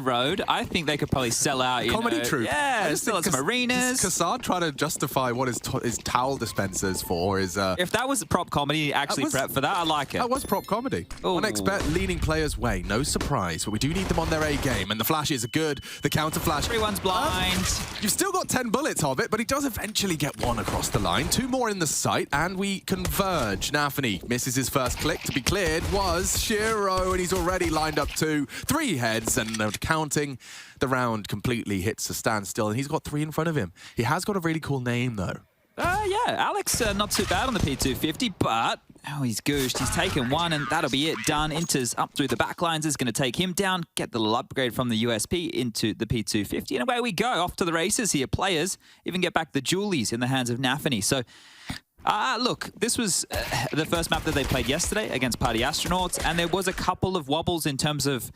road. I think they could probably sell out. Comedy troupe. Yeah, sell out some arenas. Kassad trying to justify what his towel dispensers for is. If that was prop comedy, actually prepped for that, I like it. That was prop comedy. Ooh. One expert leaning players' way. No surprise, but we do need them on their A game, and the flashes are good. The counter flash. Everyone's blind. You've still got 10 bullets of it, but he does eventually get one across the line. 2 more in the sight, and we converge. Nafany misses his first click. To be cleared was csgo, and he's already lined up 2. 3 heads, and counting the round completely hits a standstill, and he's got 3 in front of him. He has got a really cool name, though. Yeah, Alex, not too bad on the P250, but he's gooshed. He's taken 1, and that'll be it. Done. Inter's up through the backlines is going to take him down, get the little upgrade from the USP into the P250, and away we go. Off to the races here. Players even get back the Julies in the hands of Nafany. So, look, this was the first map that they played yesterday against Party Astronauts, and there was a couple of wobbles in terms of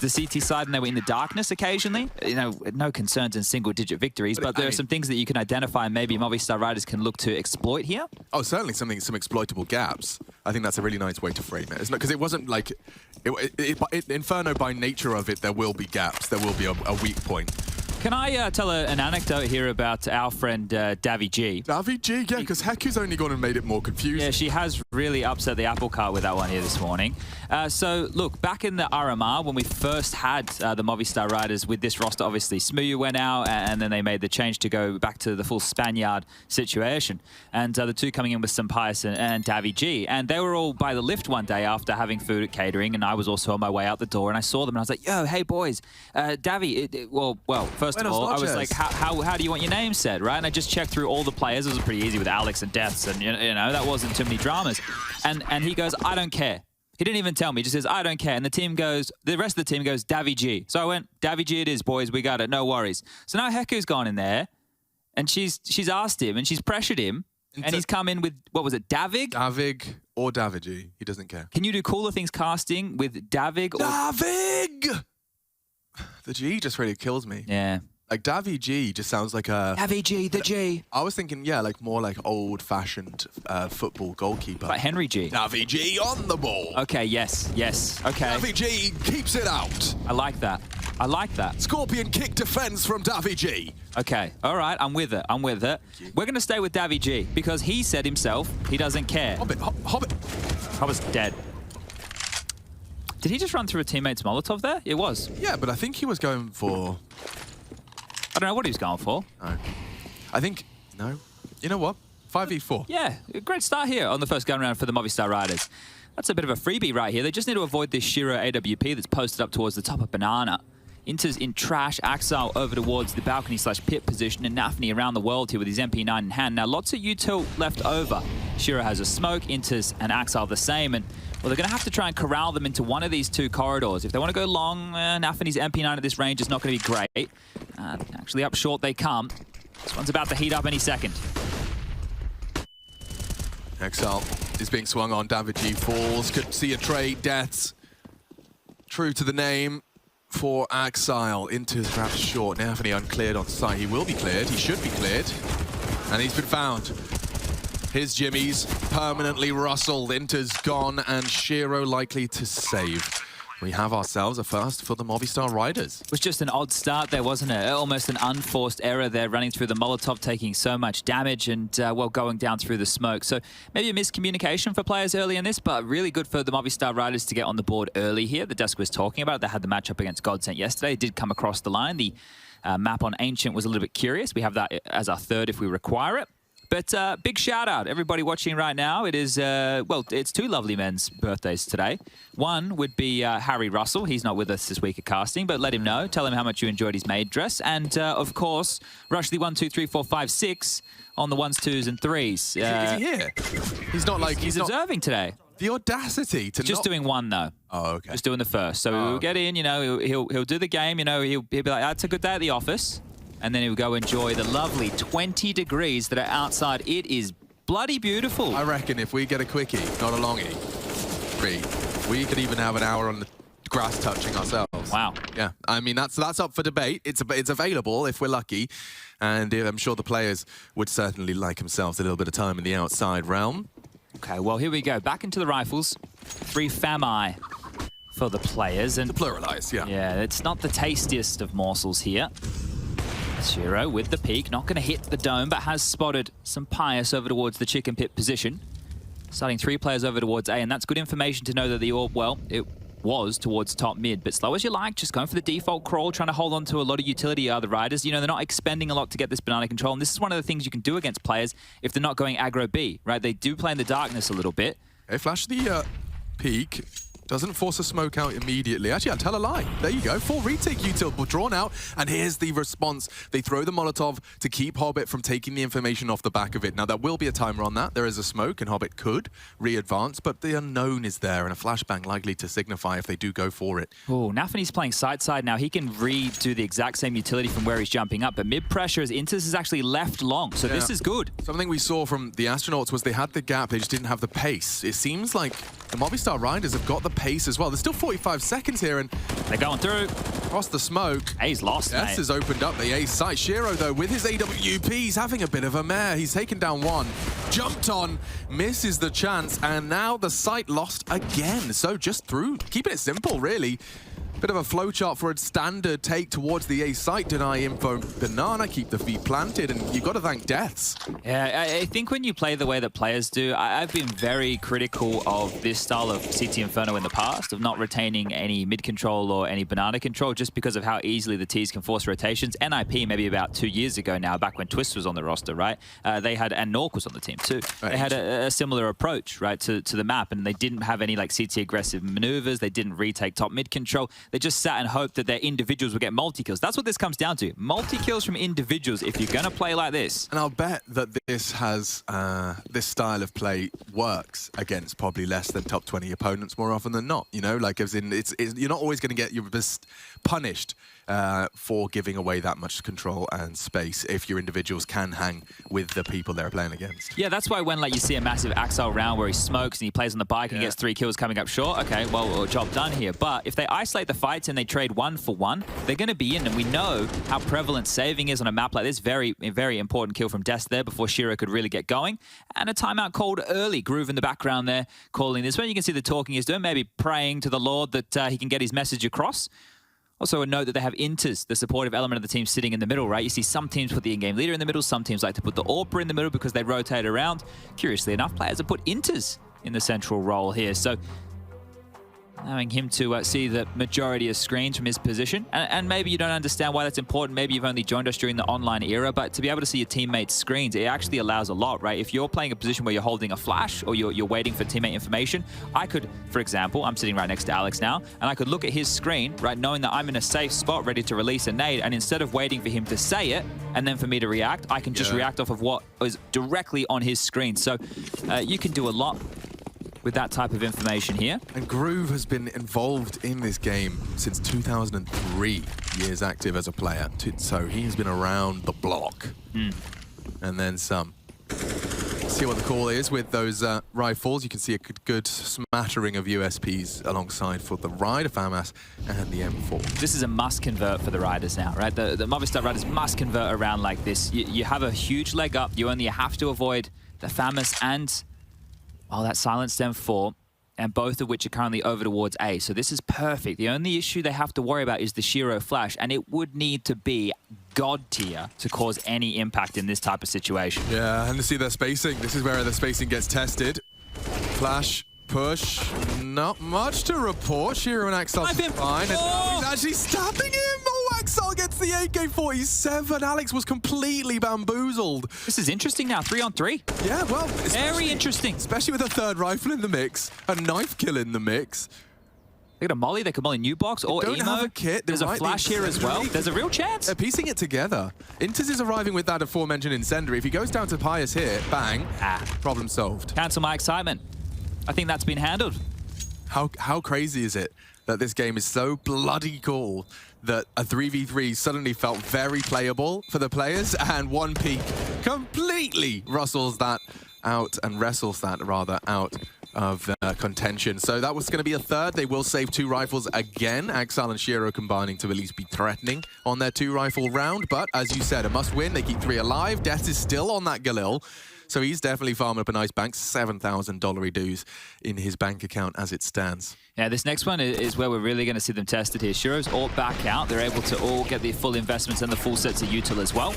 the CT side, and they were in the darkness occasionally. You know, no concerns in single-digit victories, but there are some things that you can identify and maybe Movistar riders can look to exploit here. Oh, certainly some exploitable gaps. I think that's a really nice way to frame it. Because it wasn't like... Inferno, by nature of it, there will be gaps. There will be a weak point. Can I tell an anecdote here about our friend Davy G? Davy G, yeah, because Heku's only gone and made it more confusing. Yeah, she has really upset the apple cart with that one here this morning. So, look, back in the RMR, when we first had the Movistar riders with this roster, obviously, Smuyu went out, and then they made the change to go back to the full Spaniard situation. And the 2 coming in with Sampaius and Davy G. And they were all by the lift one day after having food at catering, and I was also on my way out the door, and I saw them, and I was like, yo, hey, boys, Davy, well, first of all, I was like, how do you want your name said, right? And I just checked through all the players. It was pretty easy with Alex and Deaths, and you know that wasn't too many dramas. And he goes, I don't care. He didn't even tell me. He just says, I don't care. And the rest of the team goes, Davy G. So I went, Davy G it is, boys. We got it. No worries. So now Heku's gone in there, and she's asked him, and she's pressured him, and he's come in with, what was it, Davig? Davig or Davy G. He doesn't care. Can you do cooler things casting with Davig or... Davig! The G just really kills me. Yeah. Like, Davy G just sounds like a... Davy G, the G. I was thinking, yeah, like more like old-fashioned football goalkeeper. Like Henry G. Davy G on the ball. Okay, yes, okay. Davy G keeps it out. I like that. I like that. Scorpion kick defense from Davy G. Okay, all right, I'm with it. We're going to stay with Davy G because he said himself he doesn't care. Hobbit. Hobbit's dead. Did he just run through a teammate's Molotov there? It was. Yeah, but I think he was going for... I don't know what he was going for. No. I think... No. You know what? 5v4. Yeah, great start here on the first gun round for the Movistar riders. That's a bit of a freebie right here. They just need to avoid this csgo AWP that's posted up towards the top of Banana. Inter's in trash, Axile over towards the balcony/pit position, and Nafany around the world here with his MP9 in hand. Now, lots of util left over. csgo has a smoke, Inter's and Axile the same, and well, they're going to have to try and corral them into one of these 2 corridors. If they want to go long, Nafany's MP9 at this range is not going to be great. Actually, up short they come. This one's about to heat up any second. Axile is being swung on. Davy G falls. Could see a trade. Deaths. True to the name for Axile. Into his wrapped short. Nafany uncleared on site. He will be cleared. He should be cleared. And he's been found. His jimmies permanently rustled. Inter's gone, and csgo likely to save. We have ourselves a first for the Movistar riders. It was just an odd start there, wasn't it? Almost an unforced error there, running through the Molotov, taking so much damage and, well, going down through the smoke. So maybe a miscommunication for players early in this, but really good for the Movistar riders to get on the board early here. The desk was talking about it. They had the matchup against Godsent yesterday. It did come across the line. The map on Ancient was a little bit curious. We have that as our 3rd if we require it. But big shout out, everybody watching right now. It is, well, it's 2 lovely men's birthdays today. One would be Harry Russell. He's not with us this week at casting, but let him know. Tell him how much you enjoyed his maid dress. And, of course, Rushley 1, 2, 3, 4, 5, 6 on the 1s, 2s, and 3s. Is he here? He's not like... He's observing today. The audacity to just doing 1, though. Oh, okay. Just doing the first. So we'll get in, you know, he'll do the game, you know, he'll be like, that's a good day at the office. And then he'll go enjoy the lovely 20 degrees that are outside. It is bloody beautiful. I reckon if we get a quickie, not a longie, we could even have an hour on the grass touching ourselves. Wow. Yeah, I mean, that's up for debate. It's available if we're lucky. And I'm sure the players would certainly like themselves a little bit of time in the outside realm. Okay, well, here we go. Back into the rifles. 3 Fami. for the players. And to pluralize, yeah. Yeah, it's not the tastiest of morsels here. csgo with the peek, not going to hit the dome, but has spotted some Pius over towards the chicken pit position. Starting 3 players over towards A, and that's good information to know that the orb, well, it was towards top mid, but slow as you like, just going for the default crawl, trying to hold on to a lot of utility are the riders. You know, they're not expending a lot to get this banana control, and this is one of the things you can do against players if they're not going aggro B, right? They do play in the darkness a little bit. They flash the peak. Doesn't force a smoke out immediately. Actually, I'll tell a lie. There you go. 4 retake util drawn out. And here's the response. They throw the Molotov to keep Hobbit from taking the information off the back of it. Now, there will be a timer on that. There is a smoke, and Hobbit could re-advance, but the unknown is there, and a flashbang likely to signify if they do go for it. Oh, Nafany's playing side-side now. He can redo the exact same utility from where he's jumping up, but mid-pressure as Intis is actually left long, so this is good. Something we saw from the Astronauts was they had the gap, they just didn't have the pace. It seems like the Movistar Riders have got the pace as well. There's still 45 seconds here, and they're going through. Across the smoke. A's lost, Yes has opened up the A site. csgo, though, with his AWP, he's having a bit of a mare. He's taken down 1, jumped on, misses the chance, and now the site lost again. So just through, keeping it simple, really. Bit of a flowchart for a standard take towards the A site. Deny info banana, keep the feet planted, and you've got to thank deaths. Yeah, I think when you play the way that players do, I've been very critical of this style of CT Inferno in the past, of not retaining any mid control or any banana control, just because of how easily the Ts can force rotations. NIP, maybe about 2 years ago now, back when Twist was on the roster, right? They had, and Nork was on the team too. Right. They had a similar approach, right, to the map, and they didn't have any like CT aggressive maneuvers. They didn't retake top mid control. They just sat and hoped that their individuals would get multi-kills. That's what this comes down to. Multi-kills from individuals if you're going to play like this. And I'll bet that this has, this style of play works against probably less than top 20 opponents more often than not. You know, like as in, you're not always going to get your best punished for giving away that much control and space if your individuals can hang with the people they're playing against. Yeah, that's why when like you see a massive Axel round where he smokes and he plays on the bike and gets 3 kills coming up short, okay, well, job done here. But if they isolate the fights and they trade 1 for 1, they're going to be in, and we know how prevalent saving is on a map like this. Very, very important kill from Des there before csgo could really get going. And a timeout called early. Groove in the background there calling this. When you can see the talking he's doing, maybe praying to the Lord that he can get his message across. Also a note that they have Inters, the supportive element of the team, sitting in the middle, right? You see some teams put the in-game leader in the middle, some teams like to put the AWPer in the middle because they rotate around. Curiously enough, players have put Inters in the central role here. So allowing him to see the majority of screens from his position. And maybe you don't understand why that's important. Maybe you've only joined us during the online era, but to be able to see your teammates' screens, it actually allows a lot, right? If you're playing a position where you're holding a flash or you're waiting for teammate information, I could, for example, I'm sitting right next to Alex now, and I could look at his screen, right, knowing that I'm in a safe spot ready to release a nade, and instead of waiting for him to say it and then for me to react, I can just react off of what is directly on his screen. So you can do a lot with that type of information here. And Groove has been involved in this game since 2003, years active as a player. So he has been around the block. And then some. See what the call is with those rifles. You can see a good smattering of USPs alongside for the Rider, FAMAS, and the M4. This is a must convert for the Riders now, right? The Movistar Riders must convert around like this. You have a huge leg up. You only have to avoid the FAMAS and that silenced M4, and both of which are currently over towards A. So this is perfect. The only issue they have to worry about is the csgo flash, and it would need to be God tier to cause any impact in this type of situation. Yeah, and to see their spacing. This is where the spacing gets tested. Flash, push, not much to report. csgo and Axel fine. And he's actually stabbing him. Axel gets the AK-47. Alex was completely bamboozled. This is interesting now, 3-on-3. Yeah, well, very interesting. Especially with a third rifle in the mix, a knife kill in the mix. They got a molly, they could molly new box or don't emo. Have a kit. There's a flash here as well. There's a real chance. They're piecing it together. Inters is arriving with that aforementioned incendiary. If he goes down to Pius here, bang, problem solved. Cancel my excitement. I think that's been handled. How crazy is it that this game is so bloody cool that a 3v3 suddenly felt very playable for the players, and one peak completely wrestles that out out of contention. So that was going to be a third. They will save 2 rifles again. Axel and csgo combining to at least be threatening on their 2-rifle round. But as you said, a must win. They keep 3 alive. Death is still on that Galil. So he's definitely farming up a nice bank. $7,000 dues in his bank account as it stands. Yeah, this next one is where we're really going to see them tested here. Shiro's all back out. They're able to all get the full investments and the full sets of util as well.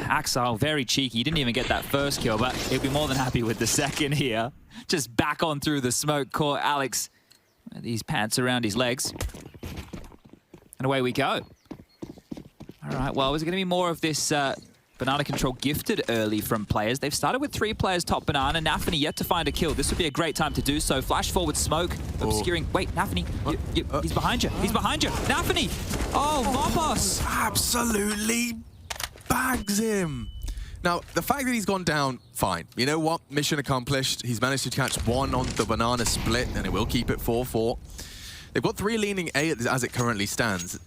Axile, very cheeky. He didn't even get that first kill, but he'll be more than happy with the second here. Just back on through the smoke. Caught Alex these pants around his legs. And away we go. All right, well, is it going to be more of this banana control gifted early from players? They've started with 3 players top banana. Nafany yet to find a kill. This would be a great time to do so. Flash forward smoke, obscuring. Wait, Nafany, he's behind you. He's behind you. Nafany! Oh, Mopos! Absolutely bags him. Now, the fact that he's gone down, fine. You know what? Mission accomplished. He's managed to catch 1 on the banana split, and it will keep it 4-4. They've got 3 leaning A as it currently stands.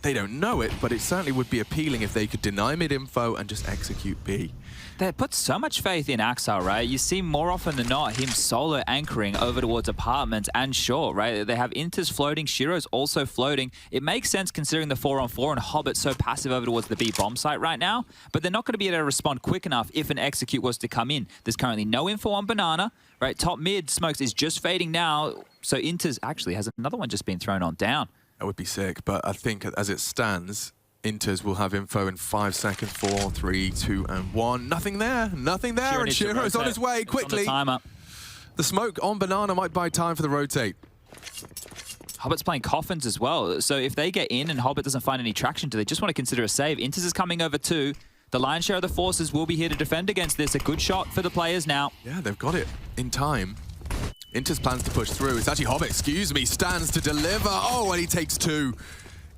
They don't know it, but it certainly would be appealing if they could deny mid-info and just execute B. They put so much faith in Axile, right? You see more often than not him solo anchoring over towards apartments and short, right? They have Inters floating, Shiro's also floating. It makes sense considering the 4-on-4 and Hobbit so passive over towards the B bomb site right now, but they're not going to be able to respond quick enough if an execute was to come in. There's currently no info on Banana, right? Top mid, Smokes is just fading now, so Inters actually has another one just been thrown on down. That would be sick, but I think as it stands, Inters will have info in 5 seconds. 4, 3, 2, and 1. Nothing there. Nothing there. And Shiro's on his way quickly. The smoke on Banana might buy time for the rotate. Hobbit's playing coffins as well. So if they get in and Hobbit doesn't find any traction, do they just want to consider a save? Inters is coming over too. The lion's share of the forces will be here to defend against this. A good shot for the players now. Yeah, they've got it in time. Inters plans to push through. It's actually Hobbit, excuse me, stands to deliver. Oh, and he takes 2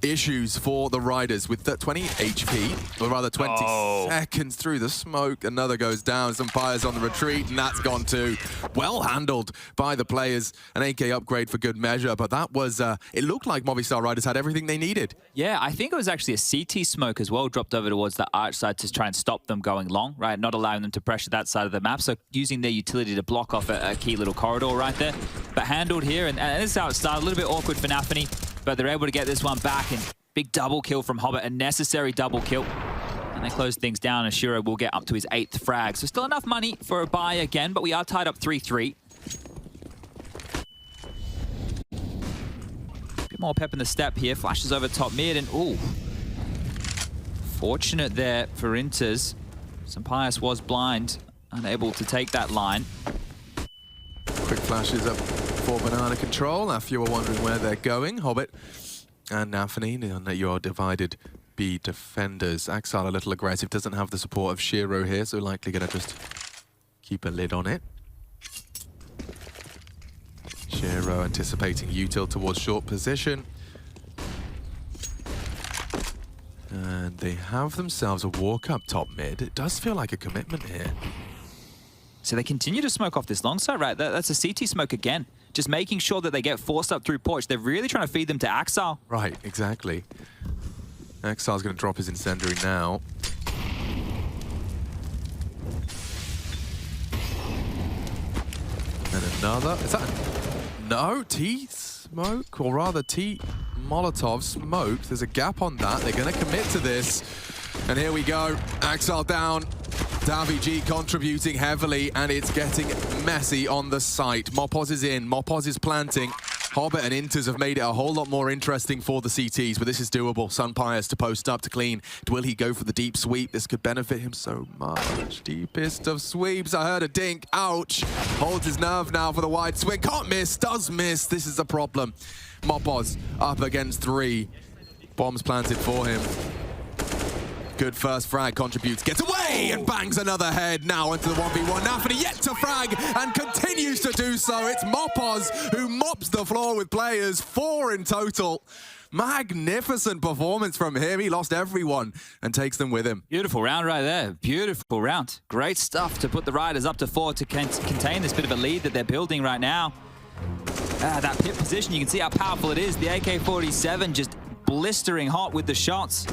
issues for the Riders with 20 HP, or rather 20 seconds through the smoke. Another goes down, some fires on the retreat, and that's gone too. Well handled by the players. An AK upgrade for good measure, but that was, it looked like Movistar Riders had everything they needed. Yeah, I think it was actually a CT smoke as well, dropped over towards the arch side to try and stop them going long, right? Not allowing them to pressure that side of the map, so using their utility to block off a key little corridor right there. But handled here, and this is how it started. A little bit awkward for Nafany, but they're able to get this one back, and big double kill from Hobbit, a necessary double kill. And they close things down, and Shiro will get up to his 8th frag. So still enough money for a buy again, but we are tied up 3-3. Bit more pep in the step here. Flashes over top mid, and ooh. Fortunate there for Inters. Sampius was blind, unable to take that line. Quick flashes up for Banana Control. Now, if you were wondering where they're going, Hobbit and Nafany, and your divided B defenders. Axile a little aggressive, doesn't have the support of Shiro here, so likely gonna just keep a lid on it. Shiro anticipating util towards short position. And they have themselves a walk up top mid. It does feel like a commitment here. So they continue to smoke off this long side, right? That's a CT smoke again. Just making sure that they get forced up through porch. They're really trying to feed them to Axile. Right, exactly. Axile's going to drop his incendiary now. And another. Is that... No, T-smoke, or rather T-Molotov smoke. There's a gap on that. They're going to commit to this. And here we go. Axile down. Davy contributing heavily, and it's getting messy on the site. Mopos is in, Mopos is planting. Hobbit and Inters have made it a whole lot more interesting for the CTs, but this is doable. Sunpius to post up to clean. Will he go for the deep sweep? This could benefit him so much. Deepest of sweeps. I heard a dink. Ouch. Holds his nerve now for the wide swing. Can't miss. Does miss. This is a problem. Mopos up against 3. Bombs planted for him. Good first frag, contributes, gets away and bangs another head. Now into the 1v1. Nafany yet to frag and continues to do so. It's Mopos who mops the floor with players, 4 in total. Magnificent performance from him. He lost everyone and takes them with him. Beautiful round right there. Beautiful round. Great stuff to put the Riders up to 4 to contain this bit of a lead that they're building right now. That pit position, you can see how powerful it is. The AK-47 just blistering hot with the shots.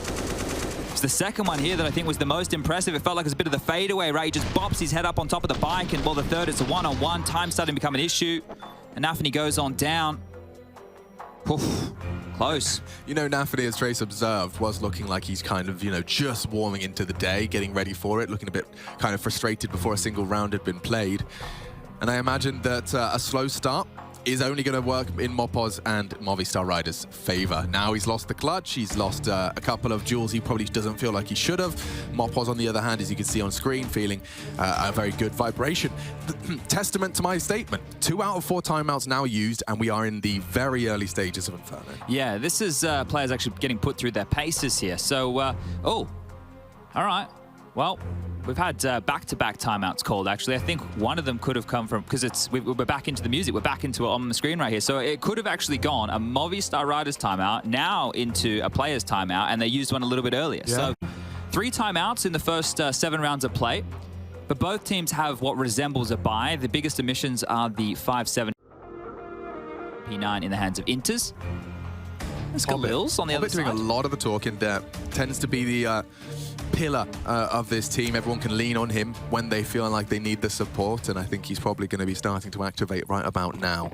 It's the second one here that I think was the most impressive. It felt like it was a bit of the fadeaway, right? He just bops his head up on top of the bike, and well, the third, it's a one-on-one. Time starting to become an issue. And Nafany goes on down. Oof. close. You know, Nafany, as Trace observed, was looking like he's kind of, you know, just warming into the day, getting ready for it, looking a bit kind of frustrated before a single round had been played. And I imagine that a slow start is only going to work in Mopos and Movistar Riders' favor. Now he's lost the clutch, he's lost a couple of duels he probably doesn't feel like he should have. Mopos, on the other hand, as you can see on screen, feeling a very good vibration. Testament to my statement. 2 out of 4 timeouts now used, and we are in the very early stages of Inferno. Yeah, this is players actually getting put through their paces here. So, oh, all right. Well, we've had back-to-back timeouts called, actually. I think one of them could have come from, because we're back into the music, we're back into it on the screen right here. So it could have actually gone a Movistar Riders timeout, now into a player's timeout, and they used one a little bit earlier. Yeah. So 3 timeouts in the first 7 rounds of play. But both teams have what resembles a bye. The biggest emissions are the 5-7 P9 in the hands of Inters. Let's go Bills on the other side. Doing a lot of the talking there. Tends to be the pillar of this team. Everyone can lean on him when they feel like they need the support, and I think he's probably going to be starting to activate right about now.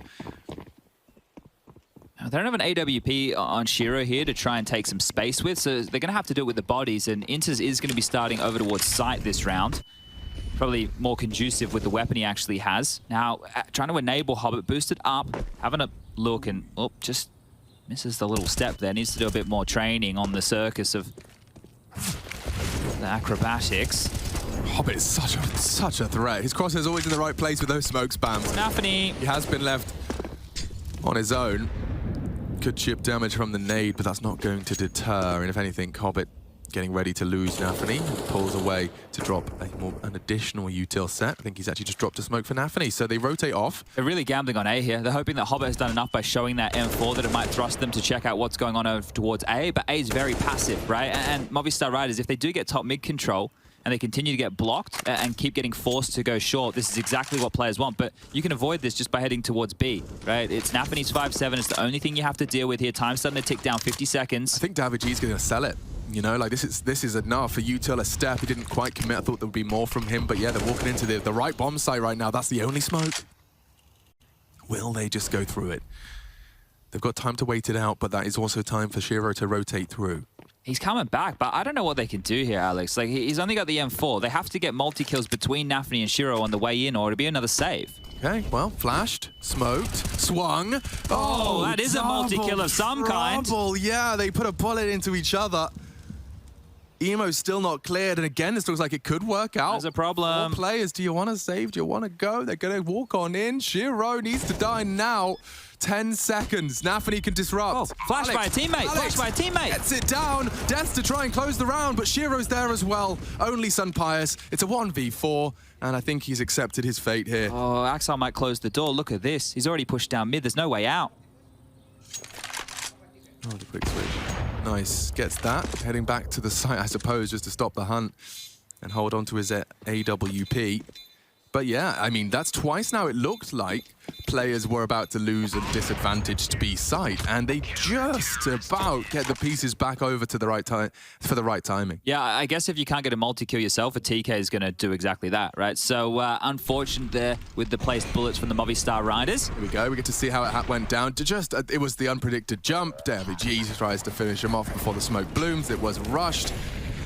They don't have an AWP on Shiro here to try and take some space with, so they're going to have to do it with the bodies, and Inters is going to be starting over towards site this round. Probably more conducive with the weapon he actually has. Now, trying to enable Hobbit, boosted up, having a look, and oh, just misses the little step there. Needs to do a bit more training on the circus of the acrobatics. Hobbit is such a threat. His crosshair is always in the right place with those smoke spams. Nafany. He has been left on his own. Good chip damage from the nade, but that's not going to deter. And if anything, Hobbit getting ready to lose Nafany. Pulls away to drop an additional util set. I think he's actually just dropped a smoke for Nafany, so they rotate off. They're really gambling on A here. They're hoping that Hobbit has done enough by showing that M4 that it might thrust them to check out what's going on over towards A, but A is very passive, right? And Movistar Riders, if they do get top mid control and they continue to get blocked and keep getting forced to go short, this is exactly what players want, but you can avoid this just by heading towards B, right? It's Nafany's 5-7. It's the only thing you have to deal with here. Time's starting to tick down, 50 seconds. I think Daviji's going to sell it. You know, like this is enough for util a step. He didn't quite commit. I thought there would be more from him, but yeah, they're walking into the right bomb site right now. That's the only smoke. Will they just go through it? They've got time to wait it out, but that is also time for Shiro to rotate through. He's coming back, but I don't know what they can do here, Alex. Like, he's only got the M4. They have to get multi-kills between Nafany and Shiro on the way in, or it'll be another save. Okay, well, flashed, smoked, swung. Oh, that is a multi-kill of some kind. Yeah, they put a bullet into each other. Emo's still not cleared, and again, this looks like it could work out. There's a problem. 4 players, do you want to save? Do you want to go? They're going to walk on in. Shiro needs to die now. 10 seconds. Nafany can disrupt. Oh, flash by a teammate. Flash by a teammate. Gets it down. Death to try and close the round, but Shiro's there as well. Only Sun Pius. It's a 1v4, and I think he's accepted his fate here. Oh, Axel might close the door. Look at this. He's already pushed down mid. There's no way out. Oh, the quick switch. Nice. Gets that. Heading back to the site, I suppose, just to stop the hunt and hold on to his AWP. But yeah, I mean, that's twice now. It looked like players were about to lose a disadvantaged B site, and they just about get the pieces back over to the right time for the right timing. Yeah, I guess if you can't get a multi-kill yourself, a TK is going to do exactly that, right? So unfortunate there with the placed bullets from the Movistar Riders. Here we go. We get to see how it went down. It was the unpredicted jump. Davig tries to finish him off before the smoke blooms. It was rushed.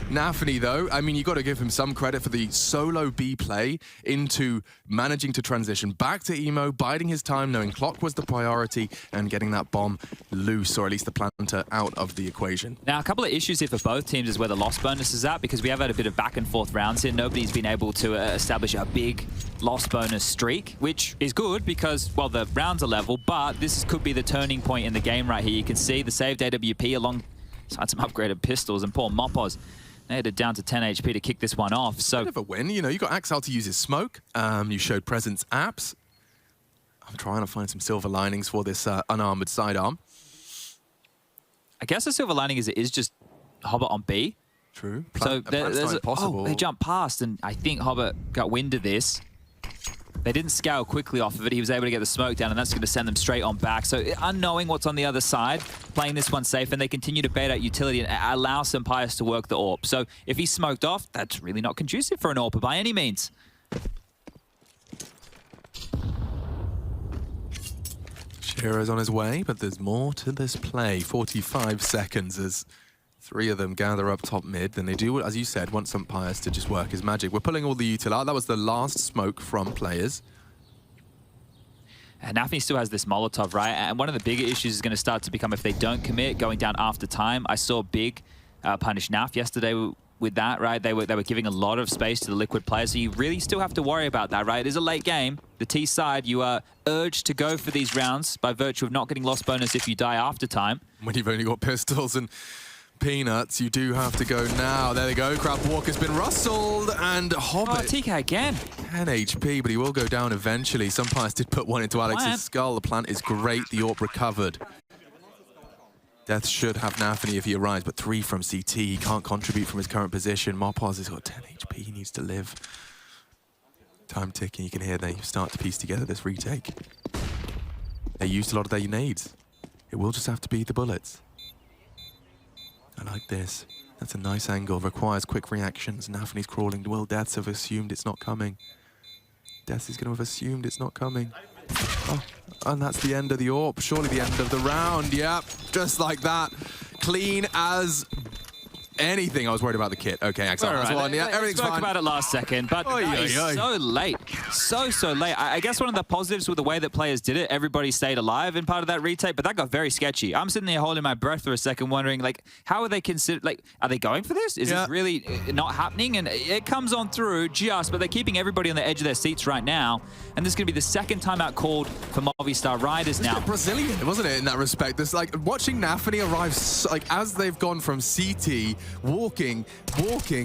Nafany, though, I mean, you got to give him some credit for the solo B play into managing to transition back to Emo, biding his time, knowing clock was the priority, and getting that bomb loose, or at least the planter out of the equation. Now, a couple of issues here for both teams is where the loss bonus is at, because we have had a bit of back and forth rounds here. Nobody's been able to establish a big loss bonus streak, which is good because, well, the rounds are level, but this could be the turning point in the game right here. You can see the saved AWP alongside some upgraded pistols, and poor Mopos. They had it down to 10 HP to kick this one off. So, bit of a win. You know, you got Axel to use his smoke. You showed presence apps. I'm trying to find some silver linings for this unarmored sidearm. I guess the silver lining is it is just Hobbit on B. True. So they jumped past, and I think Hobbit got wind of this. They didn't scale quickly off of it. He was able to get the smoke down, and that's going to send them straight on back. So unknowing what's on the other side, playing this one safe, and they continue to bait out utility and allow Sampaius to work the AWP. So if he's smoked off, that's really not conducive for an AWP by any means. Hero's on his way, but there's more to this play. 45 seconds as 3 of them gather up top mid. Then they do, as you said, want Umpires to just work his magic. We're pulling all the util out. That was the last smoke from players. And Nafni still has this Molotov, right? And one of the bigger issues is going to start to become if they don't commit, going down after time. I saw Big punish Naf yesterday with that, right? They were giving a lot of space to the Liquid players, so you really still have to worry about that, right? It is a late game. The T side, you are urged to go for these rounds by virtue of not getting lost bonus if you die after time. When you've only got pistols and peanuts, you do have to go now. There they go. Crab Walker's been rustled, and Hobbit. Oh, TK again. 10 HP, but he will go down eventually. Some players did put one into Alex's skull. The plant is great. The AWP recovered. Death should have Nafni if he arrives, but 3 from CT. He can't contribute from his current position. Mopaz has got 10 HP. He needs to live. Time ticking. You can hear they start to piece together this retake. They used a lot of their nades. It will just have to be the bullets. I like this. That's a nice angle. Requires quick reactions. Nafni's crawling. Will Deaths have assumed it's not coming? Deaths is going to have assumed it's not coming. Oh, and that's the end of the AWP. Surely the end of the round. Yep, just like that. Clean as anything. I was worried about the kit. Okay, excellent. Right. Yeah, everything's fine. Spoke about it last second, but so late. So late. I guess one of the positives with the way that players did it, everybody stayed alive in part of that retake, but that got very sketchy. I'm sitting there holding my breath for a second, wondering, like, how are they considered? Like, are they going for this? Is this really not happening? And it comes on through just, but they're keeping everybody on the edge of their seats right now. And this is going to be the second timeout called for Movistar Riders now. It's Brazilian, wasn't it, in that respect? There's like watching Nafni arrive, like as they've gone from CT, walking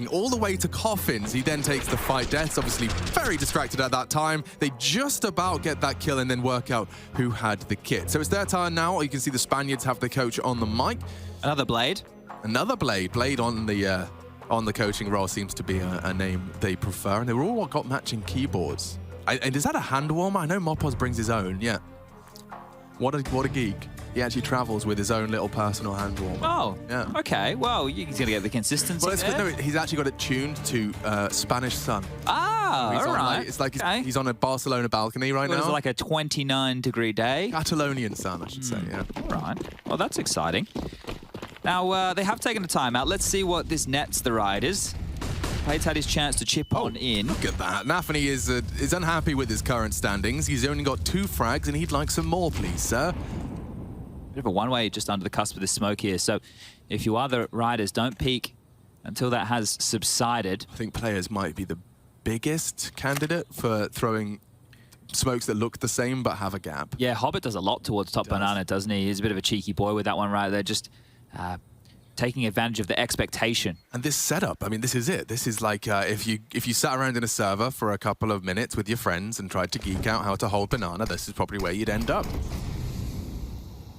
all the way to coffins. He then takes the fight. Death's obviously very distracted at that time. They just about get that kill and then work out who had the kit. So it's their turn now. You can see the Spaniards have the coach on the mic. Another Blade. Another Blade. Blade on the coaching role seems to be a name they prefer. And they were all got matching keyboards. And is that a hand warmer? I know Mopaz brings his own. Yeah. What a geek. He actually travels with his own little personal hand warmer. Oh, yeah. Okay. Well, he's going to get the consistency there. No, he's actually got it tuned to Spanish sun. Ah, all right. It's like he's on a Barcelona balcony right now. It's like a 29-degree day. Catalonian sun, I should say, yeah. All right. Well, that's exciting. Now, they have taken a timeout. Let's see what this nets the Riders. Plate's had his chance to chip on in. Look at that. Nafni is unhappy with his current standings. He's only got 2 frags, and he'd like some more, please, sir. Bit of a one-way just under the cusp of this smoke here. So if you are the Riders, don't peek until that has subsided. I think players might be the biggest candidate for throwing smokes that look the same but have a gap. Yeah, Hobbit does a lot towards top banana, doesn't he? He's a bit of a cheeky boy with that one right there. Just taking advantage of the expectation. And this setup, I mean, this is it. This is like if you sat around in a server for a couple of minutes with your friends and tried to geek out how to hold banana, this is probably where you'd end up.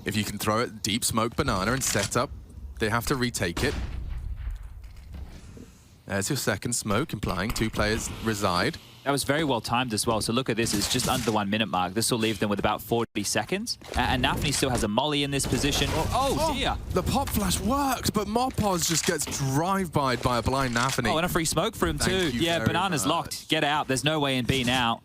If you can throw it deep smoke banana and set up, they have to retake it. There's your second smoke, implying 2 players reside. That was very well timed as well. So look at this, it's just under the 1 minute mark. This will leave them with about 40 seconds. And Nafni still has a molly in this position. Oh dear. The pop flash works, but Mopaz just gets drive-byed by a blind Nafni. Oh, and a free smoke for him too. Yeah, banana's locked. Get out. There's no way in B now.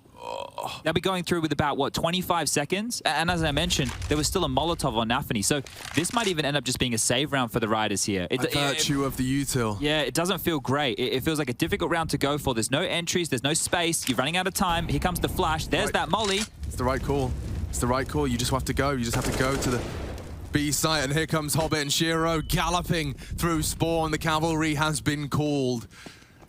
They'll be going through with about, what, 25 seconds? And as I mentioned, there was still a Molotov on Nafni. So this might even end up just being a save round for the Riders here. By virtue of the util. Yeah, it doesn't feel great. It feels like a difficult round to go for. There's no entries. There's no space. You're running out of time. Here comes the flash. There's that molly. It's the right call. It's the right call. You just have to go. You just have to go to the B site. And here comes Hobbit and Shiro galloping through spawn. The cavalry has been called.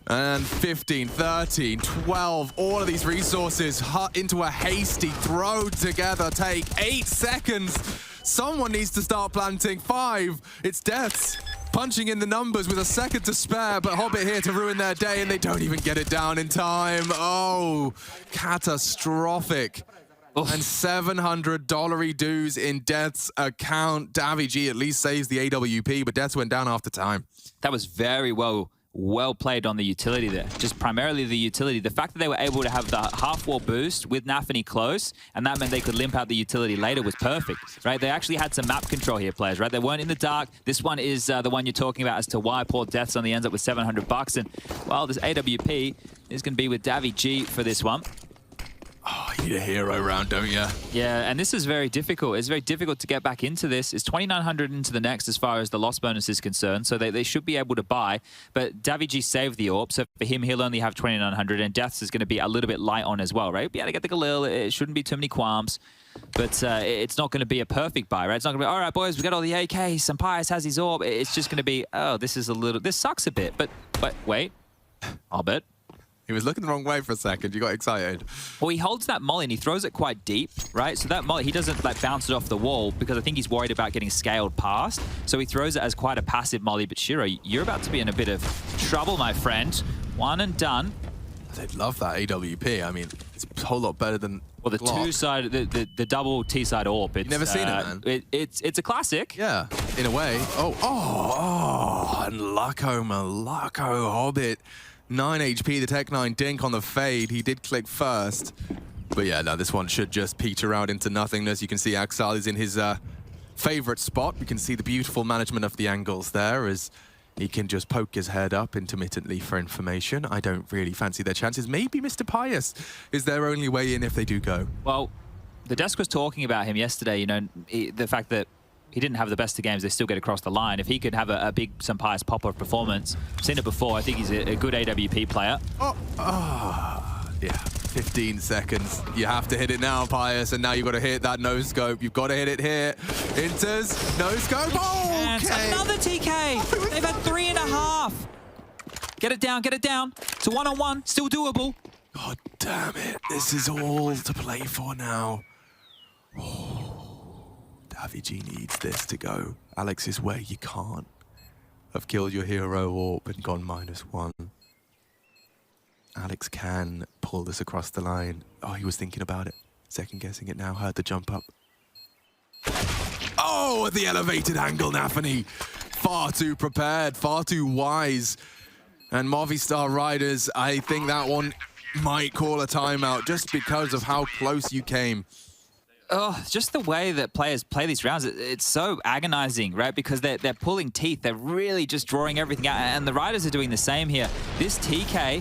And 15, 13, 12, all of these resources into a hasty throw together take 8 seconds. Someone needs to start planting. 5, it's Deaths. Punching in the numbers with a second to spare, but Hobbit here to ruin their day, and they don't even get it down in time. Oh, catastrophic. Oof. And $700 dues in Death's account. Davy G at least saves the AWP, but Deaths went down after time. That was very well played on the utility there. Just primarily the utility. The fact that they were able to have the half-wall boost with Nafni close, and that meant they could limp out the utility later, was perfect, right? They actually had some map control here, players, right? They weren't in the dark. This one is the one you're talking about as to why poor Deaths only ends up with $700. And, well, this AWP is going to be with Davy G for this one. Oh, need a hero round, don't you? Yeah, and this is very difficult. It's very difficult to get back into this. It's 2,900 into the next as far as the loss bonus is concerned, so they should be able to buy. But Davigi saved the AWP, so for him, he'll only have 2,900, and Deaths is going to be a little bit light on as well, right? He'll be able to get the Galil. It shouldn't be too many qualms. But it's not going to be a perfect buy, right? It's not going to be, all right, boys, we got all the AK. Sampaius has his AWP. It's just going to be, oh, this sucks a bit. But wait, I'll bet. He was looking the wrong way for a second. You got excited. Well, he holds that molly and he throws it quite deep, right? So that molly, he doesn't like bounce it off the wall because I think he's worried about getting scaled past. So he throws it as quite a passive molly. But Shiro, you're about to be in a bit of trouble, my friend. One and done. They'd love that AWP. I mean, it's a whole lot better than well, the two-side, the double T-side AWP. It's, never seen it, man. It's a classic. Yeah, in a way. Oh, and Malako Hobbit. 9 HP, the Tech 9 dink on the fade. He did click first. But yeah, no, this one should just peter out into nothingness. You can see Axile is in his favorite spot. We can see the beautiful management of the angles there as he can just poke his head up intermittently for information. I don't really fancy their chances. Maybe Mr. Pius is their only way in if they do go. Well, the desk was talking about him yesterday, you know, the fact that he didn't have the best of games, they still get across the line. If he could have a big Sampaius pop-off performance, I've seen it before, I think he's a good AWP player. Yeah, 15 seconds. You have to hit it now, Pius, and now you've got to hit that no-scope. You've got to hit it here. Enters, no-scope, oh, okay. Another TK! They've had 3.5. Get it down. It's a one-on-one, still doable. God damn it, this is all to play for now. Davigi needs this to go Alex's way. You can't have killed your hero AWP and gone -1. Alex can pull this across the line. Oh, he was thinking about it. Second guessing it now. Heard the jump up. Oh, at the elevated angle, Nafany. Far too prepared, far too wise. And Movistar Riders, I think that one might call a timeout just because of how close you came. Oh, just the way that players play these rounds, it's so agonizing, right? Because they're pulling teeth. They're really just drawing everything out. And the Riders are doing the same here. This TK,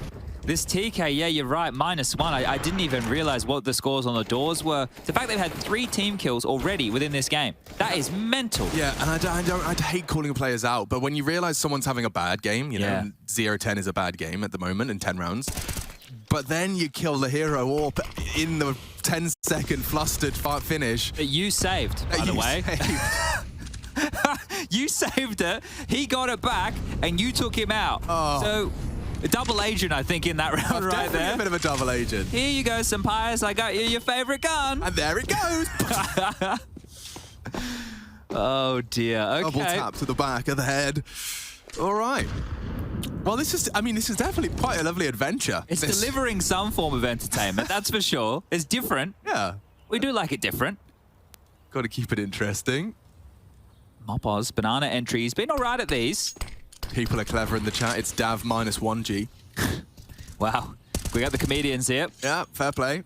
yeah, you're right, -1. I didn't even realize what the scores on the doors were. The fact they've had 3 team kills already within this game, that is mental. Yeah, and I hate calling players out, but when you realize someone's having a bad game, you know, 0-10 is a bad game at the moment in 10 rounds. But then you kill the hero AWP in the 10-second flustered finish. But you saved, by the way. You saved it, he got it back, and you took him out. Oh. So, a double agent, I think, in that round right there. A bit of a double agent. Here you go, Sampaius. I got you your favorite gun. And there it goes. Oh, dear. Okay. Double tap to the back of the head. All right. Well, this is definitely quite a lovely adventure. It's delivering some form of entertainment, that's for sure. It's different. Yeah. We do like it different. Got to keep it interesting. Mopos, banana entries, been all right at these. People are clever in the chat. It's Dav -1G. Wow. We got the comedians here. Yeah, fair play.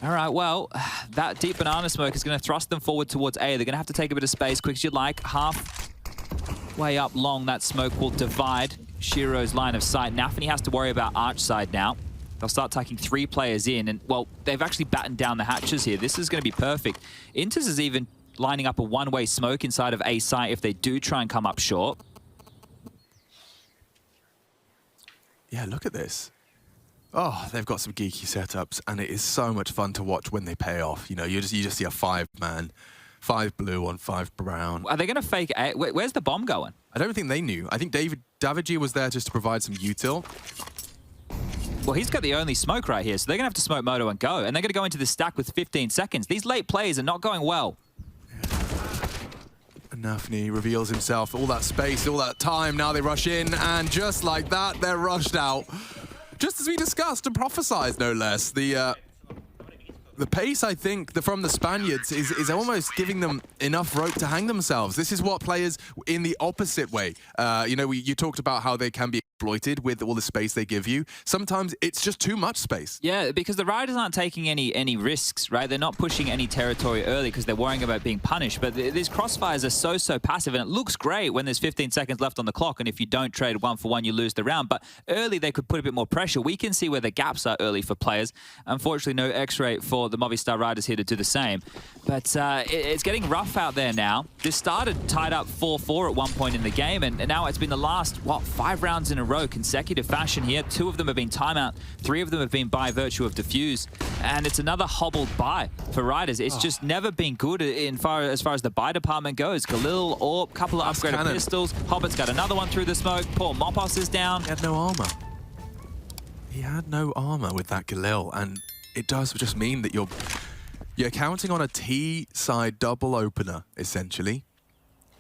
All right, well, that deep banana smoke is going to thrust them forward towards A. They're going to have to take a bit of space, quick as you'd like. Halfway up long, that smoke will divide Shiro's line of sight. Nafany has to worry about arch side now. They'll start taking 3 players in, and, well, they've actually battened down the hatches here. This is going to be perfect. Inters is even lining up a one-way smoke inside of A site if they do try and come up short. Yeah, look at this. Oh, they've got some geeky setups, and it is so much fun to watch when they pay off. You know, you just see a 5-man, 5 blue on 5 brown. Are they going to fake A? Where's the bomb going? I don't think they knew. I think Davigi was there just to provide some util. Well, he's got the only smoke right here, so they're going to have to smoke Moto and go. And they're going to go into the stack with 15 seconds. These late plays are not going well. And Nafany reveals himself. All that space, all that time. Now they rush in, and just like that, they're rushed out. Just as we discussed and prophesized, no less. The pace, I think, from the Spaniards is almost giving them enough rope to hang themselves. This is what players in the opposite way. You know, you talked about how they can be exploited with all the space they give you. Sometimes it's just too much space. Yeah, because the Riders aren't taking any risks, right? They're not pushing any territory early because they're worrying about being punished. But these crossfires are so passive, and it looks great when there's 15 seconds left on the clock, and if you don't trade 1-for-1, you lose the round. But early, they could put a bit more pressure. We can see where the gaps are early for players. Unfortunately, no X-ray for the Movistar Riders here to do the same. But it's getting rough out there now. This started tied up 4-4 at one point in the game, and now it's been the last, 5 rounds in a row, consecutive fashion here. 2 of them have been timeout, 3 of them have been by virtue of defuse, and it's another hobbled buy for Riders. It's just never been good as far as the buy department goes. Galil, Orb, couple of upgraded pistols. Hobbit's got another one through the smoke. Poor Mopos is down. He had no armor. He had no armor with that Galil, and it does just mean that you're counting on a T-side double opener, essentially,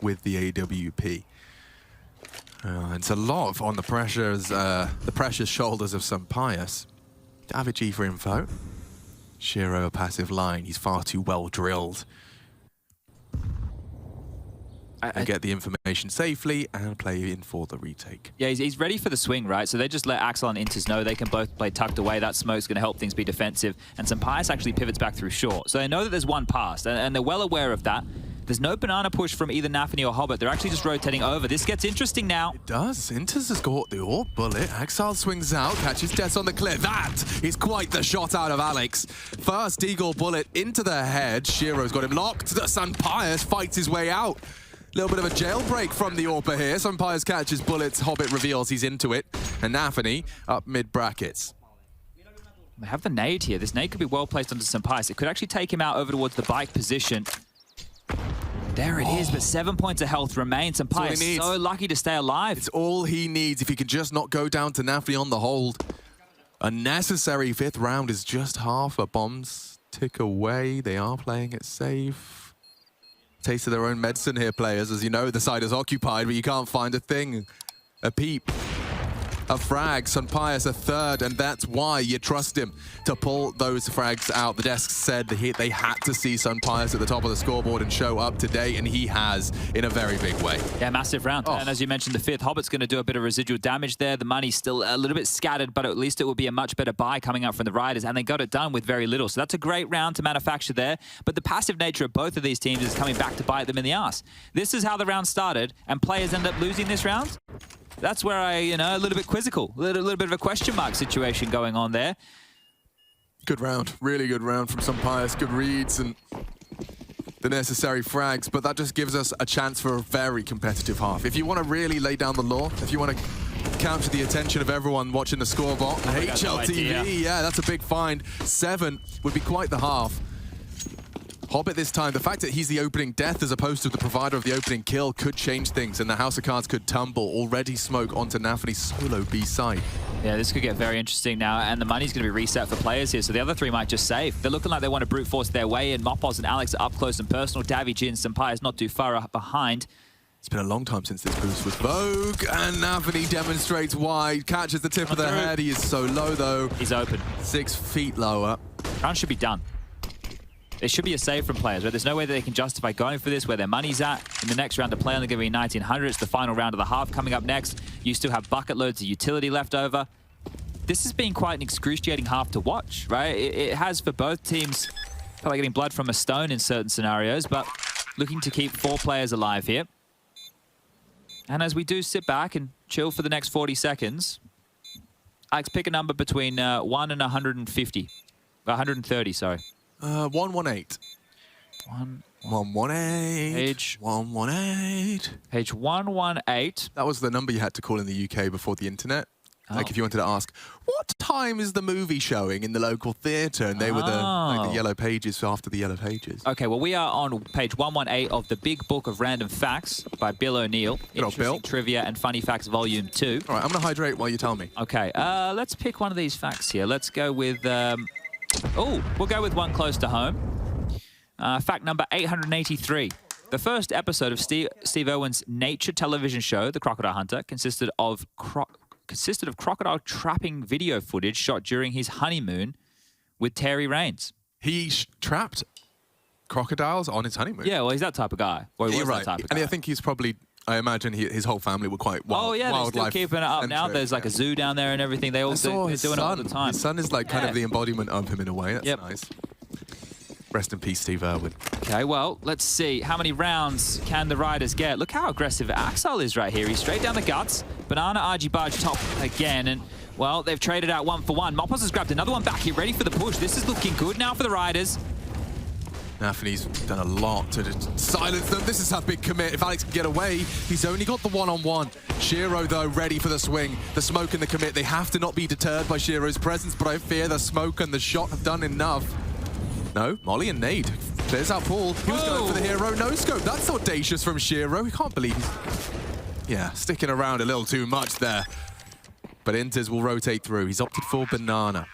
with the AWP. It's a lot on the precious shoulders of some Pius. David for info. Shiro a passive line. He's far too well drilled. And get the information safely and play in for the retake. Yeah, he's ready for the swing, right? So they just let Axel and Inters know they can both play tucked away. That smoke's going to help things be defensive. And Sampaius actually pivots back through short. So they know that there's one past, and they're well aware of that. There's no banana push from either Nafany or Hobbit. They're actually just rotating over. This gets interesting now. It does. Inters has got the orb bullet. Axel swings out, catches Death on the clear. That is quite the shot out of Alex. First Eagle bullet into the head. Shiro's got him locked. Sampaius fights his way out. Little bit of a jailbreak from the AWPer here. Sampaius catches bullets. Hobbit reveals he's into it. And Nafany up mid-brackets. They have the nade here. This nade could be well placed onto Sampaius. It could actually take him out over towards the bike position. There it is, but 7 points of health remain. Sampaius so lucky to stay alive. It's all he needs if he can just not go down to Nafany on the hold. A necessary 5th round is just half a bombs tick away. They are playing it safe. Taste of their own medicine here, players. As you know, the side is occupied, but you can't find a thing. A peep. A frag, Sampaius a 3rd, and that's why you trust him to pull those frags out. The desk said they had to see Sampaius at the top of the scoreboard and show up today, and he has in a very big way. Yeah, massive round. And as you mentioned, the 5th, Hobbit's going to do a bit of residual damage there. The money's still a little bit scattered, but at least it will be a much better buy coming up from the Riders, and they got it done with very little. So that's a great round to manufacture there, but the passive nature of both of these teams is coming back to bite them in the ass. This is how the round started, and players end up losing this round. That's where a little bit quizzical, a little bit of a question mark situation going on there. Good round, really good round from Sampaius. Good reads and the necessary frags, but that just gives us a chance for a very competitive half. If you want to really lay down the law, if you want to capture the attention of everyone watching the scoreboard, HLTV, yeah, that's a big find. 7 would be quite the half. Hobbit this time, the fact that he's the opening death as opposed to the provider of the opening kill could change things, and the House of Cards could tumble. Already smoke onto Nafany's solo B side. Yeah, this could get very interesting now, and the money's going to be reset for players here, so the other 3 might just save. They're looking like they want to brute force their way in. Mopos and Alex are up close and personal. Davy and Sampaius not too far up behind. It's been a long time since this boost was Vogue, and Nafany demonstrates why. Catches the tip of the head. He is so low, though. He's open. 6 feet lower. Round should be done. It should be a save from players, right? There's no way that they can justify going for this where their money's at. In the next round to play, only going to be 1900. It's the final round of the half coming up next. You still have bucket loads of utility left over. This has been quite an excruciating half to watch, right? It has for both teams. Felt like getting blood from a stone in certain scenarios, but looking to keep 4 players alive here. And as we do sit back and chill for the next 40 seconds, Alex, pick a number between 1 and 150. 130, sorry. 118. 118. Page 118. Page 118. That was the number you had to call in the UK before the internet. Like if you wanted to ask, what time is the movie showing in the local theatre? And they were the yellow pages after the yellow pages. Okay, well, we are on page 118 of the Big Book of Random Facts by Bill O'Neill. Interesting Trivia and Funny Facts Volume 2. All right, I'm going to hydrate while you tell me. Okay, let's pick one of these facts here. Let's go with... we'll go with one close to home. Fact number 883. The first episode of Steve Irwin's nature television show, The Crocodile Hunter, consisted of crocodile trapping video footage shot during his honeymoon with Terry Raines. He trapped crocodiles on his honeymoon? Yeah, well, he's that type of guy. Or he was that type of guy. And I think he's probably I imagine his whole family were quite wild. Oh yeah, they're still keeping it up now. There's like a zoo down there and everything. They also they're doing it all the time. His son is like kind of the embodiment of him in a way. That's nice. Rest in peace, Steve Irwin. Okay, well, let's see. How many rounds can the Riders get? Look how aggressive Axel is right here. He's straight down the guts. Banana, RG Barge top again. And, well, they've traded out 1 for 1. Mopos has grabbed another one back here, ready for the push. This is looking good now for the Riders. Nafany's done a lot to just silence them. This is a big commit. If Alex can get away, he's only got the one-on-one. Shiro, though, ready for the swing. The smoke and the commit. They have to not be deterred by Shiro's presence, but I fear the smoke and the shot have done enough. No, Molly and Nade. There's our Paul. He was going for the hero. No scope. That's audacious from Shiro. We can't believe he's sticking around a little too much there. But Inters will rotate through. He's opted for Banana.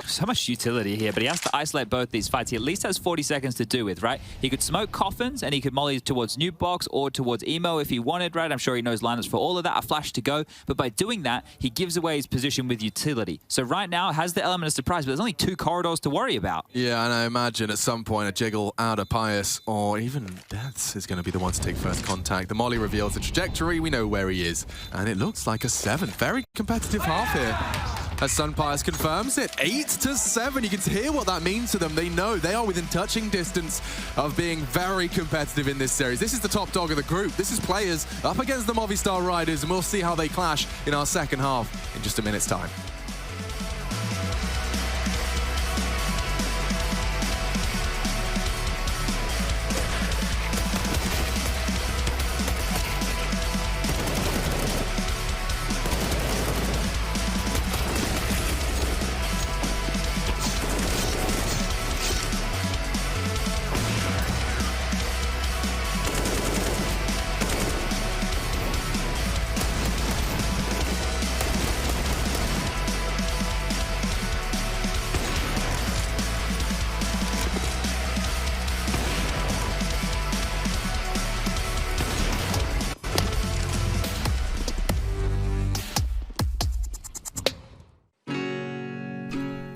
So much utility here, but he has to isolate both these fights. He at least has 40 seconds to do with, right? He could smoke Coffins, and he could molly towards New Box or towards Emo if he wanted, right? I'm sure he knows lineups for all of that, a flash to go. But by doing that, he gives away his position with utility. So right now, it has the element of surprise, but there's only 2 corridors to worry about. Yeah, and I imagine at some point a jiggle out of Pius or even Deaths is going to be the one to take first contact. The molly reveals the trajectory. We know where he is. And it looks like a 7. Very competitive half here. As Sun Pius confirms it, 8-7. You can hear what that means to them. They know they are within touching distance of being very competitive in this series. This is the top dog of the group. This is players up against the Movistar Riders, and we'll see how they clash in our second half in just a minute's time.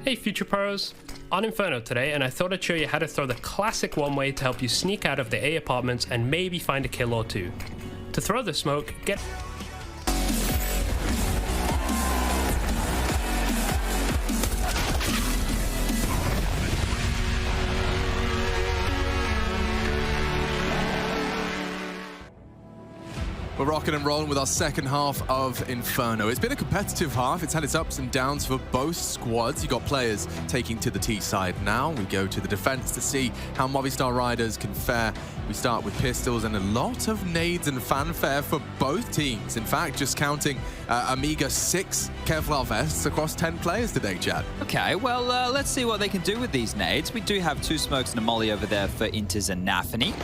Hey Future Pros, on Inferno today, and I thought I'd show you how to throw the classic one way to help you sneak out of the A apartments and maybe find a kill or two. To throw the smoke, get... We're rocking and rolling with our second half of Inferno. It's been a competitive half. It's had its ups and downs for both squads. You've got players taking to the T side now. We go to the defense to see how Movistar Riders can fare. We start with pistols and a lot of nades and fanfare for both teams. In fact, just counting a meager 6 Kevlar vests across 10 players today, Chad. Okay, well, let's see what they can do with these nades. We do have 2 smokes and a molly over there for Inters and Nafany.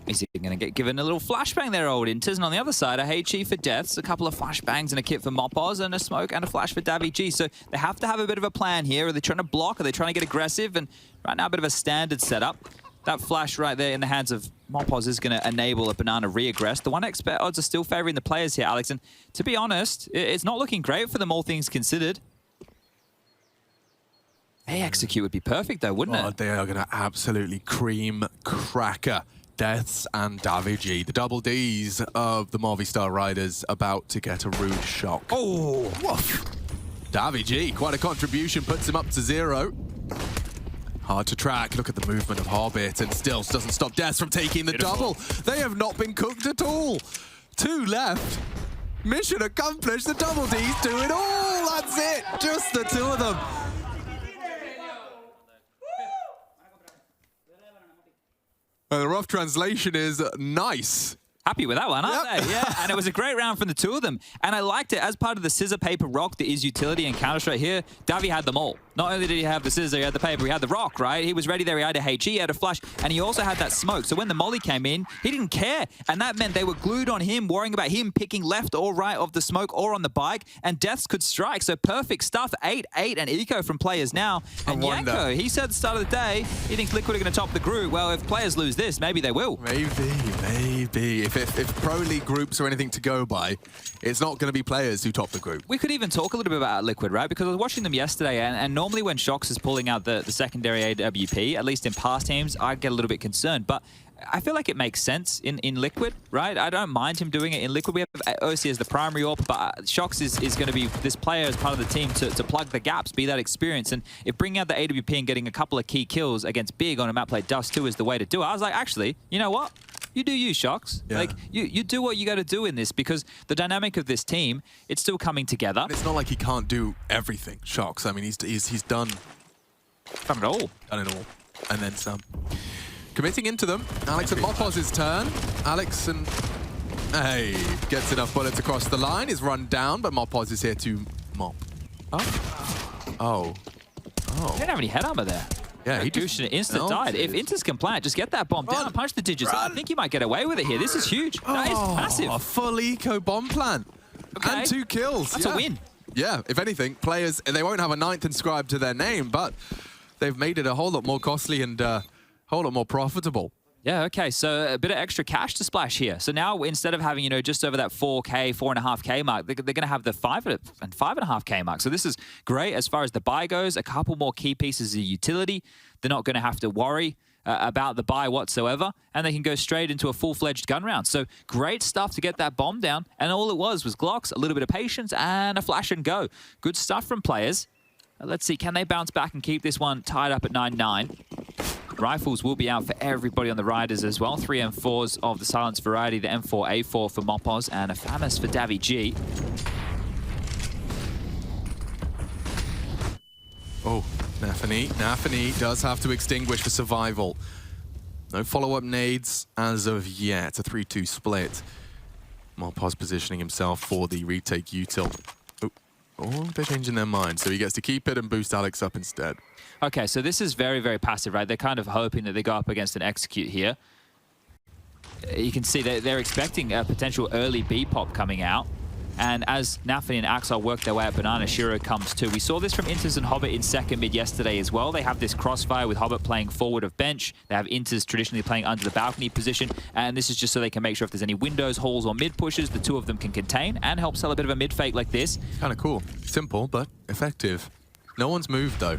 Is he going to get given a little flashbang there, old Inters? And on the other side, a HE for Deaths, a couple of flashbangs and a kit for Mopos, and a smoke and a flash for Davy G. So they have to have a bit of a plan here. Are they trying to block? Are they trying to get aggressive? And right now, a bit of a standard setup. That flash right there in the hands of Mopos is going to enable a Banana re-aggress. The 1x odds are still favoring the players here, Alex. And to be honest, it's not looking great for them, all things considered. A execute would be perfect, though, wouldn't it? They are going to absolutely cream cracker Deaths and Davy G. The double Ds of the Movistar Riders about to get a rude shock. Oh, woof. Davy G, quite a contribution, puts him up to 0. Hard to track. Look at the movement of Hobbit, and still doesn't stop Deaths from taking the double. They have not been cooked at all. 2 left. Mission accomplished. The double Ds do it all. That's it. Just the 2 of them. And the rough translation is nice. Happy with that one, aren't they? Yeah, and it was a great round from the 2 of them. And I liked it as part of the scissor, paper, rock that is utility and Counter-Strike here. Davy had them all. Not only did he have the scissor, he had the paper, he had the rock, right? He was ready there, he had a HE, he had a flash, and he also had that smoke. So when the molly came in, he didn't care. And that meant they were glued on him, worrying about him picking left or right of the smoke or on the bike, and Deaths could strike. So perfect stuff. 8-8 and eco from players now. And Yanko, he said at the start of the day, he thinks Liquid are going to top the group. Well, if players lose this, maybe they will. Maybe. If Pro League groups are anything to go by, it's not going to be players who top the group. We could even talk a little bit about Liquid, right? Because I was watching them yesterday, and normally when Shox is pulling out the secondary AWP, at least in past teams, I get a little bit concerned. But I feel like it makes sense in Liquid, right? I don't mind him doing it in Liquid. We have OC as the primary AWP, but Shox is going to be this player as part of the team to plug the gaps, be that experience. And if bringing out the AWP and getting a couple of key kills against Big on a map like Dust 2 is the way to do it, I was like, actually, you know what? You do you, Shox. Yeah. Like, you do what you got to do in this, because the dynamic of this team, it's still coming together. It's not like he can't do everything, Shox. I mean, he's done Done it all. Done it all. And then some. Committing into them. Alex and Mopoz's turn. Alex and... Hey, gets enough bullets across the line. Is run down, but Mopoz is here to mop. Oh. He didn't have any head armor there. Yeah, he just just instant died. If Inters can plant, just get that bomb down and punch the digits. I think you might get away with it here. This is huge. That is massive. A full eco bomb plant. Okay. And 2 kills. That's a win. Yeah, if anything, players, they won't have a 9th inscribed to their name, but they've made it a whole lot more costly and a whole lot more profitable. Yeah, okay, so a bit of extra cash to splash here. So now instead of having, just over that 4K, 4.5K mark, they're going to have the 5 and 5.5K mark. So this is great as far as the buy goes. A couple more key pieces of utility. They're not going to have to worry about the buy whatsoever, and they can go straight into a full-fledged gun round. So great stuff to get that bomb down, and all it was Glocks, a little bit of patience, and a flash and go. Good stuff from players. Let's see, can they bounce back and keep this one tied up at 9-9? Rifles will be out for everybody on the Riders as well. 3 M4s of the Silence variety, the M4A4 for Mopoz, and a FAMAS for Davy G. Oh, Nafany does have to extinguish for survival. No follow-up nades as of yet. A 3-2 split. Mopoz positioning himself for the retake util. Oh, they're changing their mind, so he gets to keep it and boost Alex up instead. Okay, so this is very, very passive, right? They're kind of hoping that they go up against an execute here. You can see they're expecting a potential early B pop coming out. And as Nafany and Axel work their way up Banana, Shiro comes too. We saw this from Inters and Hobbit in second mid yesterday as well. They have this crossfire with Hobbit playing forward of bench. They have Inters traditionally playing under the balcony position. And this is just so they can make sure if there's any windows, halls, or mid pushes, the two of them can contain and help sell a bit of a mid fake like this. Kind of cool. Simple, but effective. No one's moved, though.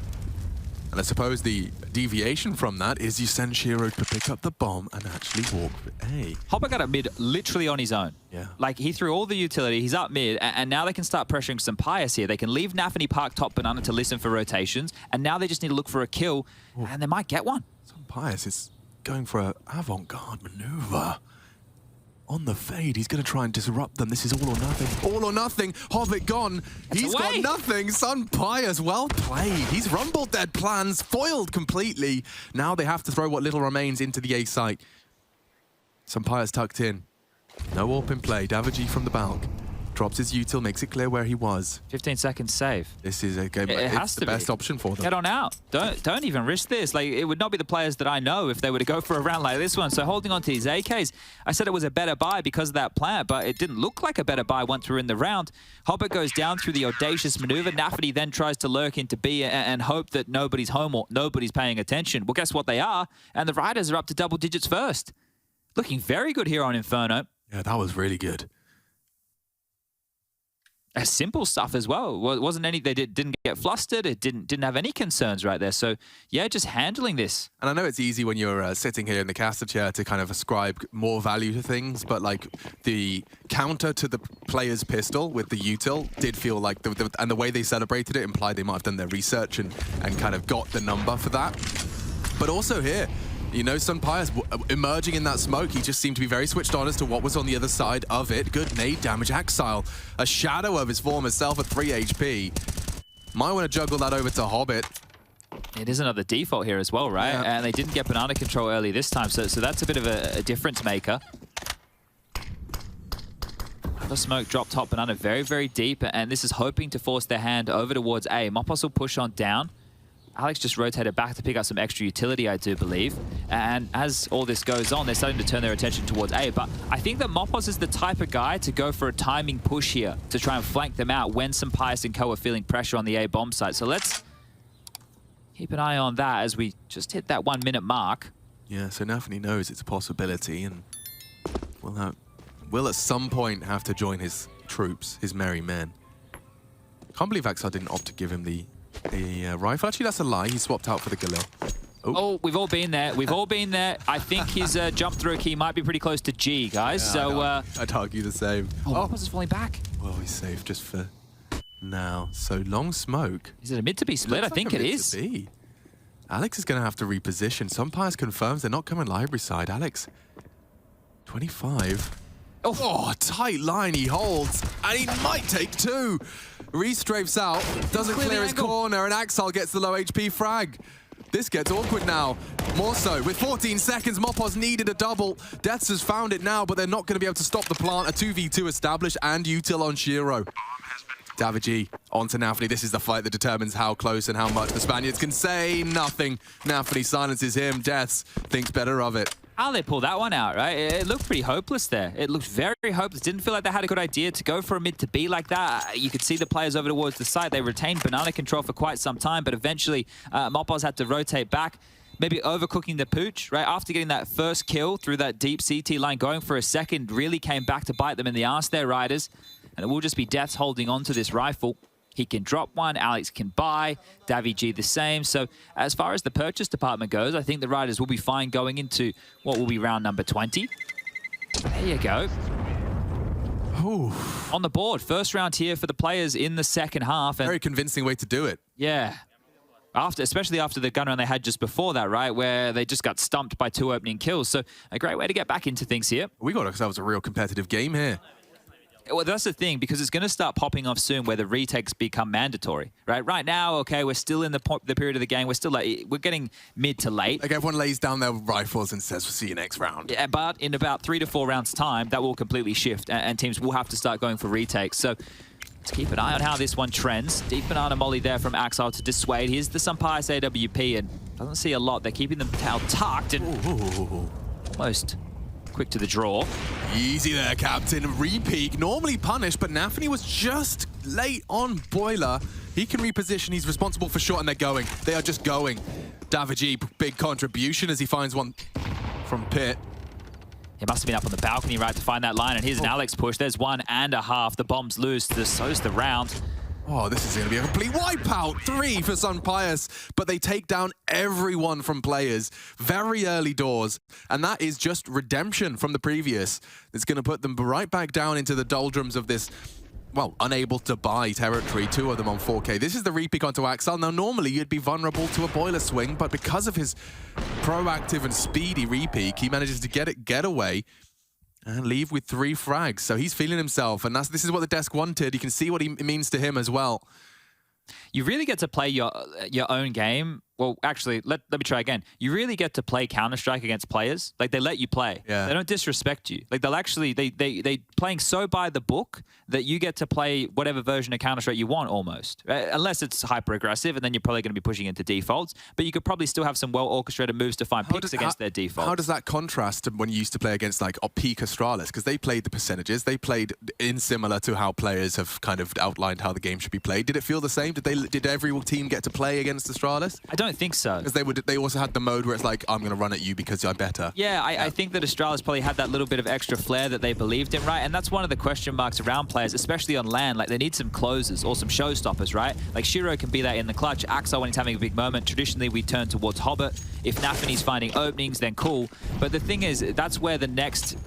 And I suppose the deviation from that is you send Shiro to pick up the bomb and actually walk A. Hobbit got up mid literally on his own. Yeah. Like, he threw all the utility, he's up mid, and now they can start pressuring some Pius here. They can leave Nafany park top Banana to listen for rotations, and now they just need to look for a kill, and they might get one. Some Pius is going for an avant-garde maneuver. On the fade, he's going to try and disrupt them. This is all or nothing. All or nothing. Hobbit gone. He's got nothing. Sun Pius, well played. He's rumbled their plans, foiled completely. Now they have to throw what little remains into the A site. Sun Pius tucked in. No AWP in play. Daviji from the balk. Drops his util, makes it clear where he was. 15 seconds save. This is a game. It's the best option for them. Get on out. Don't even risk this. Like, it would not be the players that I know if they were to go for a round like this one. So holding on to his AKs, I said it was a better buy because of that plant, but it didn't look like a better buy once we're in the round. Hobbit goes down through the audacious maneuver. Nafany then tries to lurk into B and hope that nobody's home or nobody's paying attention. Well, guess what they are? And the Riders are up to double digits first. Looking very good here on Inferno. Yeah, that was really good. Simple stuff as well. Wasn't any. They didn't get flustered. It didn't have any concerns right there. So yeah, just handling this. And I know it's easy when you're sitting here in the caster chair to kind of ascribe more value to things, but like the counter to the player's pistol with the util did feel like and the way they celebrated it implied they might have done their research and kind of got the number for that. But also here, Sun Pius emerging in that smoke, he just seemed to be very switched on as to what was on the other side of it. Good nade damage. Axile, a shadow of his former self at 3 HP. Might want to juggle that over to Hobbit. It is another default here as well, right? Yeah. And they didn't get banana control early this time, so that's a bit of a difference maker. The smoke dropped top banana very, very deep, and this is hoping to force their hand over towards A. Mopoz will push on down. Alex just rotated back to pick up some extra utility, I do believe. And as all this goes on, they're starting to turn their attention towards A. But I think that Mopoz is the type of guy to go for a timing push here to try and flank them out when some Pius and Co are feeling pressure on the A bomb site. So let's keep an eye on that as we just hit that 1 minute mark. Yeah, so Nafany knows it's a possibility and will at some point have to join his troops, his merry men. Can't believe Axel didn't opt to give him the rifle. Actually, that's a lie. He swapped out for the Galil. Oh, we've all been there. We've all been there. I think his jump through key might be pretty close to G, guys. Yeah, so I'd argue the same. Oh, Moppers is falling back. Well, he's safe just for now. So long smoke. Is it a mid to be split? I think it is. Alex is going to have to reposition. Sumpires confirms they're not coming library side. Alex, 25. Oh, tight line he holds, and he might take two. Reese strafes out, doesn't clear his corner, and Axel gets the low HP frag. This gets awkward now. More so, with 14 seconds, Mopos needed a double. Deaths has found it now, but they're not going to be able to stop the plant. A 2v2 established, and util on Shiro. Davigi onto Nafany. This is the fight that determines how close and how much the Spaniards can say nothing. Nafany silences him. Deaths thinks better of it. How they pull that one out, right? It looked pretty hopeless there. It looked very hopeless. Didn't feel like they had a good idea to go for a mid to B like that. You could see the players over towards the side. They retained banana control for quite some time, but eventually Mopos had to rotate back. Maybe overcooking the pooch, right? After getting that first kill through that deep CT line, going for a second really came back to bite them in the arse there, Riders. And it will just be Deaths holding on to this rifle. He can drop one, Alex can buy, Davigi the same. So as far as the purchase department goes, I think the Riders will be fine going into what will be round number 20. There you go. Ooh. On the board, first round here for the players in the second half. And very convincing way to do it. Yeah. Especially after the gun round they had just before that, right? Where they just got stumped by 2 opening kills. So a great way to get back into things here. We got ourselves a real competitive game here. Well, that's the thing, because it's going to start popping off soon where the retakes become mandatory, right? Right now, okay, we're still in the period of the game. We're still we're getting mid to late. Like everyone lays down their rifles and says, we'll see you next round. Yeah, but in about 3 to 4 rounds time, that will completely shift and teams will have to start going for retakes. So let's keep an eye on how this one trends. Deep banana molly there from Axel to dissuade. Here's the Sumpires AWP and doesn't see a lot. They're keeping them tail tucked and almost quick to the draw. Easy there, Captain. Repeak, normally punished, but Nafany was just late on Boiler. He can reposition. He's responsible for shot, and they're going. They are just going. Davigi, big contribution as he finds one from Pit. He must have been up on the balcony, right, to find that line. And here's an Alex push. There's 1.5. The bomb's loose. So's the round. Oh, this is going to be a complete wipeout. 3 for Sumpires, but they take down everyone from players very early doors, and that is just redemption from the previous. It's going to put them right back down into the doldrums of this, well, unable to buy territory. 2 of them on 4K. This is the repeat onto Axel. Now, normally you'd be vulnerable to a Boiler swing, but because of his proactive and speedy repeat, he manages to get away and leave with 3 frags. So he's feeling himself, and this is what the desk wanted. You can see what it means to him as well. You really get to play your own game. Well, actually, let me try again. You really get to play Counter-Strike against players. Like, they let you play. Yeah. They don't disrespect you. Like, they'll actually, they playing so by the book that you get to play whatever version of Counter-Strike you want almost. Right? Unless it's hyper-aggressive, and then you're probably going to be pushing into defaults. But you could probably still have some well-orchestrated moves to find picks against their defaults. How does that contrast to when you used to play against, like, peak Astralis? Because they played the percentages. They played in similar to how players have kind of outlined how the game should be played. Did it feel the same? Did every team get to play against Astralis? I don't think so. Because they also had the mode where it's like, I'm going to run at you because I'm better. Yeah, I think that Astralis probably had that little bit of extra flair that they believed in, right? And that's one of the question marks around players, especially on LAN. Like, they need some closers or some showstoppers, right? Like, Shiro can be that in the clutch. Axel, when he's having a big moment, traditionally we turn towards Hobbit. If Nafany's finding openings, then cool. But the thing is, that's where the next...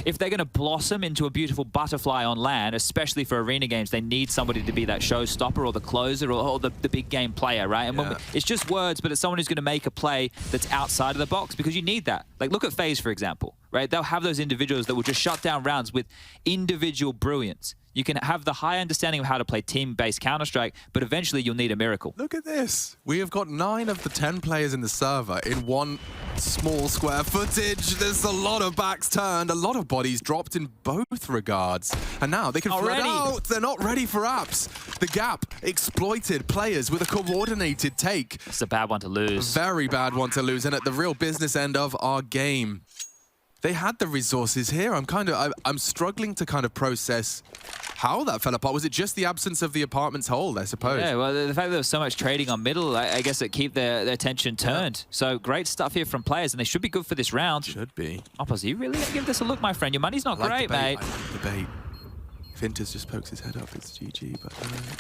If they're going to blossom into a beautiful butterfly on LAN, especially for arena games, they need somebody to be that showstopper or the closer or the big game player, right? And it's just words, but it's someone who's going to make a play that's outside of the box, because you need that. Like, look at FaZe, for example, right? They'll have those individuals that will just shut down rounds with individual brilliance. You can have the high understanding of how to play team-based Counter-Strike, but eventually you'll need a miracle. Look at this. We have got 9 of the 10 players in the server in one small square footage. There's a lot of backs turned, a lot of bodies dropped in both regards. And now they can flood out. They're not ready for apps. The gap exploited players with a coordinated take. It's a bad one to lose. A very bad one to lose. And at the real business end of our game, they had the resources here. I'm struggling to kind of process how that fell apart. Was it just the absence of the apartment's hold, I suppose? Yeah, well, the fact that there was so much trading on middle, I guess it keep their attention turned. Yeah. So great stuff here from players, and they should be good for this round. Should be. Oppos, are you really going to give this a look, my friend? Your money's not great, mate. I like the bait. Fintas just pokes his head up. It's GG, but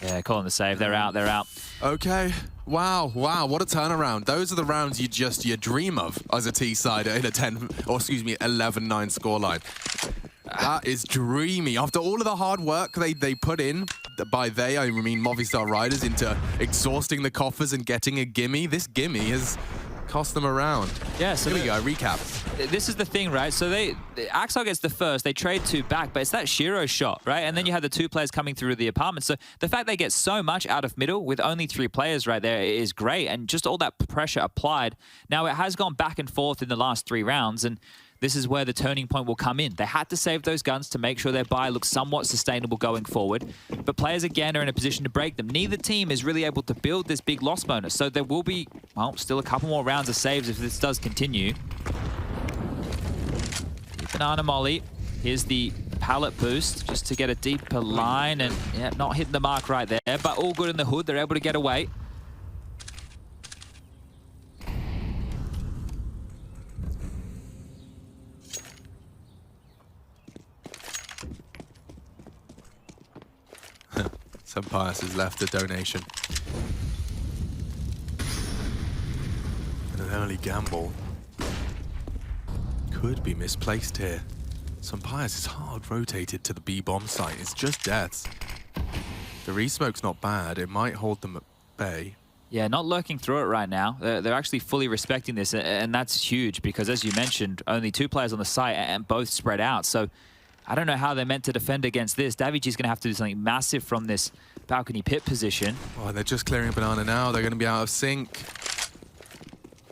Yeah, calling the save. They're out. They're out. okay. Wow, what a turnaround. Those are the rounds you dream of as a T-sider in a 11-9 scoreline. That is dreamy. After all of the hard work they put in, by they I mean Movistar Riders, into exhausting the coffers and getting a gimme, this gimme has cost them a round. Yeah, so here we go, recap. This is the thing, right? So Axel gets the first, they trade 2 back, but it's that Shiro shot, right? And then you have the 2 players coming through the apartment. So the fact they get so much out of middle with only 3 players right there is great. And just all that pressure applied. Now it has gone back and forth in the last 3 rounds, and this is where the turning point will come in. They had to save those guns to make sure their buy looks somewhat sustainable going forward. But players, again, are in a position to break them. Neither team is really able to build this big loss bonus. So there will be, well, still a couple more rounds of saves if this does continue. Deep banana molly. Here's the pallet boost just to get a deeper line. And yeah, not hitting the mark right there. But all good in the hood. They're able to get away. Pius has left a donation. And an early gamble could be misplaced here. Pius is hard rotated to the B-bomb site. It's just deaths. The resmoke's not bad. It might hold them at bay. Yeah, not lurking through it right now. They're actually fully respecting this, and that's huge because, as you mentioned, only 2 players on the site and both spread out. So I don't know how they're meant to defend against this. Daviji's going to have to do something massive from this balcony pit position. Oh, they're just clearing a banana now. They're going to be out of sync.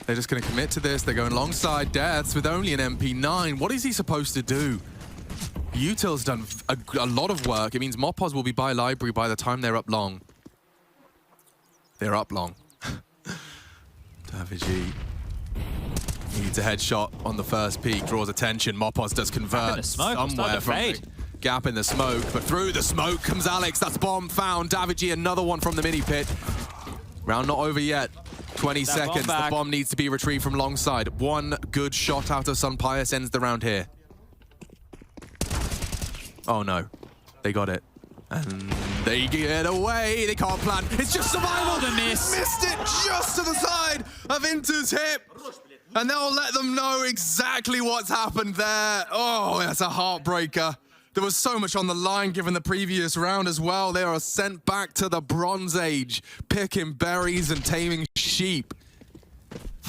They're just going to commit to this. They're going alongside Deaths with only an MP9. What is he supposed to do? Util's done a lot of work. It means Mopos will be by library by the time they're up long. They're up long. Daviji needs a headshot on the first peak, draws attention. Mopos does convert somewhere from the gap in the smoke, but through the smoke comes Alex. That's bomb found. Daviji, another one from the mini pit. Round not over yet. 20 seconds. The bomb needs to be retrieved from long side. One good shot out of Pius ends the round here. Oh no, they got it. And they get away. They can't plan. It's just survival. The miss. Missed it just to the side of Inter's hip. And they'll let them know exactly what's happened there. Oh, that's a heartbreaker. There was so much on the line given the previous round as well. They are sent back to the Bronze Age, picking berries and taming sheep.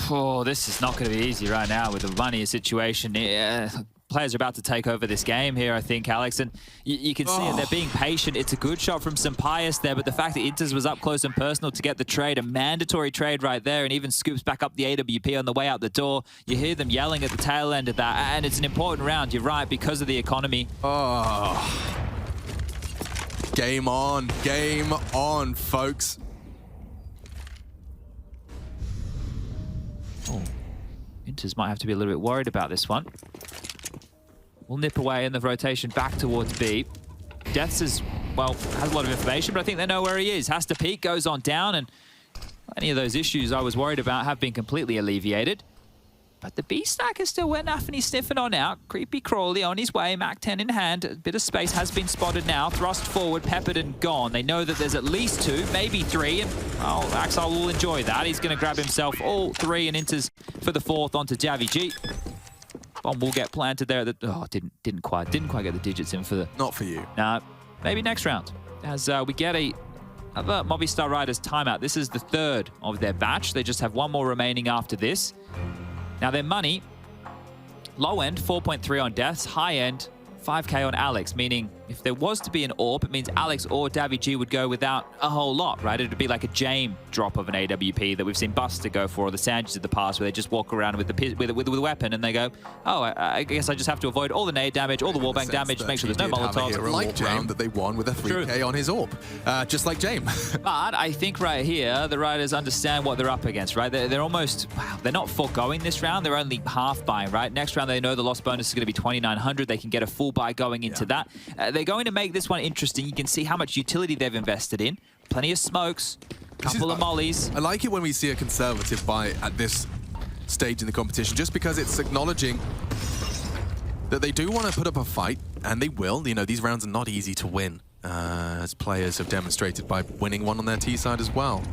Oh, this is not going to be easy right now with the money situation. Players are about to take over this game here, I think, Alex. And you can see it. They're being patient. It's a good shot from Pius there, but the fact that Inters was up close and personal to get the trade, a mandatory trade right there, and even scoops back up the AWP on the way out the door. You hear them yelling at the tail end of that, and it's an important round. You're right, because of the economy. Oh. Game on, folks. Oh. Inters might have to be a little bit worried about this one. We'll nip away in the rotation back towards B. Deaths is, well, has a lot of information, but I think they know where he is. Has to peek, goes on down, and any of those issues I was worried about have been completely alleviated. But the B stack is still wet enough, and he's sniffing on out. Creepy Crawley on his way, Mac 10 in hand. A bit of space has been spotted now. Thrust forward, peppered and gone. They know that there's at least 2, maybe 3, and well, Axel will enjoy that. He's going to grab himself all 3 and enters for the 4th onto Daviji. Bomb will get planted there. Didn't quite get the digits in for the... Not for you. Nah, maybe next round. As we get another Movistar Riders timeout. This is the 3rd of their batch. They just have 1 more remaining after this. Now their money, low end 4.3 on Deaths, high end 5k on Alex, meaning if there was to be an AWP, it means Alex or Daviji would go without a whole lot, right? It would be like a Jame drop of an AWP that we've seen Buster go for, or the Sandges of the past, where they just walk around with the weapon and they go, oh, I guess I just have to avoid all the nade damage, all the wallbang damage, make sure there's no Molotovs. Like Jame that they won with a 3k on his AWP, just like Jame. But I think right here, the Riders understand what they're up against, right? They're almost, wow, they're not foregoing this round, they're only half buying, right? Next round, they know the loss bonus is going to be 2,900. They can get a full buy going into that. They're going to make this one interesting. You can see how much utility they've invested in. Plenty of smokes, couple of mollies. I like it when we see a conservative buy at this stage in the competition, just because it's acknowledging that they do want to put up a fight, and they will. You know, these rounds are not easy to win, as players have demonstrated by winning one on their T side as well.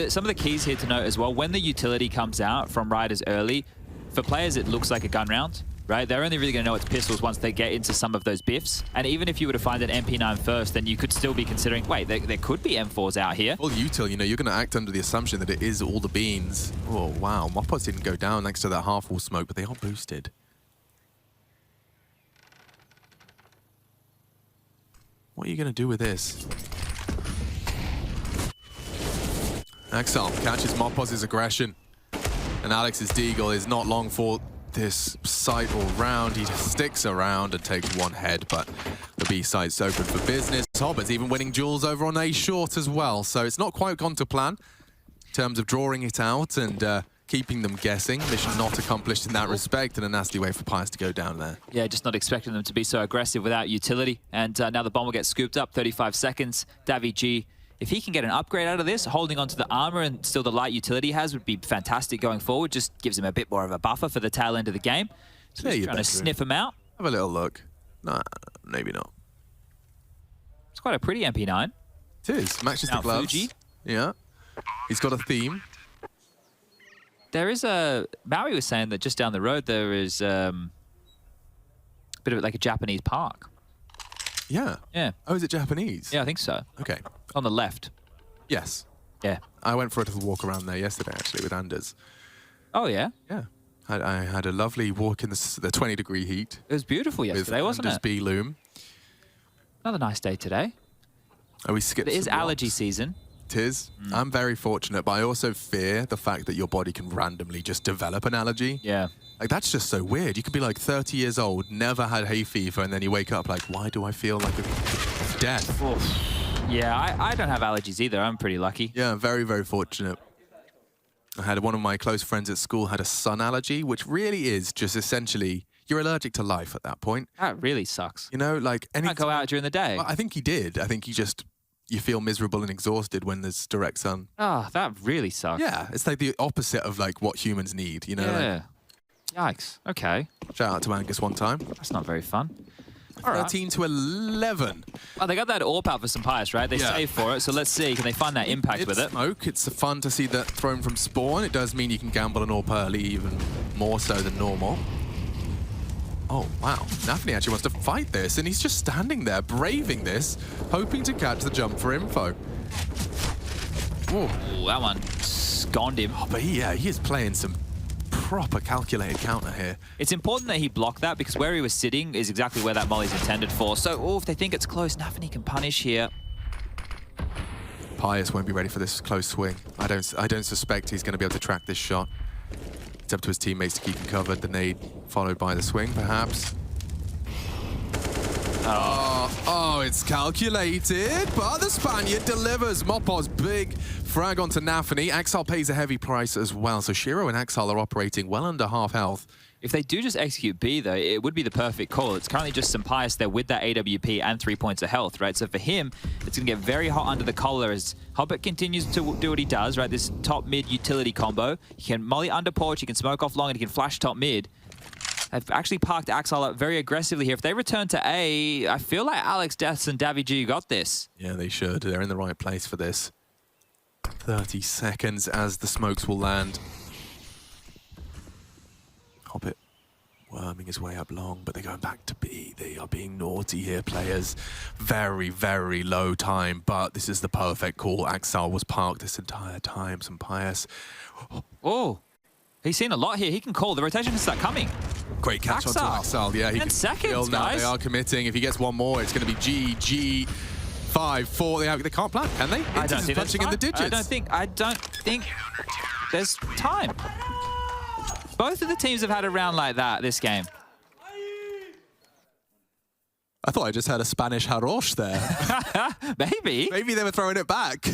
Some of the keys here to note as well, when the utility comes out from Riders early, for players it looks like a gun round, right? They're only really going to know it's pistols once they get into some of those biffs. And even if you were to find an MP9 first, then you could still be considering, wait, there could be M4s out here. Well, util, you know, you're going to act under the assumption that it is all the beans. Oh, wow. Mopos didn't go down next to that half-wall smoke, but they are boosted. What are you going to do with this? Axel catches Mopos' aggression. And Alex's Deagle is not long for this site or round. He sticks around and takes one head, but the B site's open for business. Hobbert's even winning duels over on A short as well, so it's not quite gone to plan in terms of drawing it out and keeping them guessing. Mission not accomplished in that respect, and a nasty way for Pius to go down there. Yeah, just not expecting them to be so aggressive without utility. And now the bomb will get scooped up, 35 seconds. daviG, if he can get an upgrade out of this, holding onto the armor and still the light utility he has would be fantastic going forward. Just gives him a bit more of a buffer for the tail end of the game. So he's trying to sniff him out. Have a little look. Nah, maybe not. It's quite a pretty MP9. It is. Matches the gloves. Fuji. Yeah. He's got a theme. There is a... Maui was saying that just down the road there is a bit of like a Japanese park. Yeah. Yeah. Oh, is it Japanese? Yeah, I think so. Okay. On the left. Yes. Yeah. I went for a little walk around there yesterday, actually, with Anders. Oh, yeah? Yeah. I had a lovely walk in the 20-degree heat. It was beautiful yesterday, wasn't Anders it? B Loom. Another nice day today. Oh, we skipped It is some allergy rocks. season. It is. I'm very fortunate, but I also fear the fact that your body can randomly just develop an allergy. Yeah. Like, that's just so weird. You could be like 30 years old, never had hay fever, and then you wake up like, why do I feel like a death? Oof. Yeah, I don't have allergies either. I'm pretty lucky. Yeah, very, very fortunate. I had one of my close friends at school had a sun allergy, which really is just essentially, you're allergic to life at that point. That really sucks. You know, like... Can't go out during the day. Well, I think he did. I think he just... You feel miserable and exhausted when there's direct sun. Oh, that really sucks. Yeah, it's like the opposite of like what humans need, you know? Yeah. Yikes. Okay. Like, shout out to Angus one time. That's not very fun. All right. 13 to 11. Oh, they got that AWP out for some Pius, right? They save for it, so let's see. Can they find that impact with it? Smoke. It's fun to see that thrown from spawn. It does mean you can gamble an AWP early, even more so than normal. Oh, wow. Nafany actually wants to fight this, and he's just standing there, braving this, hoping to catch the jump for info. Ooh, that one sconed him. Oh, but he is playing some proper calculated counter here. It's important that he blocked that because where he was sitting is exactly where that molly's intended for. So, if they think it's close, Nafany can punish here. Pius won't be ready for this close swing. I don't suspect he's going to be able to track this shot. It's up to his teammates to keep him covered. The nade followed by the swing, perhaps. Oh, it's calculated, but the Spaniard delivers. Mopos big frag onto Nafany. Axel pays a heavy price as well, so Shiro and Axel are operating well under half health. If they do just execute B, though, it would be the perfect call. It's currently just some Pius there with that AWP and 3 points of health, right? So for him, it's going to get very hot under the collar as Hobbit continues to do what he does, right? This top-mid utility combo. He can molly under porch, he can smoke off long, and he can flash top-mid. They've actually parked Axel up very aggressively here. If they return to A, I feel like Alex Deaths and daviG got this. Yeah, they should. They're in the right place for this. 30 seconds as the smokes will land. Hobbit worming his way up long, but they're going back to B. They are being naughty here, players. Very, very low time, but this is the perfect call. Axel was parked this entire time. Some Pius. Oh, he's seen a lot here. He can call. The rotation can start coming. Great catch onto Axel. Yeah, he 10 can seconds, kill now. guys. They are committing. If he gets one more, it's going to be GG. 5, 4. They can't plan, can they? I don't think punching in the digits. I don't think there's time. Both of the teams have had a round like that this game. I thought I just had a Spanish harosh there. Maybe. Maybe they were throwing it back.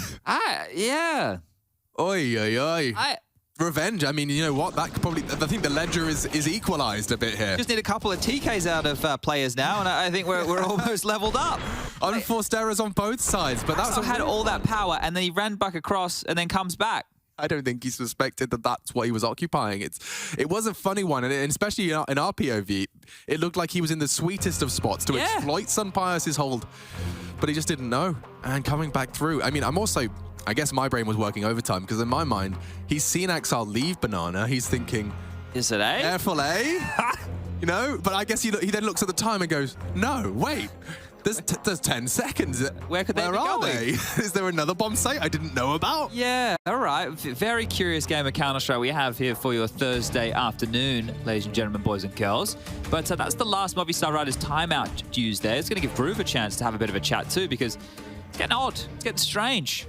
Yeah. Oi, oi, oi. Revenge. I mean, you know what? That could probably. I think the ledger is equalized a bit here. Just need a couple of TKs out of players now, and I think we're almost leveled up. Unforced errors on both sides, but that's had all that power, and then he ran back across, and then comes back. I don't think he suspected that that's what he was occupying. It was a funny one, and especially in our POV, it looked like he was in the sweetest of spots to exploit Sunpius' hold, but he just didn't know. And coming back through, I mean, I guess my brain was working overtime, because in my mind, he's seen Axel leave Banana. He's thinking, is it A? Careful, A? You know? But I guess he then looks at the time and goes, no, wait. There's 10 seconds. Where could they be are going? they? Is there another bomb site I didn't know about? Yeah, all right. Very curious game of Counter-Strike we have here for your Thursday afternoon, ladies and gentlemen, boys and girls. But that's the last Movistar Riders timeout used there. It's going to give Groove a chance to have a bit of a chat too, because it's getting odd. It's getting strange.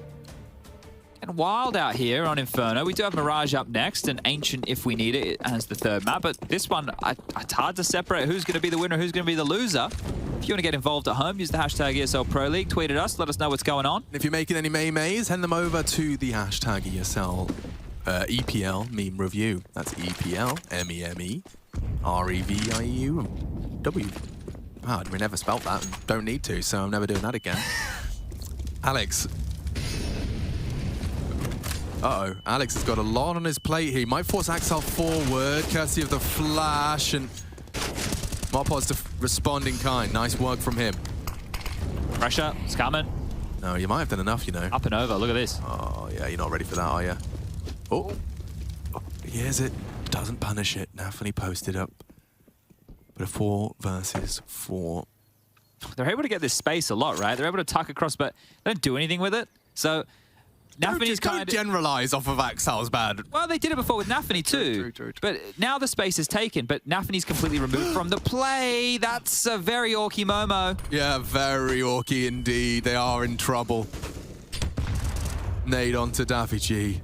Getting wild out here on Inferno. We do have Mirage up next, and Ancient if we need it as the third map. But this one, it's hard to separate who's going to be the winner, who's going to be the loser. If you want to get involved at home, use the hashtag ESL Pro League. Tweet at us. Let us know what's going on. If you're making any May-Mays, send them over to the hashtag ESL EPL meme review. That's EPL MEME-REVIEW. Wow, we never spelt that and don't need to, so I'm never doing that again. Alex. Uh-oh, Alex has got a lot on his plate here. He might force Axel forward, courtesy of the flash, and Mopoz responding kind. Nice work from him. Pressure, it's coming. No, you might have done enough, you know. Up and over, look at this. Oh, yeah, you're not ready for that, are you? Oh, here's it. Doesn't punish it. Nafany posted up. But a 4 versus 4. They're able to get this space a lot, right? They're able to tuck across, but they don't do anything with it. So Nafany's don't generalize off of Axel's bad. Well, they did it before with Nafany too. True. But now the space is taken, but Nafany's completely removed from the play. That's a very orky Momo. Yeah, very orky indeed. They are in trouble. Nade onto Daffy G.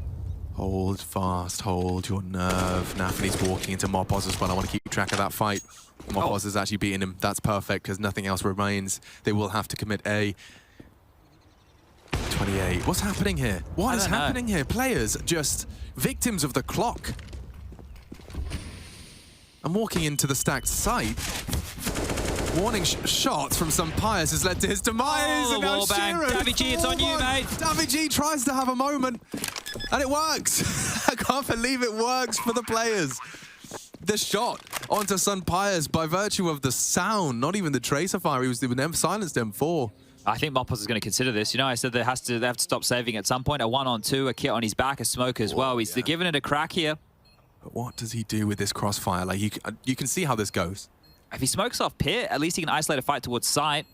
Hold fast, hold your nerve. Nafany's walking into Mopoz as well. I want to keep track of that fight. Mopoz is actually beating him. That's perfect, because nothing else remains. They will have to commit A. 28. What's happening here? What is happening here? Players just victims of the clock. I'm walking into the stacked site. Warning shots from Sunpius has led to his demise. Oh, and now wallbang. Davy G, it's on you, mate. Davy G tries to have a moment, and it works. I can't believe it works for the players. The shot onto Sunpius by virtue of the sound, not even the tracer fire. He was silenced M4. I think Mopoz is going to consider this. You know, I said they have to stop saving at some point. A 1-on-2, a kit on his back, a smoke as well. He's giving it a crack here. But what does he do with this crossfire? Like you can see how this goes. If he smokes off pit, at least he can isolate a fight towards site.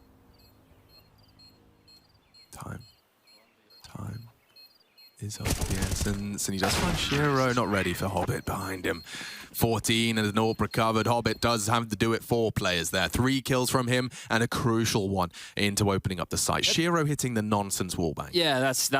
Time is of the essence, and he does find Shiro, not ready for Hobbit behind him. 14 and an AWP recovered. Hobbit does have to do it. 4 players there. 3 kills from him and a crucial one into opening up the site. Shiro hitting the nonsense wallbang. Yeah, that's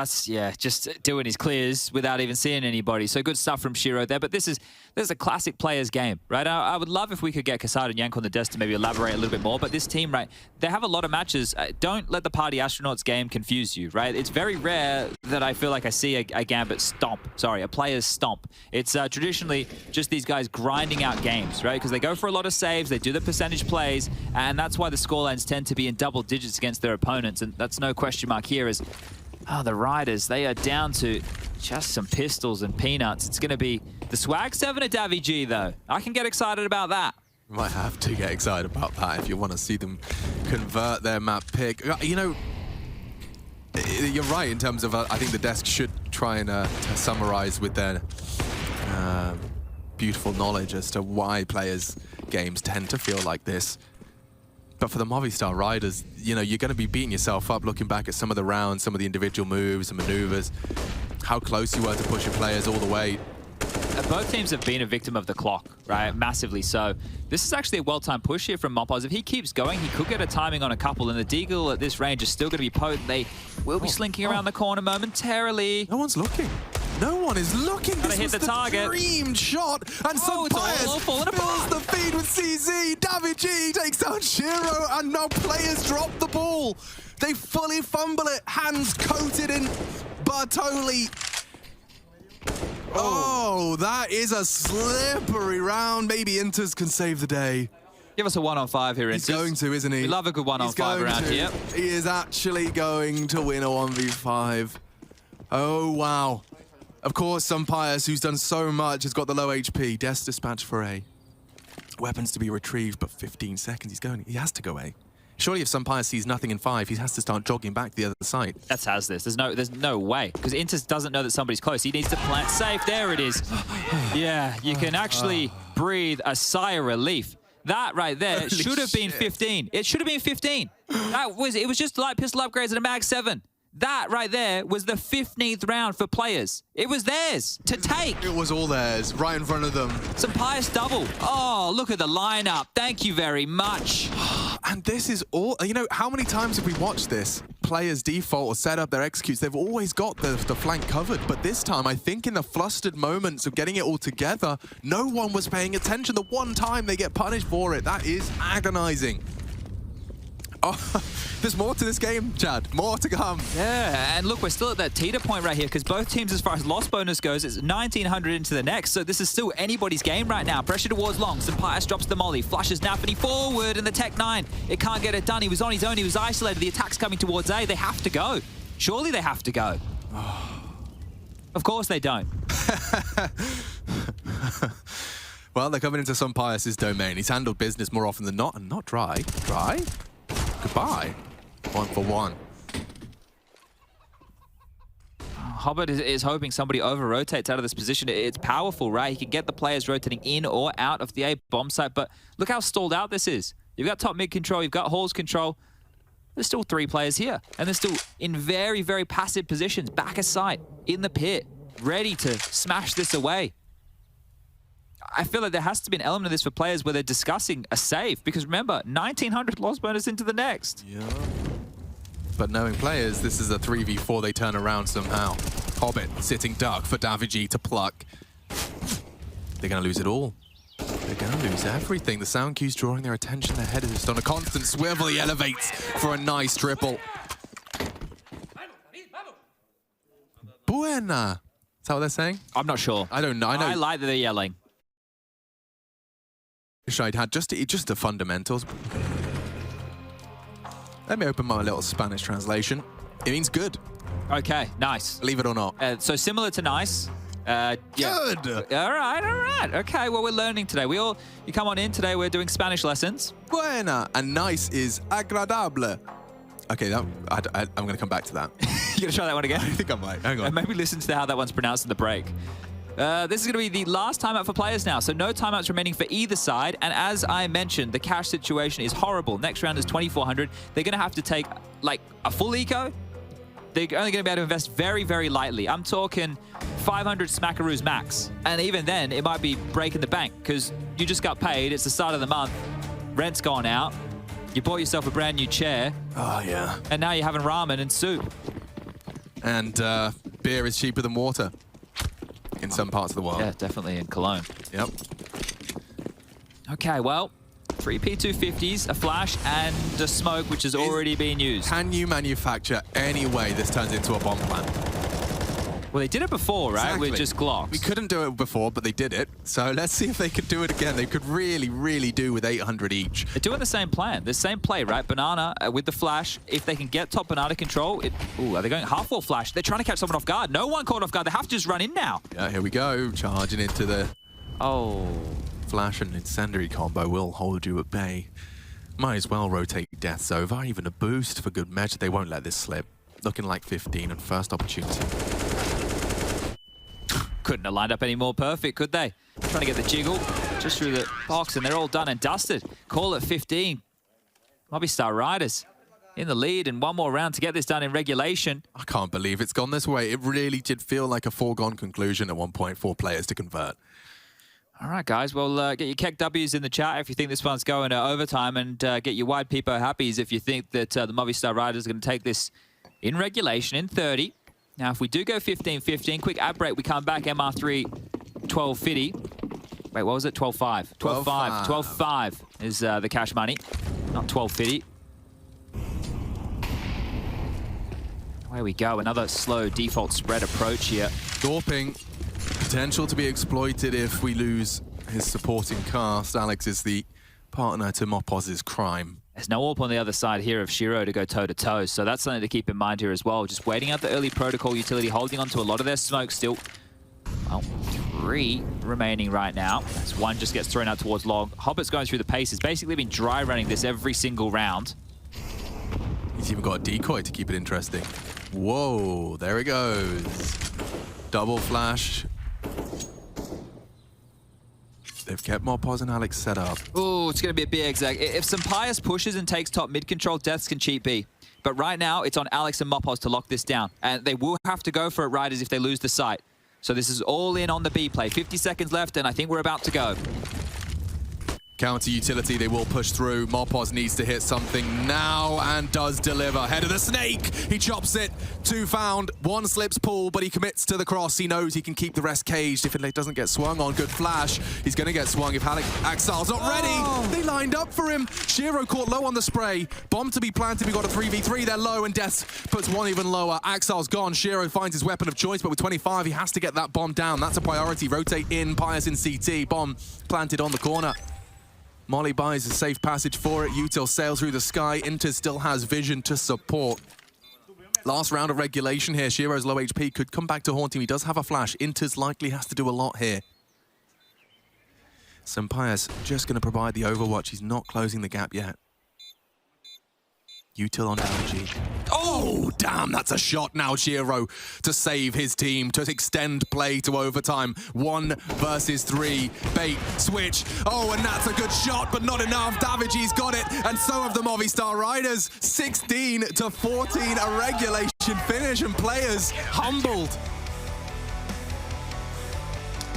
just doing his clears without even seeing anybody. So good stuff from Shiro there. But this is a classic players game, right? I would love if we could get Kasada and Yank on the desk to maybe elaborate a little bit more. But this team, right, they have a lot of matches. Don't let the Party Astronauts game confuse you, right? It's very rare that I feel like I see a Gambit stomp. Sorry, a player's stomp. It's traditionally just these guys grinding out games, right? Because they go for a lot of saves, they do the percentage plays, and that's why the scorelines tend to be in double digits against their opponents. And that's no question mark here as the Riders, they are down to just some pistols and peanuts. It's going to be the Swag 7 at Davy G, though. I can get excited about that. You might have to get excited about that if you want to see them convert their map pick. You know, you're right in terms of, I think the desk should try and summarize with their beautiful knowledge as to why players' games tend to feel like this. But for the Movistar Riders, you know, you're going to be beating yourself up looking back at some of the rounds, some of the individual moves and maneuvers, how close you were to pushing players all the way. Both teams have been a victim of the clock, right? Massively so. This is actually a well-timed push here from Mopoz. If he keeps going, he could get a timing on a couple, and the Deagle at this range is still going to be potent. They will be slinking around the corner momentarily. No one's looking. No one is looking. Gotta this hit was the target. Dreamed shot, and Sunpius fills the feed with CZ. Davy G takes down Shiro, and now players drop the ball. They fully fumble it. Hands coated in Bartoli. Oh, that is a slippery round. Maybe Inters can save the day. Give us a 1-on-5 here, Inters. He's going to, isn't he? We love a good 1-on-5 around here. He is actually going to win a 1v5. Oh, wow. Of course, Sumpires, who's done so much, has got the low HP. Death's dispatch for A. Weapons to be retrieved, but 15 seconds. He has to go A. Surely if Sumpire sees nothing in 5, he has to start jogging back to the other side. That's Hazlis. There's no way. Because Inter doesn't know that somebody's close. He needs to plant safe. There it is. Yeah, you can actually breathe a sigh of relief. That right there should have been 15. It should have been 15. It was just light pistol upgrades and a mag 7. That right there was the 15th round for players. It was theirs to take. It was all theirs, right in front of them. Some pious double. Oh, look at the lineup. Thank you very much. And this is all, you know, how many times have we watched this? Players default or set up their executes. They've always got the flank covered. But this time, I think in the flustered moments of getting it all together, no one was paying attention. The one time they get punished for it, that is agonizing. Oh, there's more to this game, Chad. More to come. Yeah, and look, we're still at that teeter point right here because both teams, as far as loss bonus goes, it's 1900 into the next. So this is still anybody's game right now. Pressure towards long. Sumpires drops the molly. Flushes Nafany forward, and the Tech 9. It can't get it done. He was on his own. He was isolated. The attack's coming towards A. They have to go. Surely they have to go. Of course they don't. Well, they're coming into Sumpires' domain. He's handled business more often than not, and not dry. Dry? Goodbye. 1 for 1. Hobbit is hoping somebody over-rotates out of this position. It's powerful, right? He can get the players rotating in or out of the A bomb site, but look how stalled out this is. You've got top mid control, you've got Hall's control. There's still 3 players here, and they're still in very, very passive positions, back of sight, in the pit, ready to smash this away. I feel like there has to be an element of this for players where they're discussing a save, because remember, 1900 loss bonus into the next. Yeah. But knowing players, this is a 3v4, they turn around somehow. Hobbit sitting duck for Davigi to pluck. They're going to lose it all. They're going to lose everything. The sound cue's drawing their attention. Their head is just on a constant swivel. He elevates for a nice triple. Buena. Is that what they're saying? I'm not sure. I don't know. I like that they're yelling. Wish I'd had just the fundamentals. Let me open my little Spanish translation. It means good. Okay, nice. Believe it or not. So similar to nice. Yeah. Good. All right. Okay, well, we're learning today. You come on in today, we're doing Spanish lessons. Buena. And nice is agradable. Okay, I'm going to come back to that. You going to try that one again? I think I might. Hang on. Maybe listen to how that one's pronounced in the break. This is going to be the last timeout for players now, so no timeouts remaining for either side. And as I mentioned, the cash situation is horrible. Next round is 2400. They're going to have to take, like, a full eco. They're only going to be able to invest very, very lightly. I'm talking 500 smackaroos max. And even then, it might be breaking the bank, because you just got paid. It's the start of the month. Rent's gone out. You bought yourself a brand new chair. Oh, yeah. And now you're having ramen and soup. And beer is cheaper than water. In some parts of the world. Yeah, definitely in Cologne. Yep. Okay, well, 3 P250s, a flash, and a smoke, which has already been used. Can you manufacture any way this turns into a bomb plant? Well, they did it before, right? Exactly. With just Glocks. We couldn't do it before, but they did it. So let's see if they could do it again. They could really, really do with 800 each. They're doing the same plan. The same play, right? Banana with the flash. If they can get top banana control, are they going half-wall flash? They're trying to catch someone off guard. No one caught off guard. They have to just run in now. Yeah, here we go. Charging into the... Oh. Flash and incendiary combo will hold you at bay. Might as well rotate deaths over. Even a boost for good measure. They won't let this slip. Looking like 15 and first opportunity. Couldn't have lined up any more perfect, could they? Trying to get the jiggle just through the box, and they're all done and dusted. Call it 15. Movistar Riders in the lead, and one more round to get this done in regulation. I can't believe it's gone this way. It really did feel like a foregone conclusion at one point for players to convert. All right, guys. Well, get your Keck W's in the chat if you think this one's going to overtime, and get your wide peepo happies if you think that the Movistar Riders are going to take this in regulation in 30. Now, if we do go 15-15, quick ad break, we come back, MR3, 1250. Wait, what was it? 12-5. 12-5. 12-5 is the cash money, not 1250. Away we go. Another slow default spread approach here. Dorping, potential to be exploited if we lose his supporting cast. Alex is the partner to Mopoz's crime. There's no AWP on the other side here of Shiro to go toe-to-toe, so that's something to keep in mind here as well. Just waiting out the early protocol utility, holding on to a lot of their smoke still. Well, 3 remaining right now. As one just gets thrown out towards long. Hobbit's going through the paces. Basically been dry running this every single round. He's even got a decoy to keep it interesting. Whoa, there it goes. Double flash. They've kept Mopos and Alex set up. Oh, it's going to be a big exec. If Sampaius pushes and takes top mid control, deaths can cheat B. But right now, it's on Alex and Mopos to lock this down. And they will have to go for it, Riders, if they lose the site. So this is all in on the B play. 50 seconds left, and I think we're about to go. Counter utility, they will push through. Mopos needs to hit something now and does deliver. Head of the snake, he chops it. 2 found, 1 slips pull, but he commits to the cross. He knows he can keep the rest caged if it doesn't get swung on. Good flash. He's going to get swung if Axile's not ready. They lined up for him. Shiro caught low on the spray. Bomb to be planted. We got a 3v3. They're low, and Death puts 1 even lower. Axile's gone. Shiro finds his weapon of choice, but with 25, he has to get that bomb down. That's a priority. Rotate in. Pius in CT. Bomb planted on the corner. Molly buys a safe passage for it. Util sails through the sky. Inter still has vision to support. Last round of regulation here. Shiro's low HP could come back to haunt him. He does have a flash. Inter's likely has to do a lot here. Sampaius just going to provide the overwatch. He's not closing the gap yet. Util on damage. Oh, damn, that's a shot now, Shiro, to save his team, to extend play to overtime. 1 versus 3. Bait, switch. Oh, and that's a good shot, but not enough. Daviji's got it, and so have the Movistar Riders. 16-14, a regulation finish, and players humbled.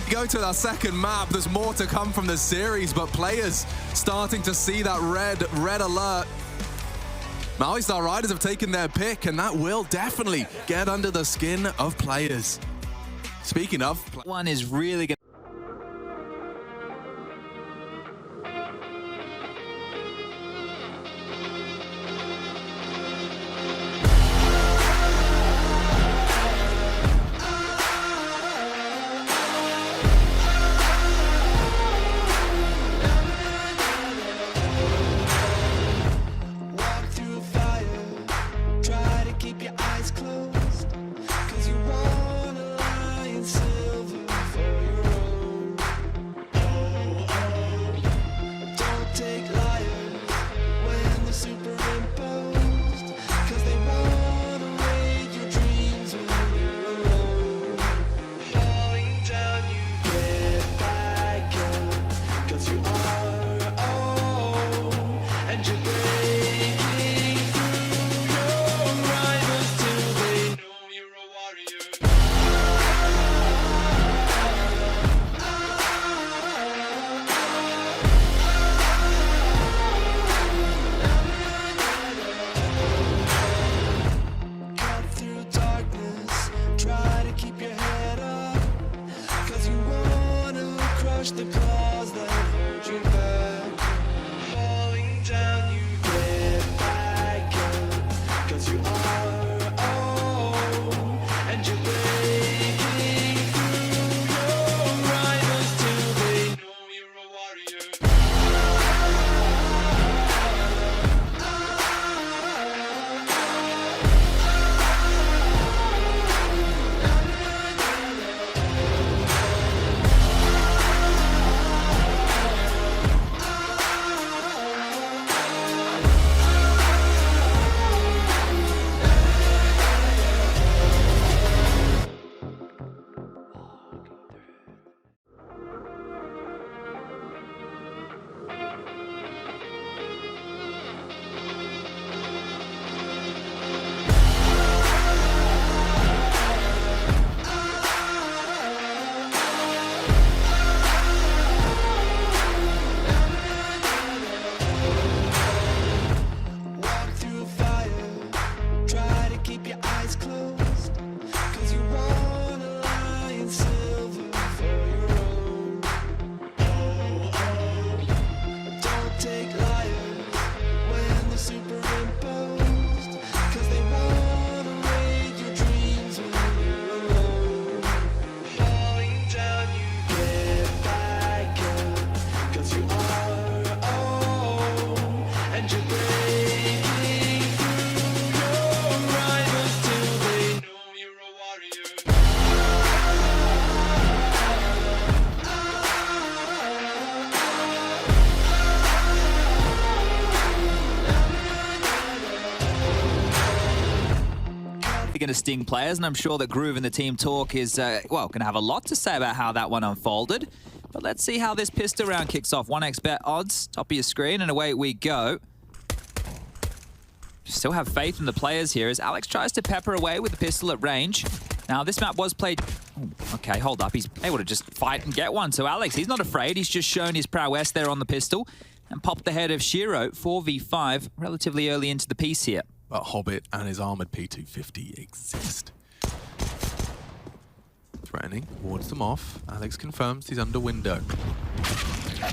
Go to our second map. There's more to come from the series, but players starting to see that red alert. Movistar Riders have taken their pick, and that will definitely get under the skin of players. Speaking of... One is really going to... going to sting players, and I'm sure that Groove and the team talk is, well, going to have a lot to say about how that one unfolded. But let's see how this pistol round kicks off. 1xbet odds, top of your screen, and away we go. Still have faith in the players here as Alex tries to pepper away with the pistol at range. Now, this map was played... Ooh, okay, hold up. He's able to just fight and get one. So Alex, he's not afraid. He's just shown his prowess there on the pistol and popped the head of Shiro, 4v5, relatively early into the piece here. But Hobbit and his armored P250 exist. Threatening, wards them off. Alex confirms he's under window.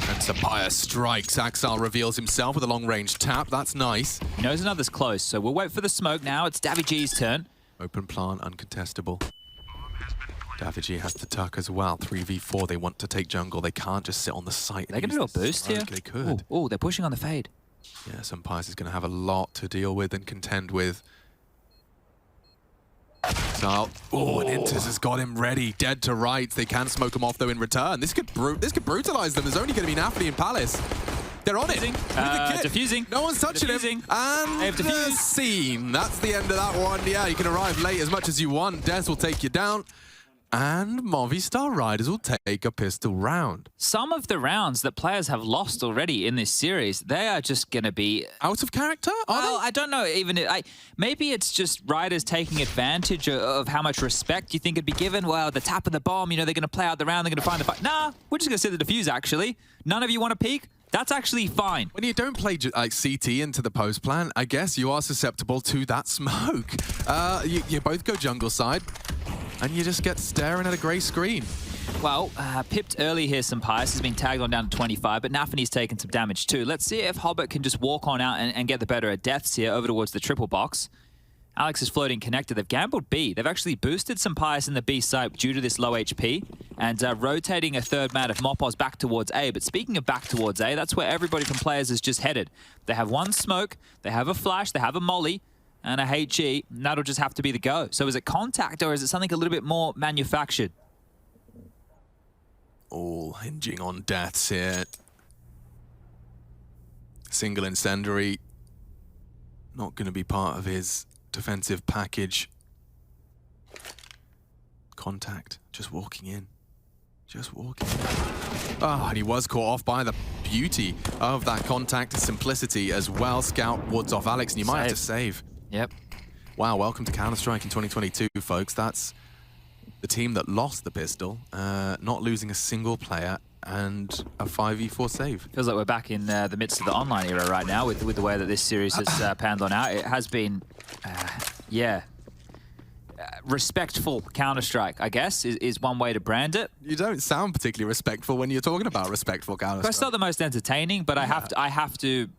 And Sapphire strikes. Axile reveals himself with a long-range tap. That's nice. He knows another's close, so we'll wait for the smoke now. It's davidji's turn. Open plant, uncontestable. davidji has to tuck as well. 3v4, they want to take jungle. They can't just sit on the site. They're going to do a boost here. They could. Oh, they're pushing on the fade. Yeah, Sampires is going to have a lot to deal with and contend with. Oh, and Inters has got him ready, dead to rights. They can smoke him off though in return. This could brutalize them. There's only going to be Nafany and Palace. They're on it. Diffusing. No one's touching him. And they have the scene. That's the end of that one. Yeah, you can arrive late as much as you want. Death will take you down. And Movistar Riders will take a pistol round. Some of the rounds that players have lost already in this series, they are just going to be... Out of character? Well, I don't know. Even maybe it's just Riders taking advantage of how much respect you think it'd be given. Well, the tap of the bomb, you know, they're going to play out the round, they're going to find the fight. Nah, we're just going to sit the defuse, actually. None of you want to peek? That's actually fine. When you don't play like CT into the post plan, I guess you are susceptible to that smoke. You both go jungle side. And you just get staring at a grey screen. Well, pipped early here, Sampires has been tagged on down to 25, but Nafany's taken some damage too. Let's see if Hobbit can just walk on out and get the better of Deaths here over towards the triple box. Alex is floating connected. They've gambled B. They've actually boosted Sampires in the B site due to this low HP and rotating a third man of Mopos back towards A. But speaking of back towards A, that's where everybody from players is just headed. They have one smoke, they have a flash, they have a molly, and a HE, and that'll just have to be the go. So is it contact or is it something a little bit more manufactured? All hinging on Deaths here. Single incendiary. Not going to be part of his defensive package. Contact. Just walking in. Just walking in. Oh, and he was caught off by the beauty of that contact and simplicity as well. Scout wards off Alex, and you might have to save. Yep. Wow, welcome to Counter-Strike in 2022, folks. That's the team that lost the pistol, not losing a single player, and a 5v4 save. Feels like we're back in the midst of the online era right now with the way that this series has panned on out. It has been, yeah, respectful Counter-Strike, I guess, is one way to brand it. You don't sound particularly respectful when you're talking about respectful Counter-Strike. It's not the most entertaining, but I have to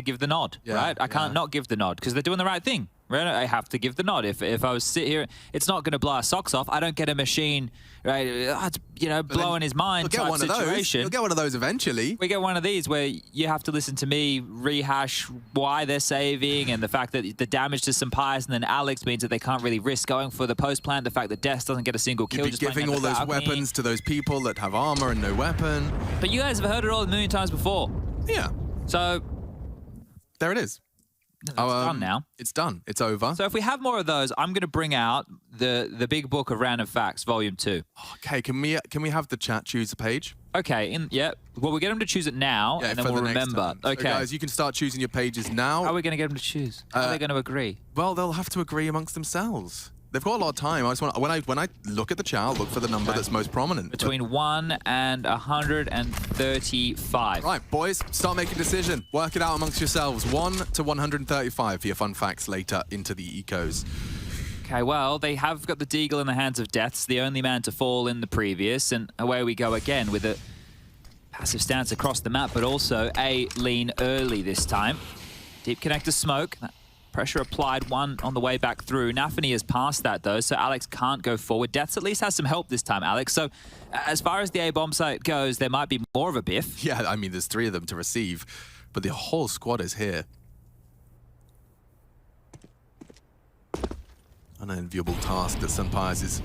give the nod, right? I can't not give the nod because they're doing the right thing. Right? I have to give the nod. If I was sit here, it's not going to blow our socks off. I don't get a machine, right? You know, blowing his mind type situation. You'll get one of those eventually. We get one of these where you have to listen to me rehash why they're saving and the fact that the damage to Sampires and then Alex means that they can't really risk going for the post plant. The fact that Death doesn't get a single kill. You'd be giving all those weapons to those people that have armor and no weapon. But you guys have heard it all a million times before. Yeah. So there it is. It's done now. It's done. It's over. So if we have more of those, I'm going to bring out the big book of random facts, volume 2. Okay, can we have the chat choose a page? Okay, well, we get them to choose it now, and then we'll remember. Okay, so guys, you can start choosing your pages now. How are we going to get them to choose? How are they going to agree? Well, they'll have to agree amongst themselves. They've got a lot of time. I just want when I look at the chat, I'll look for the number that's most prominent. Between 1 and 135. Right, boys, start making a decision. Work it out amongst yourselves. 1 to 135 for your fun facts later into the ecos. Okay, well, they have got the Deagle in the hands of Deaths, the only man to fall in the previous, and away we go again with a passive stance across the map, but also a lean early this time. Deep connector smoke. Pressure applied, one on the way back through. Nafany has passed that, though, so Alex can't go forward. Deaths at least has some help this time, Alex. So as far as the A-bomb site goes, there might be more of a biff. Yeah, I mean, there's 3 of them to receive, but the whole squad is here. Unenviable task that Sampires is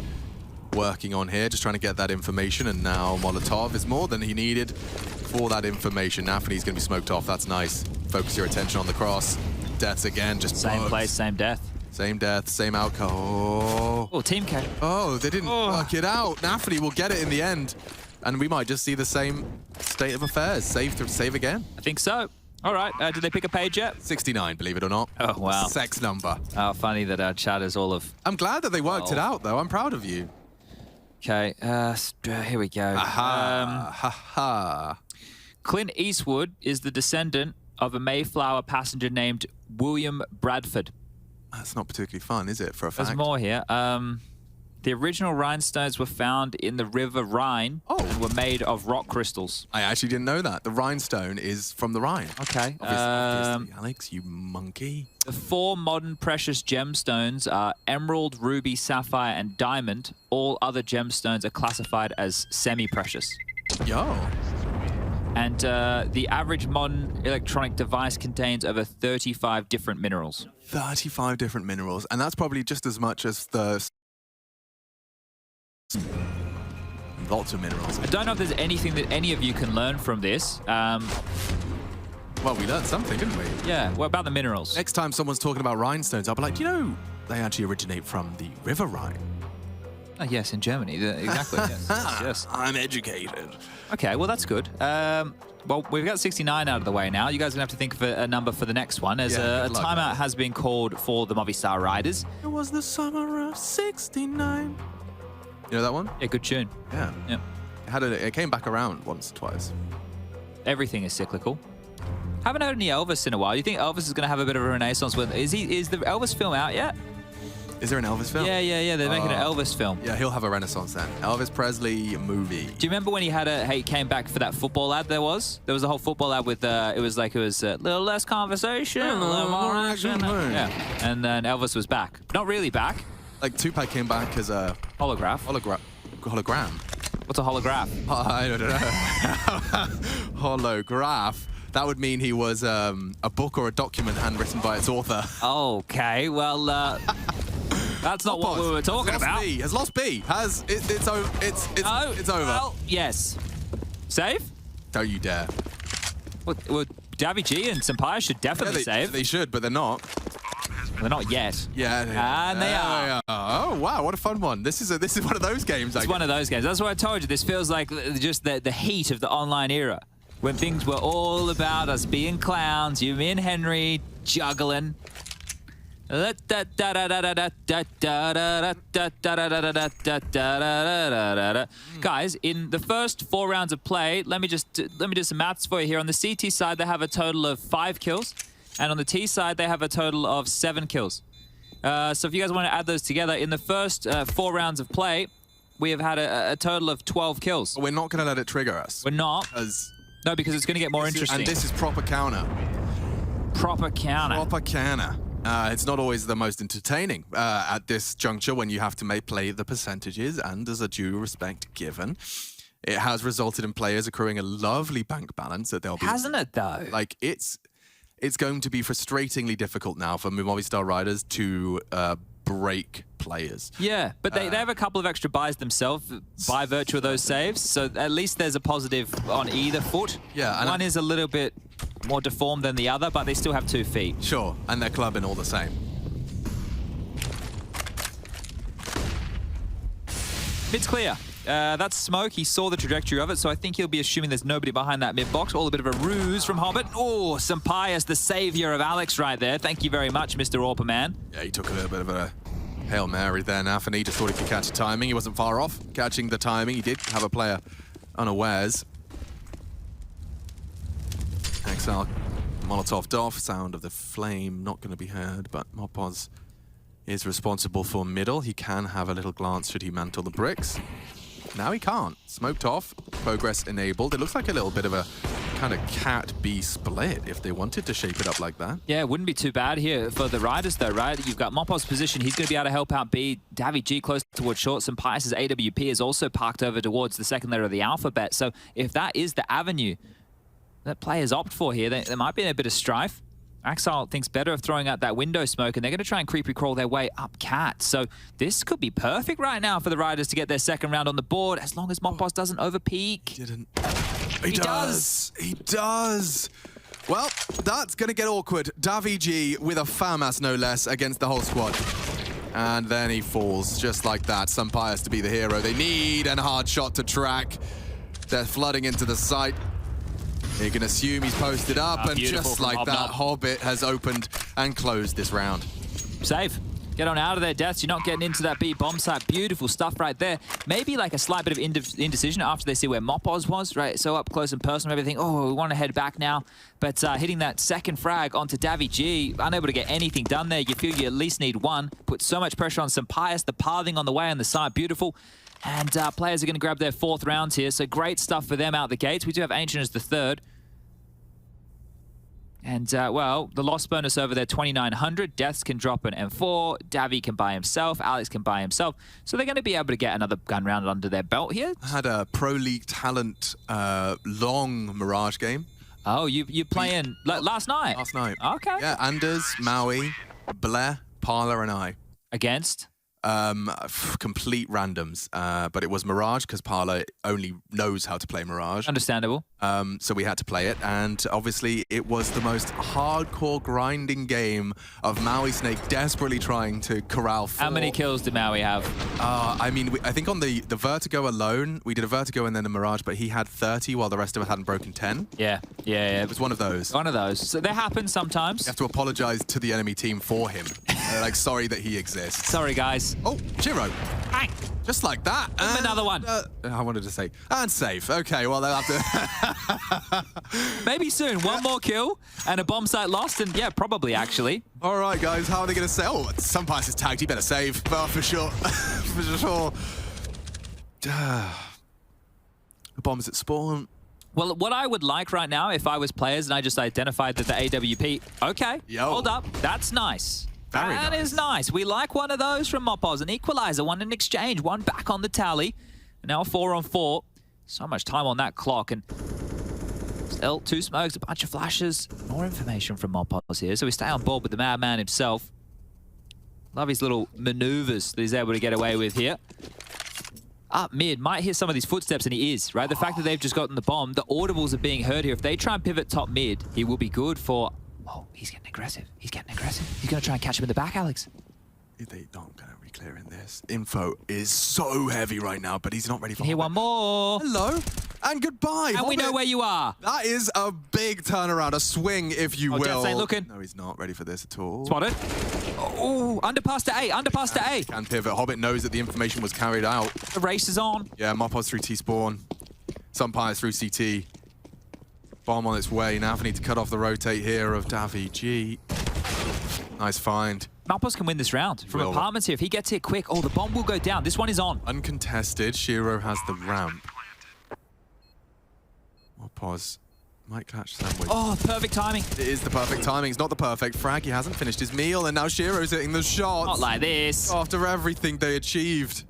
working on here, just trying to get that information, and now Molotov is more than he needed for that information. Nafany's going to be smoked off. That's nice. Focus your attention on the cross. Deaths again, just same place, same death. Same death, same outcome. Oh, team K. Oh, they didn't work it out. Nafany will get it in the end. And we might just see the same state of affairs. Save again. I think so. All right. Did they pick a page yet? 69, believe it or not. Oh, wow. Sex number. Oh, funny that our chat is all of... I'm glad that they worked it out, though. I'm proud of you. Okay. Here we go. Aha. Clint Eastwood is the descendant of a Mayflower passenger named William Bradford. That's not particularly fun, is it, for a fact? There's more here. The original rhinestones were found in the River Rhine and were made of rock crystals. I actually didn't know that. The rhinestone is from the Rhine. Okay. Obviously, Alex, you monkey. The 4 modern precious gemstones are emerald, ruby, sapphire, and diamond. All other gemstones are classified as semi-precious. Yo. And the average modern electronic device contains over 35 different minerals. 35 different minerals. And that's probably just as much as the... Lots of minerals. I don't know if there's anything that any of you can learn from this. Well, we learned something, didn't we? Yeah, what about the minerals? Next time someone's talking about rhinestones, I'll be like, you know, they actually originate from the River Rhine. Oh, yes, in Germany. Exactly. Yes. I'm educated. Okay, well, that's good. Well, we've got 69 out of the way now. You guys are going to have to think of a number for the next one, as a timeout has been called for the Movistar Riders. It was the summer of 69. You know that one? Yeah, good tune. Yeah. Yep. It came back around once or twice. Everything is cyclical. Haven't heard any Elvis in a while. You think Elvis is going to have a bit of a renaissance? Is the Elvis film out yet? Is there an Elvis film? Yeah. They're making an Elvis film. Yeah, he'll have a renaissance then. Elvis Presley movie. Do you remember when he came back for that football ad? There was a whole football ad with it was a little less conversation, a little more action. Yeah, and then Elvis was back. Not really back. Like Tupac came back as a hologram. Hologram. What's a holograph? I don't know. Holograph. That would mean he was a book or a document handwritten by its author. Okay, well, that's not what we were talking about. Has lost B. It's over. It's over. Well, yes. Save? Don't you dare. Well, Davy G and Senpai should definitely save. They should, but they're not. They're not yet. Yeah. And they are. Oh, wow, what a fun one. This is one of those games. It's one of those games. That's what I told you. This feels like just the heat of the online era, when things were all about us being clowns, you, me, and Henry juggling. Guys, in the first 4 rounds of play, let me do some maths for you here. On the CT side, they have a total of 5 kills. And on the T side, they have a total of 7 kills. So if you guys want to add those together, in the first 4 rounds of play, we have had a total of 12 kills. We're not going to let it trigger us. We're not. No, because it's going to get more interesting. And this is proper counter. Proper counter. Proper counter. It's not always the most entertaining at this juncture when you have to play the percentages, and as a due respect given. It has resulted in players accruing a lovely bank balance that they'll be... Hasn't it, though? Like, it's going to be frustratingly difficult now for Movistar Riders to break players. Yeah, but they have a couple of extra buys themselves by virtue of those saves, so at least there's a positive on either foot. Yeah, and one is a little bit more deformed than the other, but they still have 2 feet. Sure, and they're clubbing all the same. Mid's clear. That's Smoke. He saw the trajectory of it, so I think he'll be assuming there's nobody behind that mid box. All a bit of a ruse from Hobbit. Oh, Senpai, the savior of Alex right there. Thank you very much, Mr. Orperman. Yeah, he took a little bit of a Hail Mary there. Nafany just thought he could catch the timing. He wasn't far off catching the timing. He did have a player unawares. Exile Molotov'd off. Sound of the flame not going to be heard, but Mopoz is responsible for middle. He can have a little glance should he mantle the bricks. Now he can't. Smoked off. Progress enabled. It looks like a little bit of a kind of cat-B split if they wanted to shape it up like that. Yeah, it wouldn't be too bad here for the Riders though, right? You've got Mopoz's position. He's going to be able to help out B. Davy G close towards short. Senpai's AWP is also parked over towards the second letter of the alphabet. So if that is the avenue that players opt for here, there might be a bit of strife. Axile thinks better of throwing out that window smoke, and they're going to try and creepy crawl their way up cat. So this could be perfect right now for the Riders to get their second round on the board, as long as Mopoz doesn't overpeak. He does. He does. Well, that's going to get awkward. Davi with a FAMAS, no less, against the whole squad. And then he falls, just like that. Sampayas to be the hero. They need a hard shot to track. They're flooding into the site. You can assume he's posted up, and just like that, Hobbit has opened and closed this round. Save. Get on out of there, Deaths. You're not getting into that B bomb site. Beautiful stuff right there. Maybe like a slight bit of indecision after they see where Mopoz was, right? So up close and personal, everything. Oh, we want to head back now. But hitting that second frag onto Davi, unable to get anything done there. You feel you at least need one. Put so much pressure on Sampayas. The pathing on the way on the side, beautiful. And players are going to grab their 4th round here. So great stuff for them out the gates. We do have Ancient as the 3rd. And, well, the loss bonus over there, 2,900. Deaths can drop an M4. Davi can buy himself. Alex can buy himself. So they're going to be able to get another gun round under their belt here. I had a Pro League Talent long Mirage game. Oh, you playing last night? Last night. Okay. Yeah, Anders, Maui, Blair, Parla, and I. Against? Complete randoms, but it was Mirage because Parla only knows how to play Mirage. Understandable. So we had to play it, and obviously it was the most hardcore grinding game of Maui Snake desperately trying to corral 4. How many kills did Maui have? I mean, I think on the Vertigo alone, we did a Vertigo and then a Mirage, but he had 30 while the rest of us hadn't broken 10. Yeah. It was one of those. One of those. So that happens sometimes. You have to apologize to the enemy team for him. Like, sorry that he exists. Sorry, guys. Oh, Chiro. Bang. Just like that. And, another one. I wanted to say, and safe. Okay, well, they'll have to... Maybe soon. One more kill and a bomb site lost, and yeah, probably, actually. All right, guys, how are they going to say? Oh, Sampayas is tagged. He better save. For sure. For sure. The bombs at spawn. Well, what I would like right now, if I was players and I just identified that the AWP... Okay, hold up. That's nice. That is nice. We like one of those from Mopoz. An equalizer, one in exchange, one back on the tally. And now a 4-on-4. So much time on that clock. And still, 2 smokes, a bunch of flashes. More information from Mopoz here. So we stay on board with the madman himself. Love his little maneuvers that he's able to get away with here. Up mid, might hear some of these footsteps, and he is, right? The fact that they've just gotten the bomb, the audibles are being heard here. If they try and pivot top mid, he will be good for... Oh, he's getting aggressive. He's getting aggressive. He's going to try and catch him in the back, Alex. They don't going to be clearing this. Info is so heavy right now, but he's not ready for Here, one more. Hello, and goodbye. And we know where you are. That is a big turnaround, a swing, if you will. Deaths ain't looking. No, he's not ready for this at all. Spotted. Oh, underpass to A, underpass to A. Can pivot. Hobbit knows that the information was carried out. The race is on. Yeah, Mopoz through T-spawn. Sampayas through CT. Bomb on its way. Now we need to cut off the rotate here of Davi. Nice find. Mopoz can win this round. From apartments here, if he gets here quick, oh, the bomb will go down. This one is on. Uncontested. Shiro has the ramp. Mopoz might catch sandwich. Oh, perfect timing. It is the perfect timing. It's not the perfect frag. He hasn't finished his meal, and now Shiro's hitting the shots. Not like this. After everything they achieved.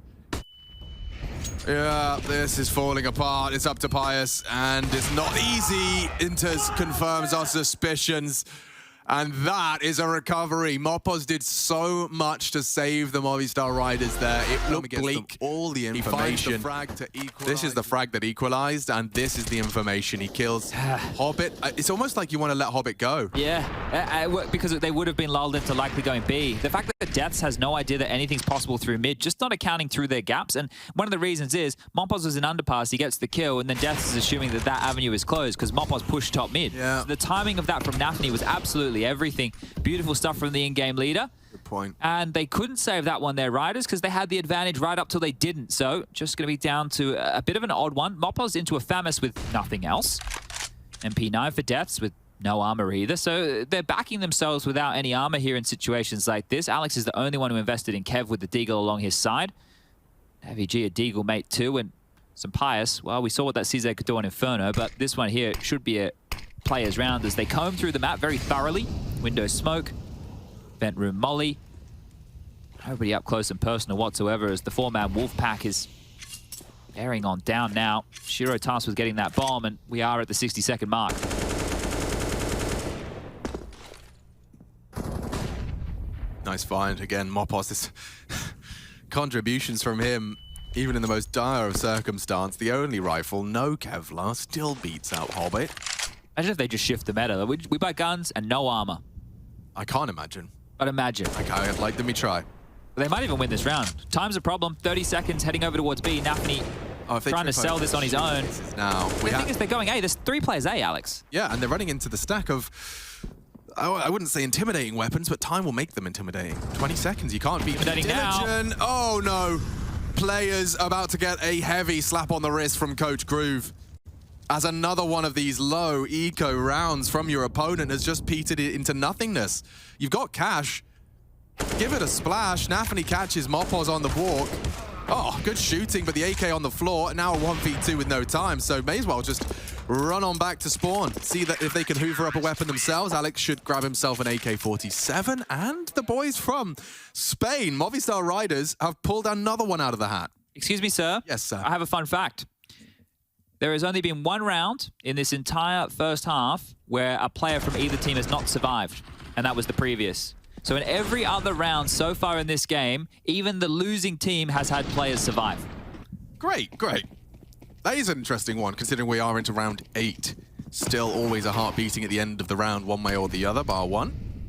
Yeah, this is falling apart. It's up to Pius, and it's not easy. Inters confirms our suspicions. And that is a recovery. Mopoz did so much to save the Movistar Riders there. It looked bleak. All the information. He finds the frag to equalize. This is the frag that equalized, and this is the information. He kills Hobbit. It's almost like you want to let Hobbit go. Yeah, because they would have been lulled into likely going B. The fact that Deaths has no idea that anything's possible through mid, just not accounting through their gaps. And one of the reasons is Mopoz was in underpass, he gets the kill, and then Deaths is assuming that that avenue is closed because Mopoz pushed top mid. Yeah. So the timing of that from Nafni was absolutely everything. Beautiful stuff from the in-game leader. Good point. And they couldn't save that one, their Riders, because they had the advantage right up till they didn't. So just going to be down to a bit of an odd one. Mopoz into a FAMAS with nothing else. MP9 for Deaths with no armor either. So they're backing themselves without any armor here in situations like this. Alex is the only one who invested in Kev with the Deagle along his side. AVG a Deagle mate too, and Sampayas. Well, we saw what that CZ could do on Inferno, but this one here should be a players round as they comb through the map very thoroughly. Window smoke, vent room molly. Nobody up close and personal whatsoever as the 4-man wolf pack is bearing on down now. Shiro tasked with getting that bomb, and we are at the 60-second mark. nice find again. Mopoz, this contributions from him. Even in the most dire of circumstance, the only rifle, no Kevlar, still beats out Hobbit. Imagine if they just shift the meta. We buy guns and no armor. I can't imagine. But imagine. Okay, like, let me try. They might even win this round. Time's a problem. 30 seconds heading over towards B. Nafany trying to sell this on his own. Now, the thing is they're going A. There's 3 players A, Alex. Yeah, and they're running into the stack of, I wouldn't say intimidating weapons, but time will make them intimidating. 20 seconds, you can't beat Intimidating now. Oh no! Players about to get a heavy slap on the wrist from Coach Groove, as another one of these low eco rounds from your opponent has just petered it into nothingness. You've got cash. Give it a splash. Nafany catches Mopoz on the walk. Oh, good shooting, but the AK on the floor. Now a 1v2 with no time, so may as well just run on back to spawn. See that if they can hoover up a weapon themselves. Alex should grab himself an AK-47, and the boys from Spain, Movistar Riders, have pulled another one out of the hat. Excuse me, sir. Yes, sir. I have a fun fact. There has only been 1 round in this entire first half where a player from either team has not survived, and that was the previous. So in every other round so far in this game, even the losing team has had players survive. Great, great. That is an interesting one, considering we are into round 8. Still always a heart beating at the end of the round, one way or the other, bar one.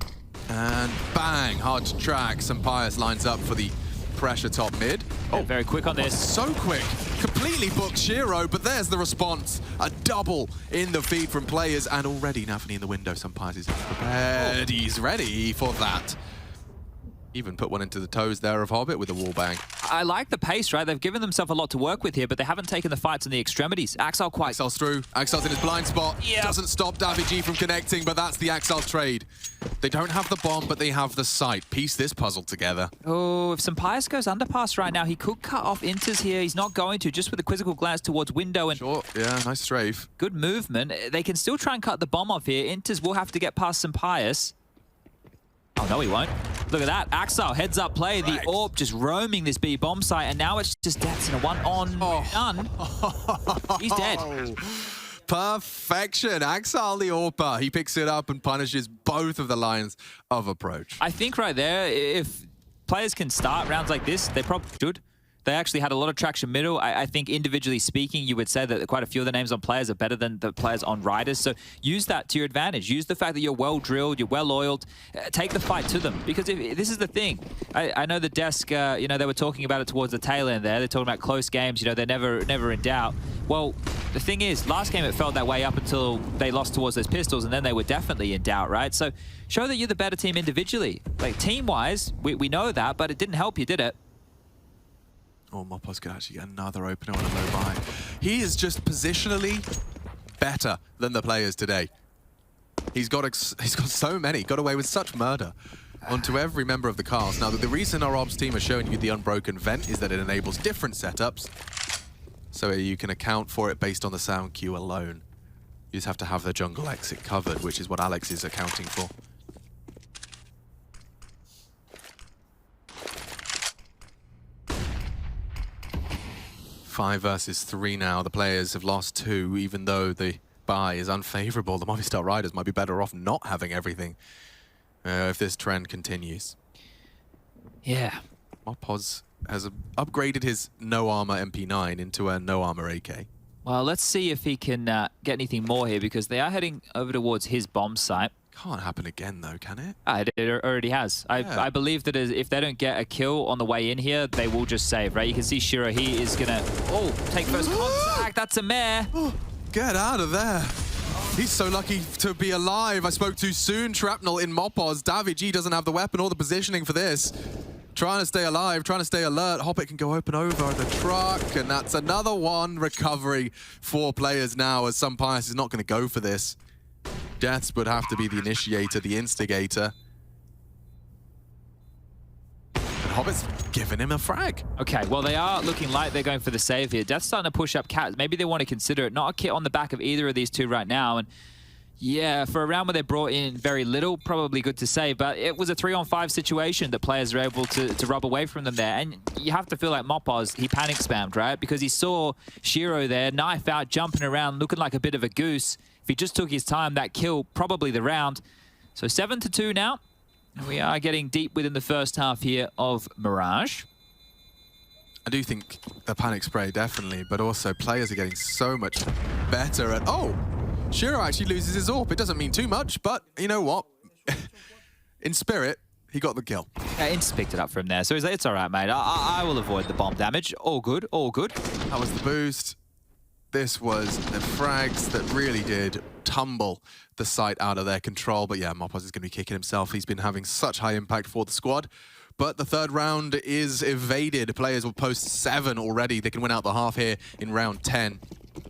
And bang, hard to track. Sampaius lines up for the pressure top mid. Oh, very quick on this. So quick. Completely booked Shiro, but there's the response. A double in the feed from players, and already Nafany in the window. Sampaius is prepared. He's ready for that. Even put one into the toes there of Hobbit with a wall bang. I like the pace, right? They've given themselves a lot to work with here, but they haven't taken the fights in the extremities. Axel quite... Axel's through. Axel's in his blind spot. Yeah. Doesn't stop Davig from connecting, but that's the Axel trade. They don't have the bomb, but they have the sight. Piece this puzzle together. Oh, if Sampaius goes underpass right now, he could cut off Inters here. He's not going to, just with a quizzical glance towards window. And sure, yeah, nice strafe. Good movement. They can still try and cut the bomb off here. Inters will have to get past Sampaius. Oh, no, he won't. Look at that. Axel, heads up play. The AWP just roaming this B bomb site, and now it's just Deaths in a one-on done. He's dead. Perfection. Axel the AWPer. He picks it up and punishes both of the lines of approach. I think right there, if players can start rounds like this, they probably should. They actually had a lot of traction middle. I think individually speaking, you would say that quite a few of the names on players are better than the players on Riders. So use that to your advantage. Use the fact that you're well-drilled, you're well-oiled. Take the fight to them. Because this is the thing. I know the desk, you know, they were talking about it towards the tail end there. They're talking about close games. You know, they're never in doubt. Well, the thing is, last game it felt that way up until they lost towards those pistols, and then they were definitely in doubt, right? So show that you're the better team individually. Like, team-wise, we know that, but it didn't help you, did it? Oh, Mopoz could actually get another opener on a low buy. He is just positionally better than the players today. He's got so many, got away with such murder onto every member of the cast. Now, the reason our ops team are showing you the unbroken vent is that it enables different setups, so you can account for it based on the sound queue alone. You just have to have the jungle exit covered, which is what Alex is accounting for. 5 versus 3 now. The players have lost 2, even though the buy is unfavorable. The Movistar Riders might be better off not having everything if this trend continues. Yeah. Mopoz has upgraded his no armor MP9 into a no armor AK. Well, let's see if he can get anything more here, because they are heading over towards his bomb site. Can't happen again, though, can it? It already has. Yeah. I believe that if they don't get a kill on the way in here, they will just save, right? You can see Shiro, he is going to, take first contact. That's a mare. Get out of there. He's so lucky to be alive. I spoke too soon. Shrapnel in Mopoz. Davig doesn't have the weapon or the positioning for this. Trying to stay alive, trying to stay alert. Hobbit can go open over the truck, and that's another one recovery for players now, as Sampaius is not going to go for this. Deaths would have to be the initiator, the instigator. And Hobbit's giving him a frag. Okay, well, they are looking like they're going for the save here. Death's starting to push up Cat. Maybe they want to consider it. Not a kit on the back of either of these two right now. And yeah, for a round where they brought in very little, probably good to say, but it was a 3-on-5 situation that players are able to rub away from them there. And you have to feel like Mopoz, he panic spammed, right? Because he saw Shiro there, knife out, jumping around, looking like a bit of a goose. If he just took his time, that kill, probably the round. So 7-2 now. And we are getting deep within the first half here of Mirage. I do think the panic spray, definitely, but also players are getting so much better at... Oh! Shiro actually loses his AWP. It doesn't mean too much, but you know what? In spirit, he got the kill. Yeah, Ints picked it up from there, so he's like, it's all right, mate. I will avoid the bomb damage. All good, all good. That was the boost. This was the frags that really did tumble the site out of their control. But yeah, Mopoz is going to be kicking himself. He's been having such high impact for the squad. But the third round is evaded. Players will post 7 already. They can win out the half here in round 10.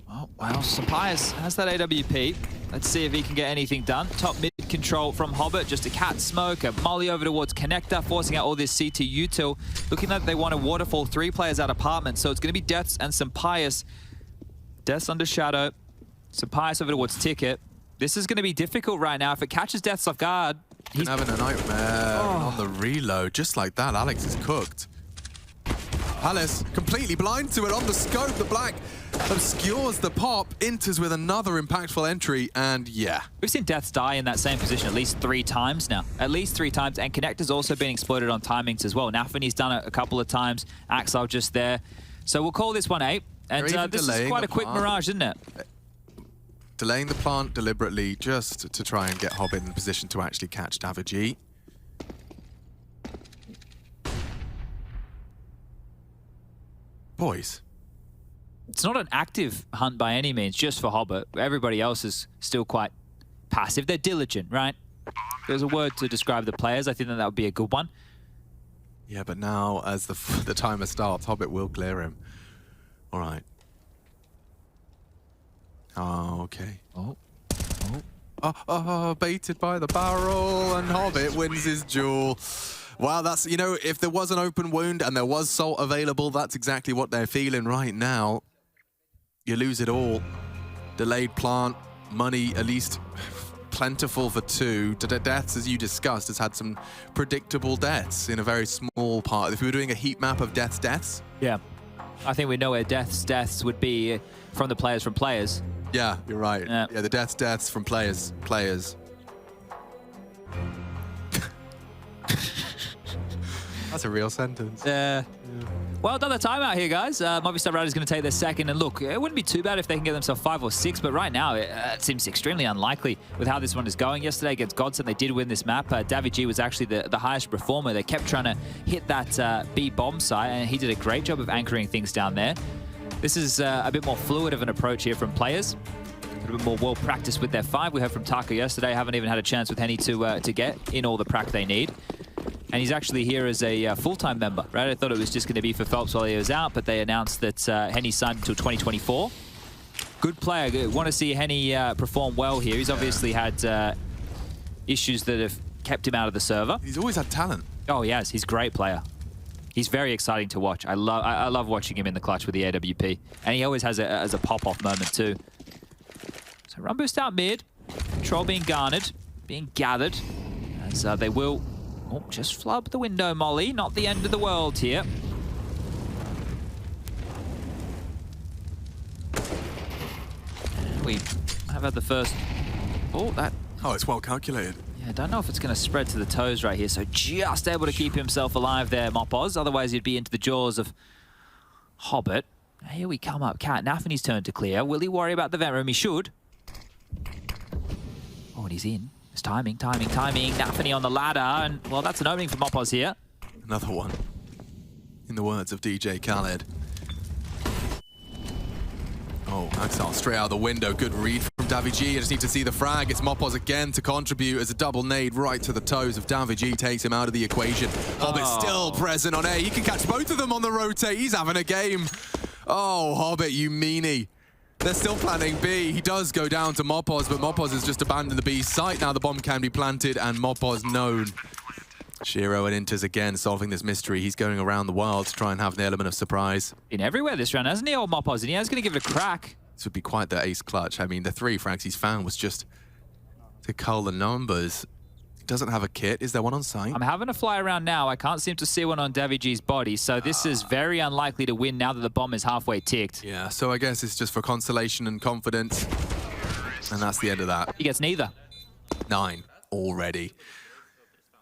Oh, well, Sampaius has that AWP. Let's see if he can get anything done. Top mid control from Hobbit. Just a cat smoke, a molly over towards Connector, forcing out all this CT util. Looking like they want to waterfall 3 players out apartment. So it's going to be Deaths and Sampaius. Deaths under Shadow. Sampaius over towards Ticket. This is going to be difficult right now. If it catches Deaths off guard, he's having a nightmare on the reload. Just like that, Alex is cooked. Palace completely blind to it on the scope. The black obscures the pop. Inters with another impactful entry, and yeah. We've seen Deaths die in that same position at least 3 times now. At least 3 times, and Connector's also been exploited on timings as well. Nafany's done it a couple of times. Axel just there. So we'll call this one 8. And this is quite a quick mirage, isn't it? Delaying the plant deliberately just to try and get Hobbit in position to actually catch Daviji. Boys. It's not an active hunt by any means, just for Hobbit. Everybody else is still quite passive. They're diligent, right? There's a word to describe the players. I think that would be a good one. Yeah, but now as the timer starts, Hobbit will clear him. All right. Oh, okay. Oh, baited by the barrel, and Hobbit wins his duel. Wow, that's, you know, if there was an open wound and there was salt available, that's exactly what they're feeling right now. You lose it all. Delayed plant, money at least plentiful for 2. Deaths, as you discussed, has had some predictable deaths in a very small part. If we were doing a heat map of deaths. Yeah. I think we know where deaths would be from the players from players. Yeah, you're right. Yeah, the deaths from players. That's a real sentence. Well done the timeout here, guys. Movistar Riders going to take their second. And look, it wouldn't be too bad if they can get themselves 5 or 6, but right now it seems extremely unlikely with how this one is going. Yesterday against Godson, they did win this map. Daviji was actually the highest performer. They kept trying to hit that B bomb site, and he did a great job of anchoring things down there. This is a bit more fluid of an approach here from players. A little bit more well practiced with their 5. We heard from Taka yesterday. Haven't even had a chance with Henny to get in all the prac they need. And he's actually here as a full-time member, right? I thought it was just going to be for Phelps while he was out, but they announced that Henny signed until 2024. Good player. Good. Want to see Henny perform well here. He's obviously had issues that have kept him out of the server. He's always had talent. Oh, he has. He's a great player. He's very exciting to watch. I love watching him in the clutch with the AWP. And he always has a pop-off moment too. So run boost out mid. Control being garnered, being gathered. As they will... Oh, just flub the window, Molly. Not the end of the world here. We have had the first... Oh, that... Oh, it's well calculated. I don't know if it's going to spread to the toes right here, so just able to keep himself alive there, Mopoz. Otherwise, he'd be into the jaws of Hobbit. Here we come up. Cat, Nafany's turn to clear. Will he worry about the vent room? He should. Oh, and he's in. It's timing. Nafany on the ladder, and, well, that's an opening for Mopoz here. Another one. In the words of DJ Khaled. Oh, Axel straight out of the window. Good read from Daviji. I just need to see the frag. It's Mopoz again to contribute as a double nade right to the toes of Daviji. Takes him out of the equation. Hobbit still present on A. He can catch both of them on the rotate. He's having a game. Oh, Hobbit, you meanie. They're still planning B. He does go down to Mopoz, but Mopoz has just abandoned the B site. Now the bomb can be planted, and Mopoz known. Shiro and Inters again solving this mystery. He's going around the world to try and have an element of surprise. Been everywhere this round, hasn't he, old Mopoz? And he is going to give it a crack. This would be quite the ace clutch. I mean, the 3 frags he's found was just to cull the numbers. He doesn't have a kit. Is there one on site? I'm having a fly around now. I can't seem to see one on Daviji's body, so this is very unlikely to win now that the bomb is halfway ticked. Yeah, so I guess it's just for consolation and confidence. And that's the end of that. He gets neither. 9 already.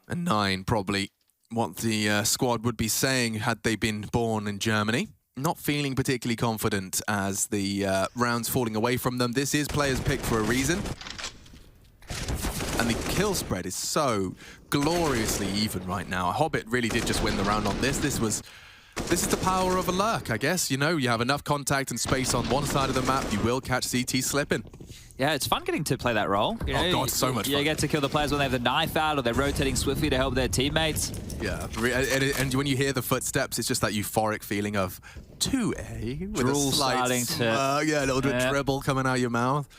And 9 probably what the squad would be saying had they been born in Germany. not feeling particularly confident as the round's falling away from them. This is players picked for a reason. And the kill spread is so gloriously even right now. Hobbit really did just win the round on this. This is the power of a lurk, I guess. You know, you have enough contact and space on one side of the map, you will catch CT slipping. Yeah, it's fun getting to play that role. You know, oh god, so much fun. You get to kill the players when they have the knife out or they're rotating swiftly to help their teammates. Yeah, and when you hear the footsteps, it's just that euphoric feeling of 2A with Drool a slight starting to... yeah, a little bit of dribble coming out your mouth.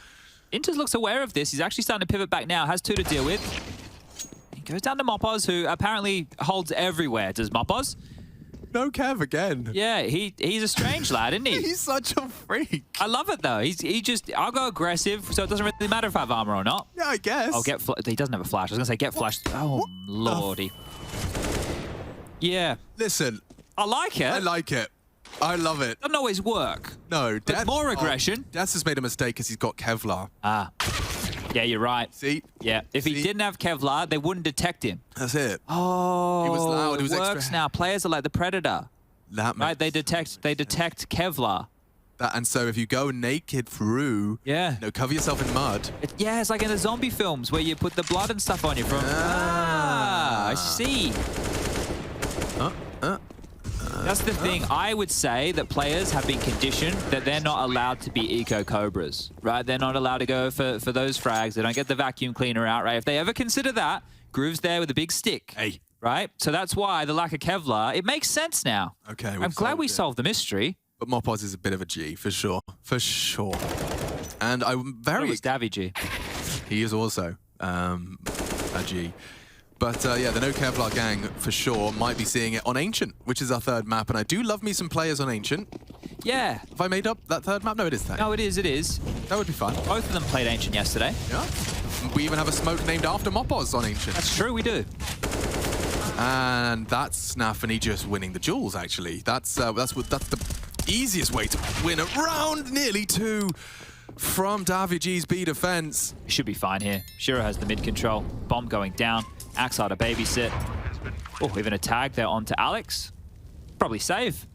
Inters looks aware of this. He's actually starting to pivot back now. Has 2 to deal with. He goes down to Mopoz, who apparently holds everywhere. Does Mopoz? No Kev again. Yeah, he's a strange lad, isn't he? He's such a freak. I love it though. I'll go aggressive, so it doesn't really matter if I have armor or not. Yeah, I guess. I'll get. He doesn't have a flash. I was gonna say get flashed. Oh what lordy. Yeah. Listen. I like it. I like it. I love it. Doesn't always work. No, Death, more aggression. Death has made a mistake because he's got Kevlar. Ah. Yeah, you're right. See? Yeah. If he didn't have Kevlar, they wouldn't detect him. That's it. Oh. He was loud. He was works extra. now. Players are like the Predator. That right? They detect Kevlar. And so if you go naked through, yeah, cover yourself in mud. Yeah, it's like in the zombie films where you put the blood and stuff on you from. I see. That's the thing. I would say that players have been conditioned that they're not allowed to be eco-cobras, right? They're not allowed to go for those frags. They don't get the vacuum cleaner out, right? If they ever consider that, Groove's there with a big stick. Hey. Right? So that's why the lack of Kevlar, it makes sense now. Okay. I'm glad we solved the mystery. But Mopoz is a bit of a G, for sure. For sure. And I'm very... was Davy G. He is also a G. But yeah, the no Kevlar gang, for sure, might be seeing it on Ancient, which is our third map. And I do love me some players on Ancient. Yeah. Have I made up that third map? No, it is that. No, it is. It is. That would be fun. Both of them played Ancient yesterday. Yeah. We even have a smoke named after Mopoz on Ancient. That's true, we do. And that's Snaffany just winning the duels, actually. That's the easiest way to win a round. Nearly 2 from Davy G's B defense. Should be fine here. Shiro has the mid control. Bomb going down. Axar to babysit. Oh, even a tag there onto Alex. Probably save.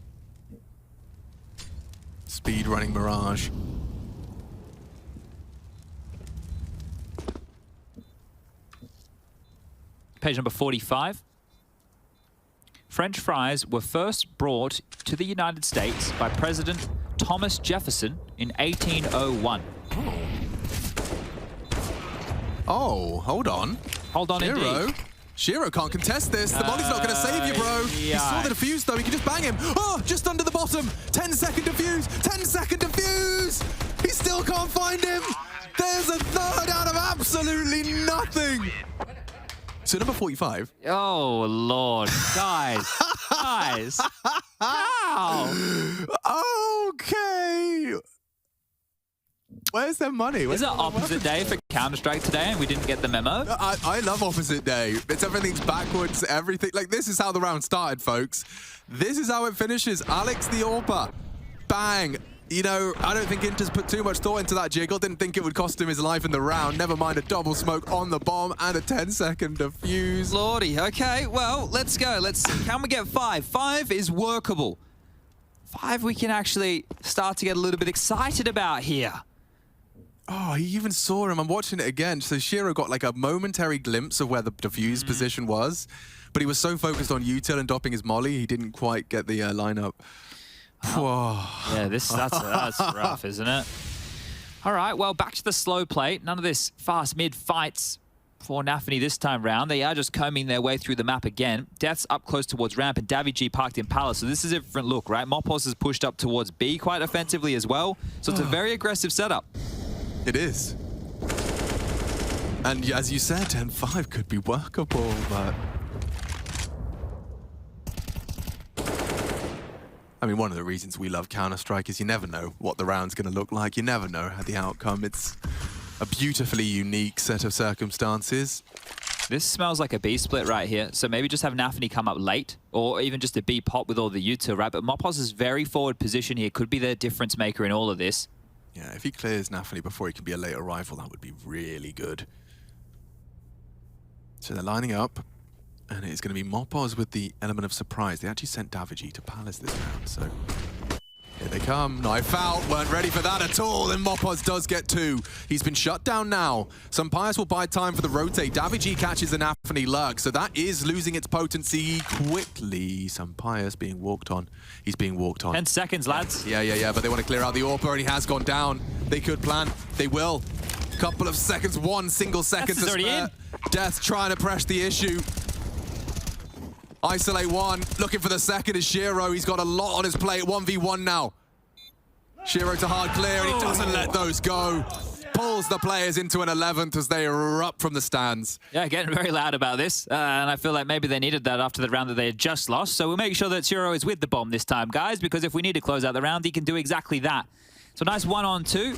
Speed running Mirage. Page number 45. French fries were first brought to the United States by President Thomas Jefferson in 1801. Oh, hold on. Hold on, indeed. Shiro can't contest this. The molly's not going to save you, bro. He saw the defuse, though. He can just bang him. Oh, just under the bottom. 10-second defuse. 10-second defuse. He still can't find him. There's a third out of absolutely nothing. So number 45. Oh, Lord. Guys. Guys. How? Okay. Where's their money? Is it opposite day for Counter-Strike today and we didn't get the memo? I love opposite day. It's everything's backwards, everything. Like, this is how the round started, folks. This is how it finishes. Alex the AWPer. Bang. You know, I don't think Inter's put too much thought into that jiggle. Didn't think it would cost him his life in the round. Never mind a double smoke on the bomb and a 10-second defuse. Lordy. Okay, well, let's go. Let's see. Can we get 5? 5 is workable. 5 we can actually start to get a little bit excited about here. Oh, he even saw him. I'm watching it again. So Shiro got like a momentary glimpse of where the diffuse position was, but he was so focused on util and dopping his molly, he didn't quite get the lineup. Yeah, that's rough, isn't it? All right, well, back to the slow play. None of this fast mid fights for Nafany this time round. They are just combing their way through the map again. Death's up close towards ramp and Davy G parked in Palace. So this is a different look, right? Mopoz has pushed up towards B quite offensively as well. So it's a very aggressive setup. It is. And as you said, 10-5 could be workable, but... I mean, one of the reasons we love Counter-Strike is you never know what the round's going to look like. You never know the outcome. It's a beautifully unique set of circumstances. This smells like a B split right here. So maybe just have Nafany come up late, or even just a B pop with all the util, right? But Mopoz is very forward position here. Could be the difference maker in all of this. Yeah, if he clears Nafany before he can be a late arrival, that would be really good. So they're lining up, and it's going to be Mopoz with the element of surprise. They actually sent Davy G to Palace this round, so come. Knife out. Weren't ready for that at all. And Mopaz does get 2. He's been shut down now. Sampayas will buy time for the rotate. Davigi catches an Anthony Lurk, so that is losing its potency quickly. Sampayas being walked on. He's being walked on. 10 seconds, lads. Yeah, but they want to clear out the AWPer, and he has gone down. They could plan. They will. Couple of seconds, 1 single second to spare. Death trying to press the issue. Isolate 1, looking for the second is Shiro. He's got a lot on his plate, 1v1 now. Shiro to hard clear, and he doesn't let those go. Pulls the players into an 11th as they erupt from the stands. Yeah, getting very loud about this, and I feel like maybe they needed that after the round that they had just lost. So we'll make sure that Shiro is with the bomb this time, guys, because if we need to close out the round, he can do exactly that. So nice 1-on-2.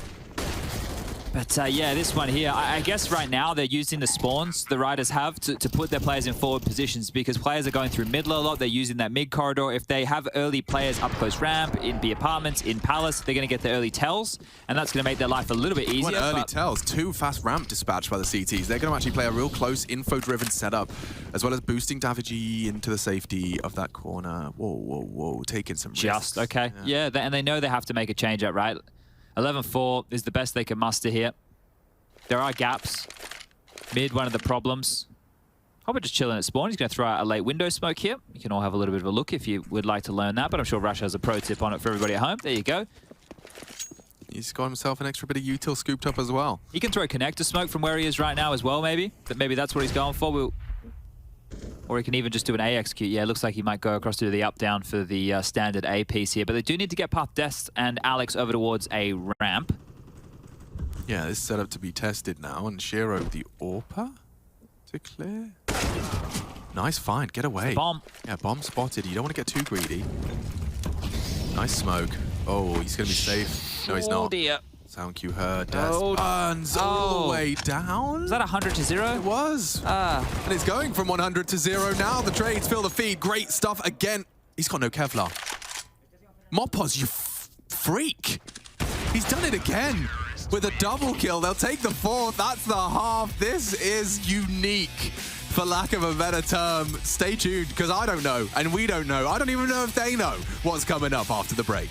But yeah, this one here, I guess right now they're using the spawns the Riders have to put their players in forward positions because players are going through middle a lot. They're using that mid corridor. If they have early players up close ramp, in B apartments, in Palace, they're going to get the early tells, and that's going to make their life a little bit easier. Early tells, 2 fast ramp dispatched by the CTs. They're going to actually play a real close info-driven setup, as well as boosting Davigi into the safety of that corner. Whoa, taking some risks. Okay. Yeah, and they know they have to make a change up, right? 11-4 is the best they can muster here. There are gaps. Mid, one of the problems. Probably just chilling at spawn. He's going to throw out a late window smoke here. You can all have a little bit of a look if you would like to learn that, but I'm sure Rush has a pro tip on it for everybody at home. There you go. He's got himself an extra bit of util scooped up as well. He can throw connector smoke from where he is right now as well, maybe. Maybe that's what he's going for. Or he can even just do an A execute. Yeah, it looks like he might go across to the up-down for the standard A piece here. But they do need to get past Dest and Alex over towards a ramp. Yeah, this is set up to be tested now. And Shiro with the AWPer to clear. Nice find. Get away. Bomb. Yeah, bomb spotted. You don't want to get too greedy. Nice smoke. Oh, he's going to be safe. No, he's not. Dear. Sound cue heard. Dest burns all the way down. Was that 100 to 0? It was. And it's going from 100 to 0 now. The trades fill the feed. Great stuff again. He's got no Kevlar. Mopaz, you freak. He's done it again with a double kill. They'll take the 4th. That's the half. This is unique, for lack of a better term. Stay tuned, because I don't know, and we don't know. I don't even know if they know what's coming up after the break.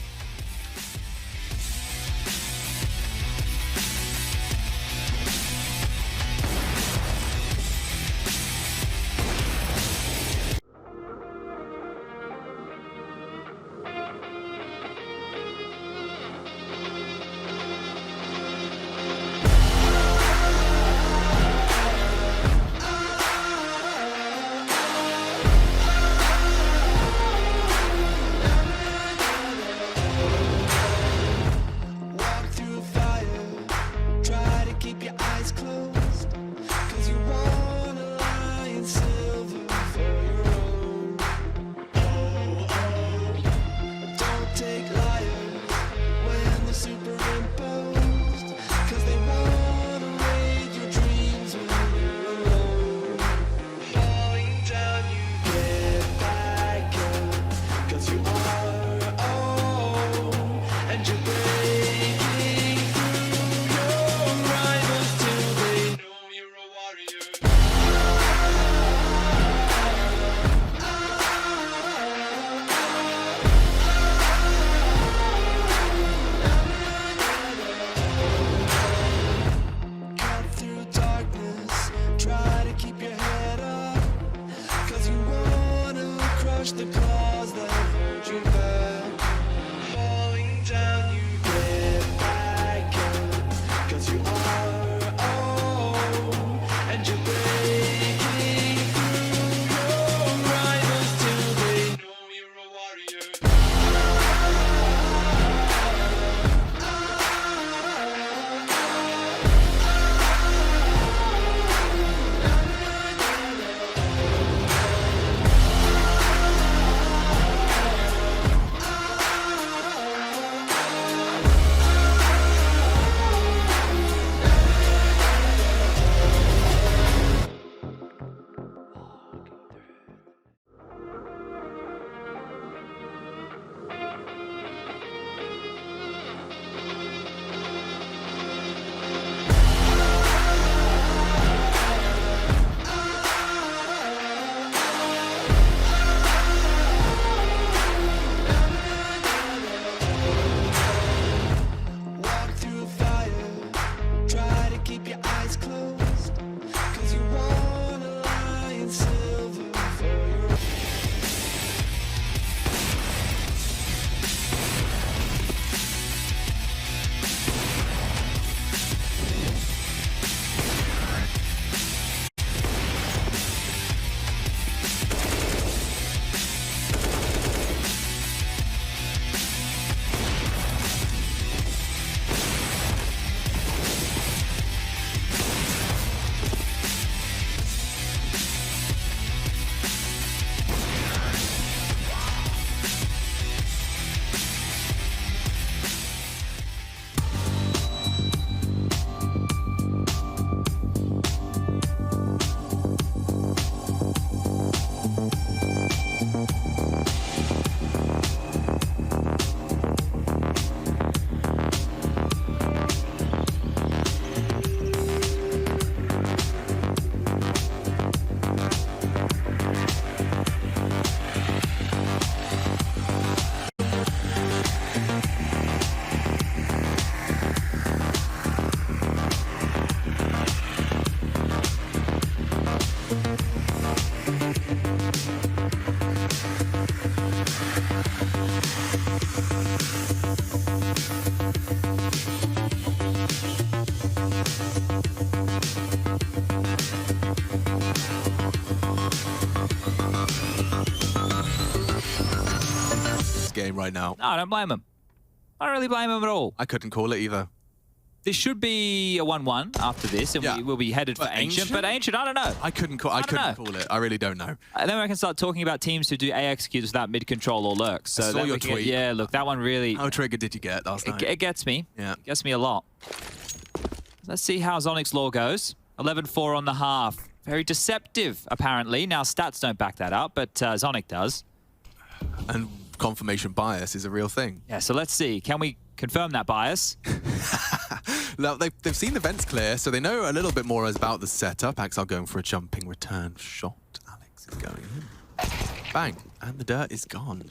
right now. No, I don't blame him. I don't really blame him at all. I couldn't call it either. This should be a 1-1 after this, and we will be headed for Ancient. But Ancient, I don't know. I couldn't call it. I really don't know. And then I can start talking about teams who do A executes without mid-control or lurks. So I saw your tweet. Yeah, look, that one really... How triggered did you get last night? It gets me. Yeah. It gets me a lot. Let's see how Zonic's lore goes. 11-4 on the half. Very deceptive, apparently. Now, stats don't back that up, but Zonic does. And confirmation bias is a real thing. Yeah, so let's see. Can we confirm that bias? They've seen the vents clear, so they know a little bit more about the setup. Axel going for a jumping return shot. Alex is going in. Bang. And the dirt is gone.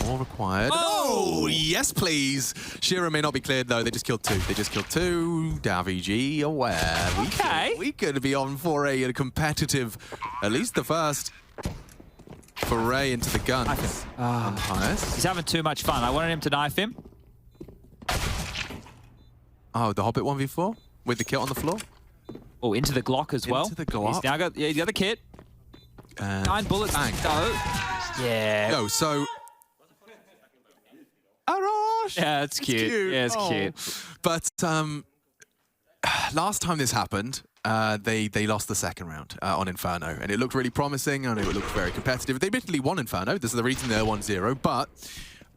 More required. Oh, yes, please. Shira may not be cleared, though. They just killed 2. They just killed 2. Davy aware. We could be on for a competitive, at least the first foray into the guns. He's having too much fun. I wanted him to knife him. Oh, the Hobbit 1v4 with the kit on the floor. Oh, into the Glock as well. Into the Glock. He's now got the kit. 9 bullets. Bang. Go. Yeah. No, so... Arash! Yeah, it's cute. Yeah, it's cute. But last time this happened, they lost the second round on Inferno, and it looked really promising, and it looked very competitive. They admittedly won Inferno. This is the reason they're 1-0, but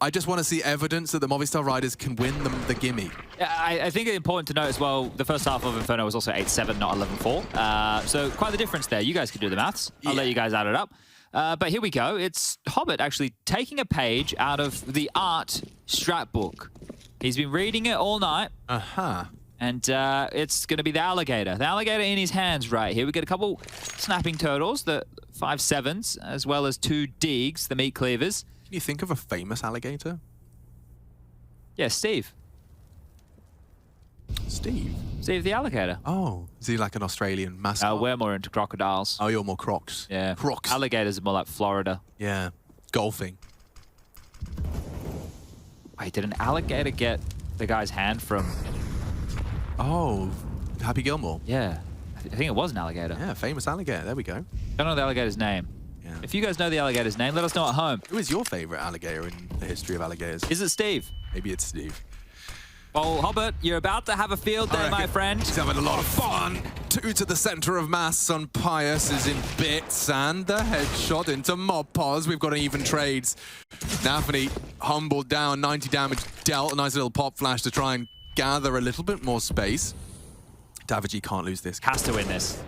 I just want to see evidence that the Movistar Riders can win the gimme. Yeah, I think it's important to note as well, the first half of Inferno was also 8-7, not 11-4. So quite the difference there. You guys can do the maths. I'll let you guys add it up. But here we go. It's Hobbit actually taking a page out of the art strat book. He's been reading it all night. And it's going to be the alligator. The alligator in his hands right here. We get a couple snapping turtles, the 5-7s, as well as 2 digs, the meat cleavers. Can you think of a famous alligator? Yeah, Steve. Steve? Steve the alligator. Oh, is he like an Australian mascot? We're more into crocodiles. Oh, you're more crocs. Yeah. Crocs. Alligators are more like Florida. Yeah. Golfing. Wait, did an alligator get the guy's hand from... Oh, Happy Gilmore. Yeah. I think it was an alligator. Yeah, famous alligator. There we go. Don't know the alligator's name. Yeah. If you guys know the alligator's name, let us know at home. Who is your favorite alligator in the history of alligators? Is it Steve? Maybe it's Steve. Well, Hobbit, you're about to have a field day, my friend. He's having a lot of fun. 2 to the center of mass on Pius is in bits, and the headshot into Mopos. We've got even trades. Nafany humbled down, 90 damage dealt. A nice little pop flash to try and gather a little bit more space. Daviji can't lose this. Has to win this.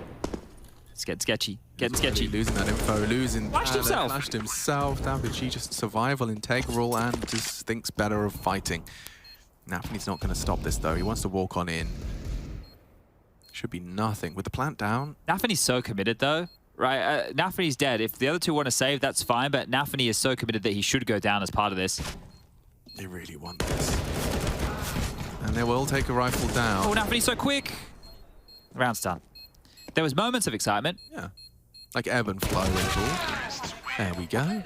It's getting sketchy. Getting sketchy. Losing that info, losing... Flashed himself. Flashed himself. Daviji just survival, integral, and just thinks better of fighting. Nafany's not going to stop this, though. He wants to walk on in. Should be nothing. With the plant down... Nafany's so committed, though. Right? Nafany's dead. If the other 2 want to save, that's fine, but Nafany is so committed that he should go down as part of this. They really want this. And they will take a rifle down. Oh, Nafany's so quick! The round's done. There was moments of excitement. Yeah. Like ebb and flow and all. There we go.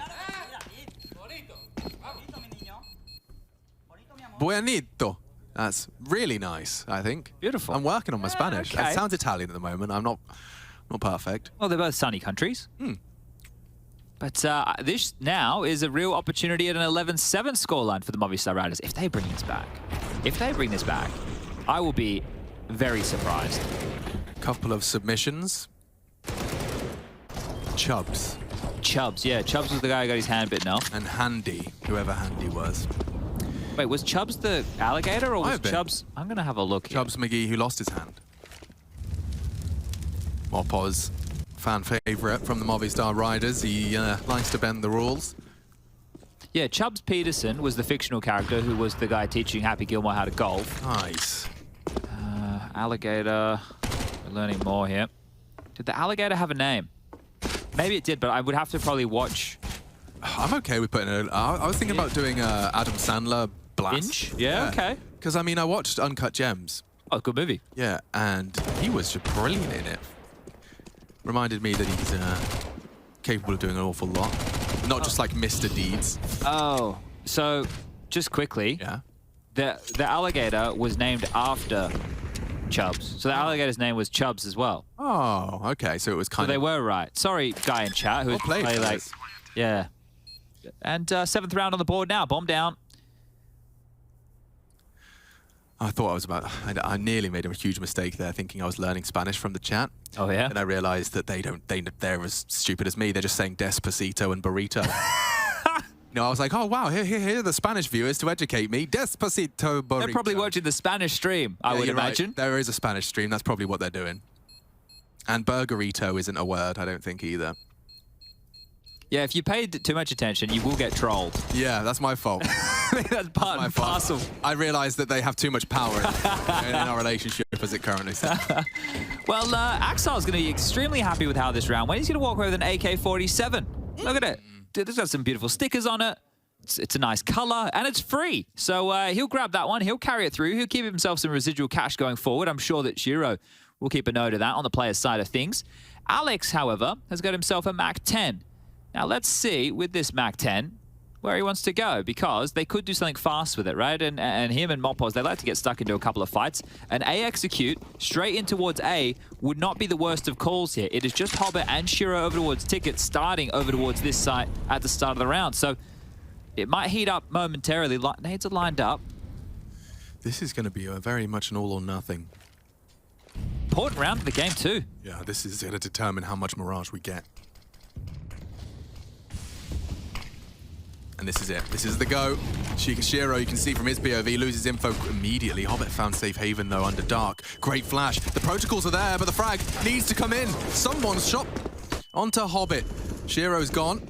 Buenito. That's really nice, I think. Beautiful. I'm working on my Spanish. Okay. It sounds Italian at the moment. I'm not perfect. Well, they're both sunny countries. But this now is a real opportunity at an 11-7 scoreline for the Movistar Riders. If they bring this back, I will be very surprised. Couple of submissions. Chubbs. Chubbs, yeah. Chubbs was the guy who got his hand bitten off. And Handy, whoever Handy was. Wait, was Chubbs the alligator or was Might have Chubbs... I'm going to have a look here. Chubbs McGee, who lost his hand. Mopos, fan favorite from the Movistar Riders. He likes to bend the rules. Yeah, Chubbs Peterson was the fictional character who was the guy teaching Happy Gilmore how to golf. Nice. Alligator. We're learning more here. Did the alligator have a name? Maybe it did, but I would have to probably watch... I'm okay with putting it... I was thinking about doing Adam Sandler Blast. Inch? Yeah, okay. Because, I mean, I watched Uncut Gems. Oh, good movie. Yeah, and he was just brilliant in it. Reminded me that he's capable of doing an awful lot. Not just like Mr. Deeds. Oh, so just quickly, Yeah. the alligator was named after Chubbs. So the alligator's name was Chubbs as well. Oh, okay. So it was So kind they of... were right. Sorry, guy in chat who Well played, like, guys. yeah. And 7th round on the board now. Bomb down. I thought I was about... I nearly made a huge mistake there, thinking I was learning Spanish from the chat. Oh, yeah? And I realized that they're as stupid as me. They're just saying despacito and burrito. You know, I was like, oh, wow, here are the Spanish viewers to educate me. Despacito, burrito. They're probably watching the Spanish stream, I would imagine. Right. There is a Spanish stream. That's probably what they're doing. And burgerito isn't a word, I don't think, either. Yeah, if you paid too much attention, you will get trolled. Yeah, that's my fault. That's part and parcel. I realized that they have too much power in our relationship as it currently stands. Well, Axel's going to be extremely happy with how this round went. He's going to walk away with an AK-47. Look at it. Dude, it's got some beautiful stickers on it. It's a nice color, and it's free. So he'll grab that one. He'll carry it through. He'll keep himself some residual cash going forward. I'm sure that Shiro will keep a note of that on the player's side of things. Alex, however, has got himself a MAC-10. Now, let's see, with this MAC-10, where he wants to go, because they could do something fast with it, right? And him and Mopos, they like to get stuck into a couple of fights. An A execute straight in towards A would not be the worst of calls here. It is just Hobbit and Shiro over towards Ticket, starting over towards this site at the start of the round. So it might heat up momentarily. Nades are lined up. This is going to be very much an all or nothing. Important round of the game, too. Yeah, this is going to determine how much Mirage we get. And this is it. This is the go. Shiro, you can see from his POV, loses info immediately. Hobbit found safe haven, though, under dark. Great flash. The protocols are there, but the frag needs to come in. Someone's shot onto Hobbit. Shiro's gone.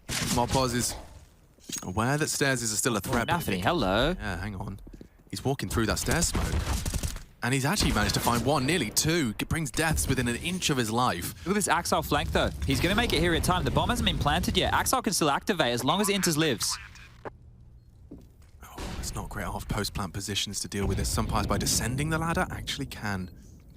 Mopos is aware that stairs is still a threat. Oh, Nafany, hello. Yeah, hang on. He's walking through that stairs smoke. And he's actually managed to find one, nearly two. It brings deaths within an inch of his life. Look at this Axel flank, though. He's going to make it here in time. The bomb hasn't been planted yet. Axel can still activate as long as Inters lives. Oh, it's not great off post-plant positions to deal with this. Some players, by descending the ladder, actually can.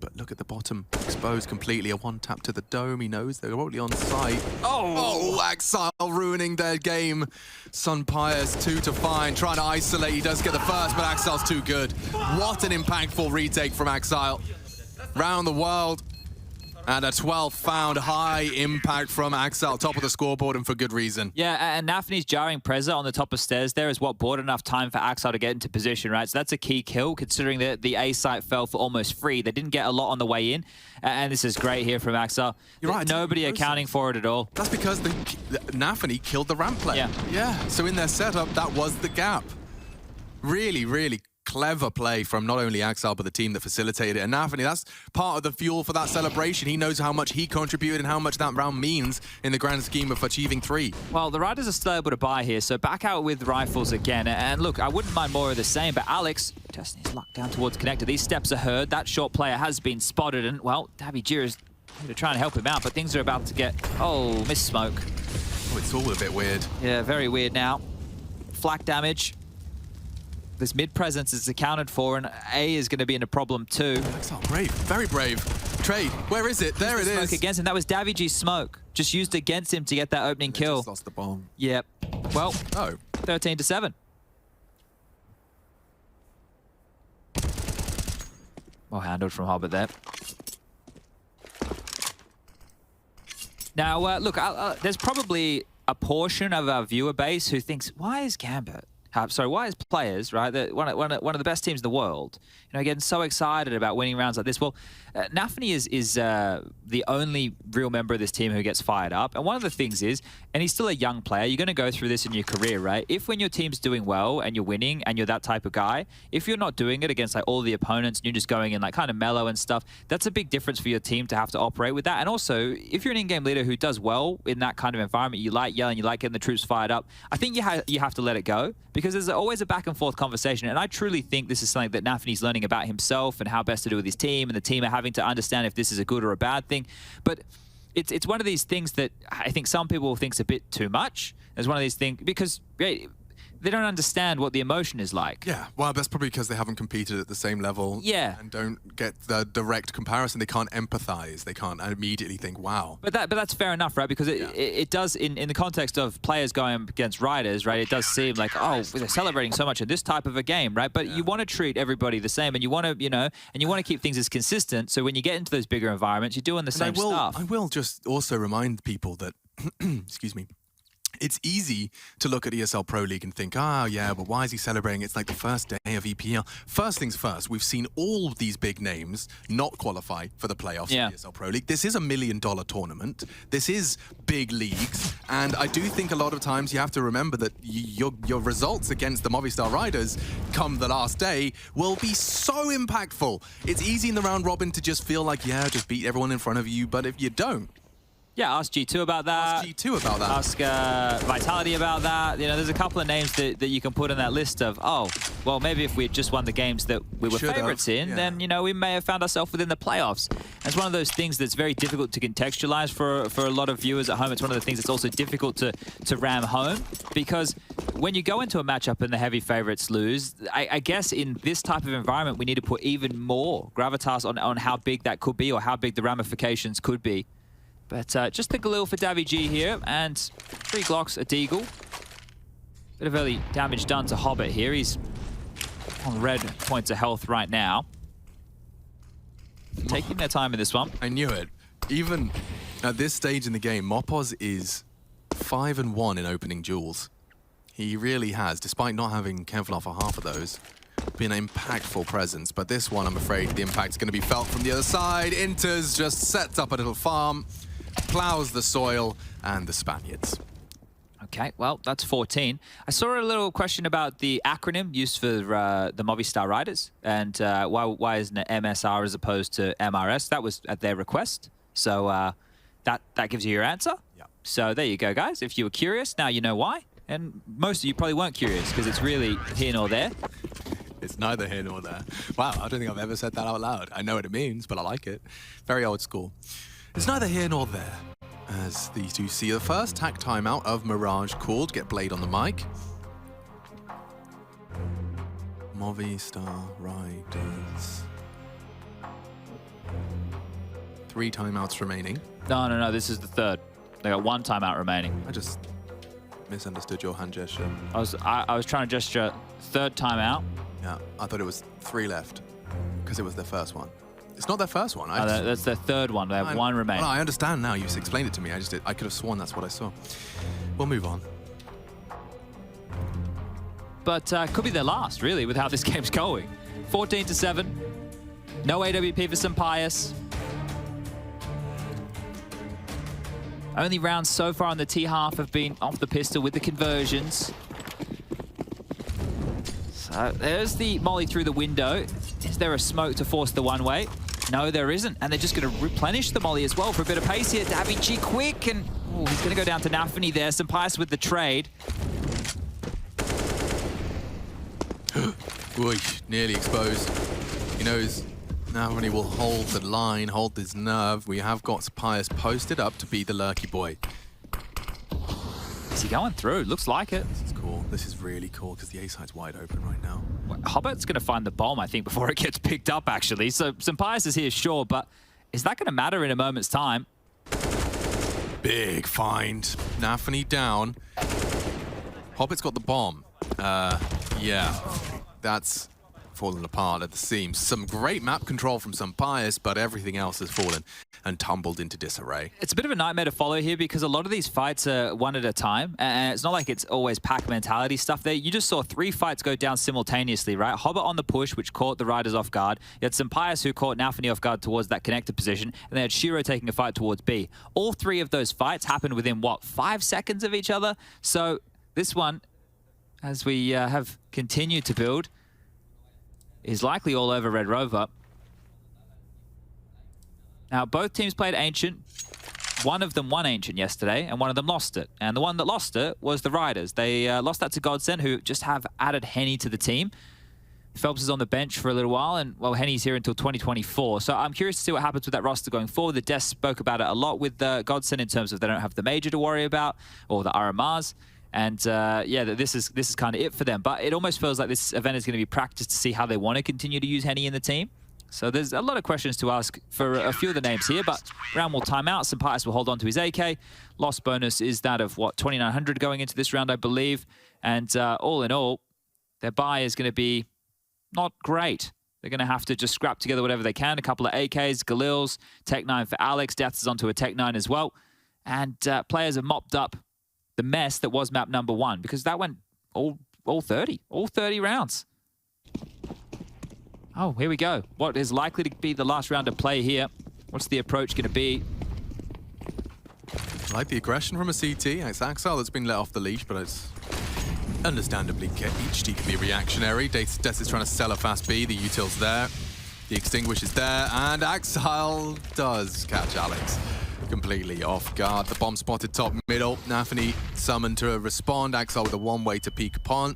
But look at the bottom, exposed completely. A one-tap to the dome. He knows they're probably on site. Oh, Axel ruining their game. Sunpires 2 to find, trying to isolate. He does get the first, but Axel's too good. What an impactful retake from Axel. Round the world. And a 12th found, high impact from Axel, top of the scoreboard, and for good reason. Yeah, and Nafany's jarring Preza on the top of stairs there is what bought enough time for Axel to get into position, right? So that's a key kill, considering that the A site fell for almost free. They didn't get a lot on the way in, and this is great here from Axel. You're right. Nobody accounting for it at all. That's because Nafany killed the ramp player. Yeah, so in their setup, that was the gap. Really, really clever play from not only Axel, but the team that facilitated it. And Nafany, that's part of the fuel for that celebration. He knows how much he contributed and how much that round means in the grand scheme of achieving 3. Well, the Riders are still able to buy here, so back out with rifles again. And look, I wouldn't mind more of the same, but Alex testing his luck down towards connector. These steps are heard. That short player has been spotted, and, well, Davy Jira's going to try and help him out, but things are about to get... Oh, miss smoke. Oh, it's all a bit weird. Yeah, very weird now. Flak damage. This mid presence is accounted for, and A is going to be in a problem too. Axel, brave, very brave. Trade, where is it? There it is. Smoke against him. That was Davy G's smoke, just used against him to get that opening kill. Just lost the bomb. Yep. Well, 13-7. Well handled from Hobbit there. Now, look, there's probably a portion of our viewer base who thinks, why is Gambit? Why is players, right, one of the best teams in the world, getting so excited about winning rounds like this? Well, Nafany is the only real member of this team who gets fired up. And one of the things is, and he's still a young player, you're going to go through this in your career, right? If when your team's doing well and you're winning and you're that type of guy, if you're not doing it against like all the opponents and you're just going in like kind of mellow and stuff, that's a big difference for your team to have to operate with that. And also, if you're an in-game leader who does well in that kind of environment, you like yelling, you like getting the troops fired up, I think you have to let it go, because there's always a back and forth conversation. And I truly think this is something that Nafany's learning about himself and how best to do with his team, and the team are having to understand if this is a good or a bad thing. But it's one of these things that I think some people think is a bit too much. It's one of these things because they don't understand what the emotion is like. Yeah, well, that's probably because they haven't competed at the same level. Yeah. And don't get the direct comparison. They can't empathize. They can't immediately think, wow. But that's fair enough, right? Because it does, in the context of players going against Riders, right, it does seem like, oh, they're celebrating so much in this type of a game, right? But you want to treat everybody the same, and you want to, and you want to keep things as consistent. So when you get into those bigger environments, you're doing the same stuff. I will just also remind people that, excuse me, It's easy to look at ESL Pro League and think, oh, yeah, but why is he celebrating? It's like the first day of EPL. First things first, we've seen all these big names not qualify for the playoffs in ESL Pro League. This is $1 million tournament. This is big leagues. And I do think a lot of times you have to remember that your results against the Movistar Riders come the last day will be so impactful. It's easy in the round robin to just feel like, yeah, just beat everyone in front of you. But if you don't, yeah, ask G2 about that. Ask G2 about that. Ask Vitality about that. You know, there's a couple of names that you can put on that list of, oh, well, maybe if we had just won the games that we were favorites in, then, you know, we may have found ourselves within the playoffs. And it's one of those things that's very difficult to contextualize for a lot of viewers at home. It's one of the things that's also difficult to ram home, because when you go into a matchup and the heavy favorites lose, I guess in this type of environment, we need to put even more gravitas on how big that could be or how big the ramifications could be. But just the Galil for daviG here, and 3 Glocks, a Deagle. Bit of early damage done to Hobbit here. He's on red points of health right now. Taking their time in this one. I knew it. Even at this stage in the game, Mopoz is 5-1 in opening duels. He really has, despite not having Kevlar for half of those, been an impactful presence. But this one, I'm afraid, the impact's going to be felt from the other side. Inters just sets up a little farm, plows the soil, and the Spaniards. Okay, well, that's 14. I saw a little question about the acronym used for the Movistar Riders, and why isn't it MSR as opposed to MRS? That was at their request. So that gives you your answer. Yeah. So there you go, guys. If you were curious, now you know why. And most of you probably weren't curious, because it's really here nor there. It's neither here nor there. Wow, I don't think I've ever said that out loud. I know what it means, but I like it. Very old school. It's neither here nor there. As these two see the first tack timeout of Mirage called, get Blade on the mic. Movistar Riders. 3 timeouts remaining. No, this is the 3rd. They got 1 timeout remaining. I just misunderstood your hand gesture. I was trying to gesture 3rd timeout. Yeah, I thought it was 3 left, because it was their first one. It's not their first one. That's their 3rd one. They have 1 remaining. Well, I understand now. You explained it to me. I could have sworn that's what I saw. We'll move on. But could be their last, really, with how this game's going. 14-7. No AWP for Sampaius. Only rounds so far on the T half have been off the pistol with the conversions. So there's the molly through the window. Is there a smoke to force the one-way? No, there isn't. And they're just going to replenish the molly as well for a bit of pace here. daviG quick, and he's going to go down to Nafany there. Sampaius with the trade. Oy, nearly exposed. He knows Nafany will hold the line, hold his nerve. We have got Sampaius posted up to be the lurky boy. Is he going through? Looks like it. This is cool. This is really cool because the A side's wide open right now. Hobbit's going to find the bomb, I think, before it gets picked up, actually. So Sampaius is here, sure, but is that going to matter in a moment's time? Big find. Nafany down. Hobbit's got the bomb. Yeah, that's fallen apart at the seams. Some great map control from Sampaius, but everything else has fallen and tumbled into disarray. It's a bit of a nightmare to follow here because a lot of these fights are one at a time, and it's not like it's always pack mentality stuff there. You just saw 3 fights go down simultaneously, right? Hobbit on the push, which caught the Riders off guard. You had Sampaius who caught Nafany off guard towards that connected position, and they had Shiro taking a fight towards B. All 3 of those fights happened within, what, 5 seconds of each other? So this one, as we have continued to build, is likely all over Red Rover. Now, both teams played Ancient. One of them won Ancient yesterday, and one of them lost it. And the one that lost it was the Riders. They lost that to Godsend, who just have added Henny to the team. Phelps is on the bench for a little while, and, well, Henny's here until 2024. So I'm curious to see what happens with that roster going forward. The Des spoke about it a lot with Godsend in terms of they don't have the Major to worry about, or the RMRs. And yeah, this is kind of it for them. But it almost feels like this event is going to be practice to see how they want to continue to use Henny in the team. So there's a lot of questions to ask for a few of the names here. But round will time out. Sampaius will hold on to his AK. Loss bonus is that of, what, 2,900 going into this round, I believe. And all in all, their buy is going to be not great. They're going to have to just scrap together whatever they can. A couple of AKs, Galils, Tech 9 for Alex. Death is onto a Tech 9 as well. And players have mopped up the mess that was map number 1, because that went all 30 rounds. Oh, here we go. What is likely to be the last round of play here? What's the approach going to be? I like the aggression from a CT. It's Axile that's been let off the leash, but it's understandably each T can be reactionary. Des is trying to sell a fast B. The util's there. The extinguish is there, and Axile does catch Alex completely off guard. The bomb spotted top middle. Nafany summoned to respond. Axile with a one-way to peek upon.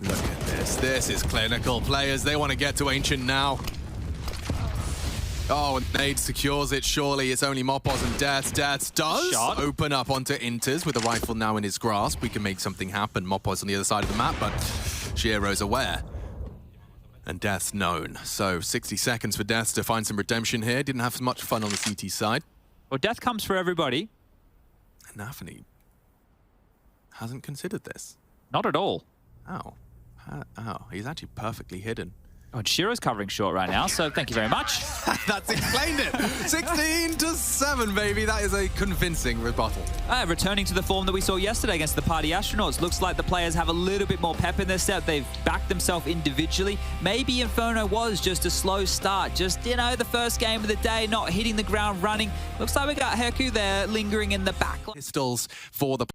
Look at this. This is clinical. Players, they want to get to Ancient now. Oh, and Nade secures it. Surely it's only Mopos and Deaths. Deaths does open up onto Inters with a rifle now in his grasp. We can make something happen. Mopos on the other side of the map, but Shiro's aware. And Death's known. So 60 seconds for Deaths to find some redemption here. Didn't have as much fun on the CT side. Well, Death comes for everybody. And Nafany hasn't considered this. Not at all. Oh. Oh, he's actually perfectly hidden. Oh, and Shiro's covering short right now, so thank you very much. That's explained it. 16-7, baby. That is a convincing rebuttal. Returning to the form that we saw yesterday against the Party Astronauts. Looks like the players have a little bit more pep in their step. They've backed themselves individually. Maybe Inferno was just a slow start. Just, you know, the first game of the day, not hitting the ground running. Looks like we got Herku there lingering in the back. Pistols for the...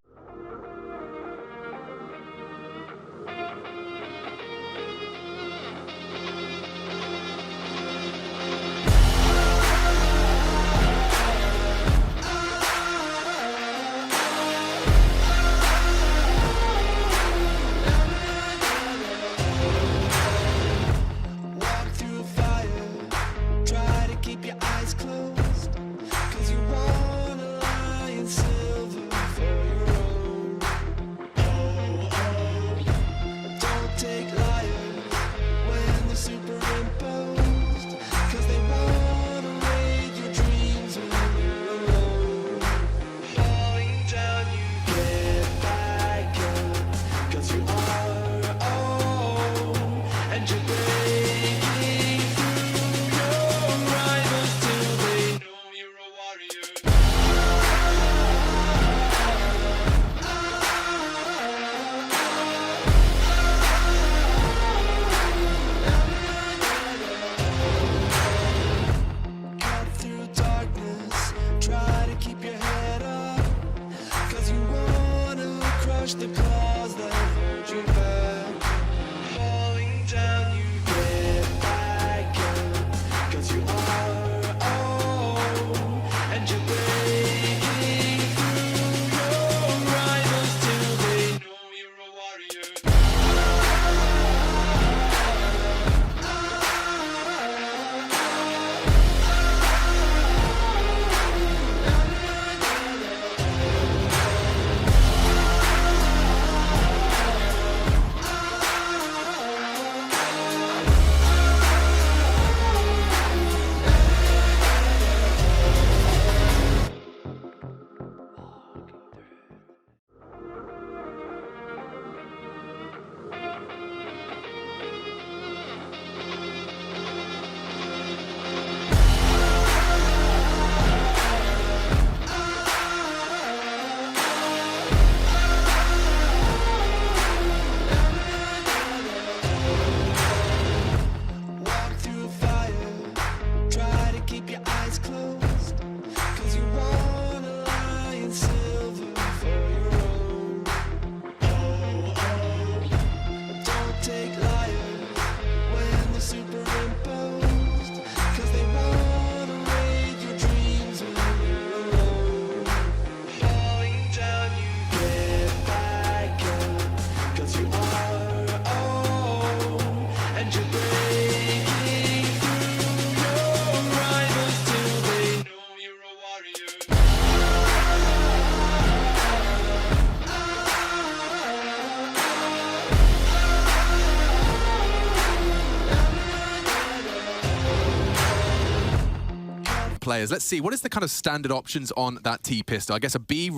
Players. Let's see, what is the kind of standard options on that T-pistol? I guess a B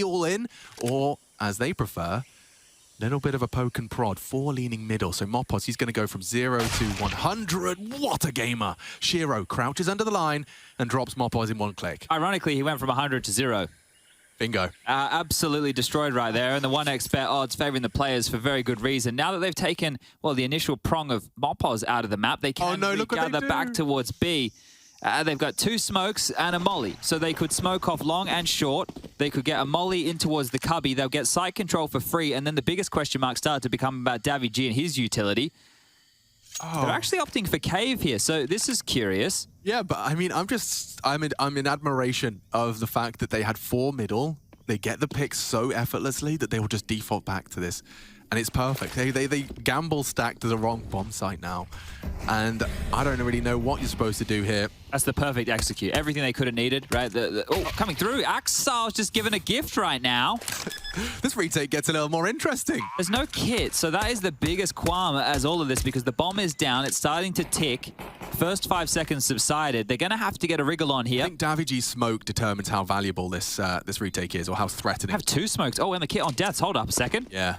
all in, or as they prefer, a little bit of a poke and prod, 4 leaning middle. So Mopos, he's going to go from 0 to 100. What a gamer. Shiro crouches under the line and drops Mopos in one click. Ironically, he went from 100 to 0. Bingo. Absolutely destroyed right there. And the 1x bet odds favoring the players for very good reason. Now that they've taken, well, the initial prong of Mopos out of the map, they can gather back towards B. They've got 2 smokes and a molly. So they could smoke off long and short. They could get a molly in towards the cubby. They'll get site control for free. And then the biggest question mark started to become about davidji and his utility. Oh. They're actually opting for cave here. So this is curious. Yeah, but I mean, I'm in admiration of the fact that they had 4 middle. They get the picks so effortlessly that they will just default back to this. And it's perfect. They gamble stacked to the wrong bomb site now. And I don't really know what you're supposed to do here. That's the perfect execute. Everything they could have needed, right? Oh, coming through. Axile's just given a gift right now. This retake gets a little more interesting. There's no kit, so that is the biggest qualm as all of this, because the bomb is down. It's starting to tick. First 5 seconds subsided. They're going to have to get a wriggle on here. I think davidji's smoke determines how valuable this retake is, or how threatening. I have 2 smokes. Oh, and the kit on deaths. Hold up a second. Yeah.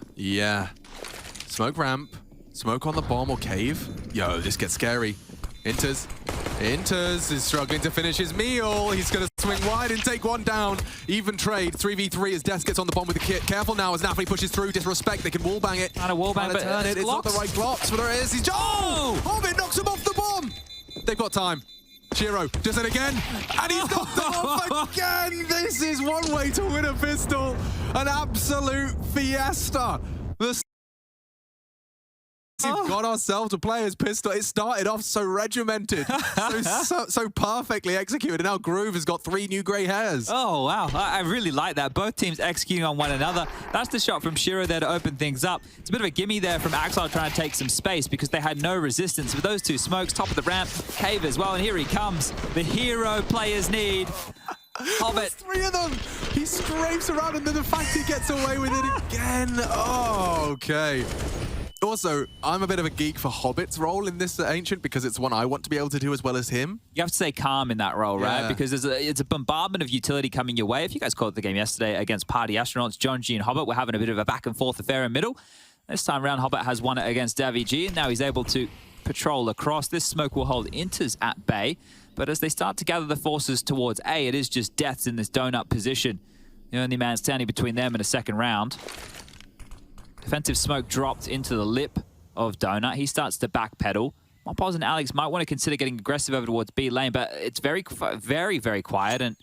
Smoke ramp. Smoke on the bomb or cave. Yo, this gets scary. Inters is struggling to finish his meal. He's going to swing wide and take 1 down. Even trade. 3v3 as Death gets on the bomb with the kit. Careful now as Nafany pushes through. Disrespect. They can wallbang it. Trying to wallbang, but turn it. It's not the right blocks, but there is. He's Hobbit knocks him off the bomb. They've got time. Shiro does it again, and he's knocked him off again. This is one way to win a pistol. An absolute fiesta. We've got ourselves a player's pistol. It started off so regimented, so perfectly executed. And now Groove has got 3 new grey hairs. Oh, wow. I really like that. Both teams executing on one another. That's the shot from Shiro there to open things up. It's a bit of a gimme there from Axile trying to take some space because they had no resistance. With those 2 smokes, top of the ramp, Cave as well. And here he comes. The hero players need. Hobbit. 3 of them. He scrapes around, and then the fact he gets away with it again. Oh, okay. Also, I'm a bit of a geek for Hobbit's role in this Ancient because it's one I want to be able to do as well as him. You have to stay calm in that role, right? Because it's a bombardment of utility coming your way. If you guys caught the game yesterday against Party Astronauts, John G and Hobbit were having a bit of a back and forth affair in middle. This time around, Hobbit has won it against davidji, and now he's able to patrol across. This smoke will hold Inters at bay, but as they start to gather the forces towards A, it is just Deaths in this donut position. The only man standing between them in a second round. Defensive smoke dropped into the lip of Donut. He starts to backpedal. Mopos and Alex might want to consider getting aggressive over towards B lane, but it's very, very quiet, and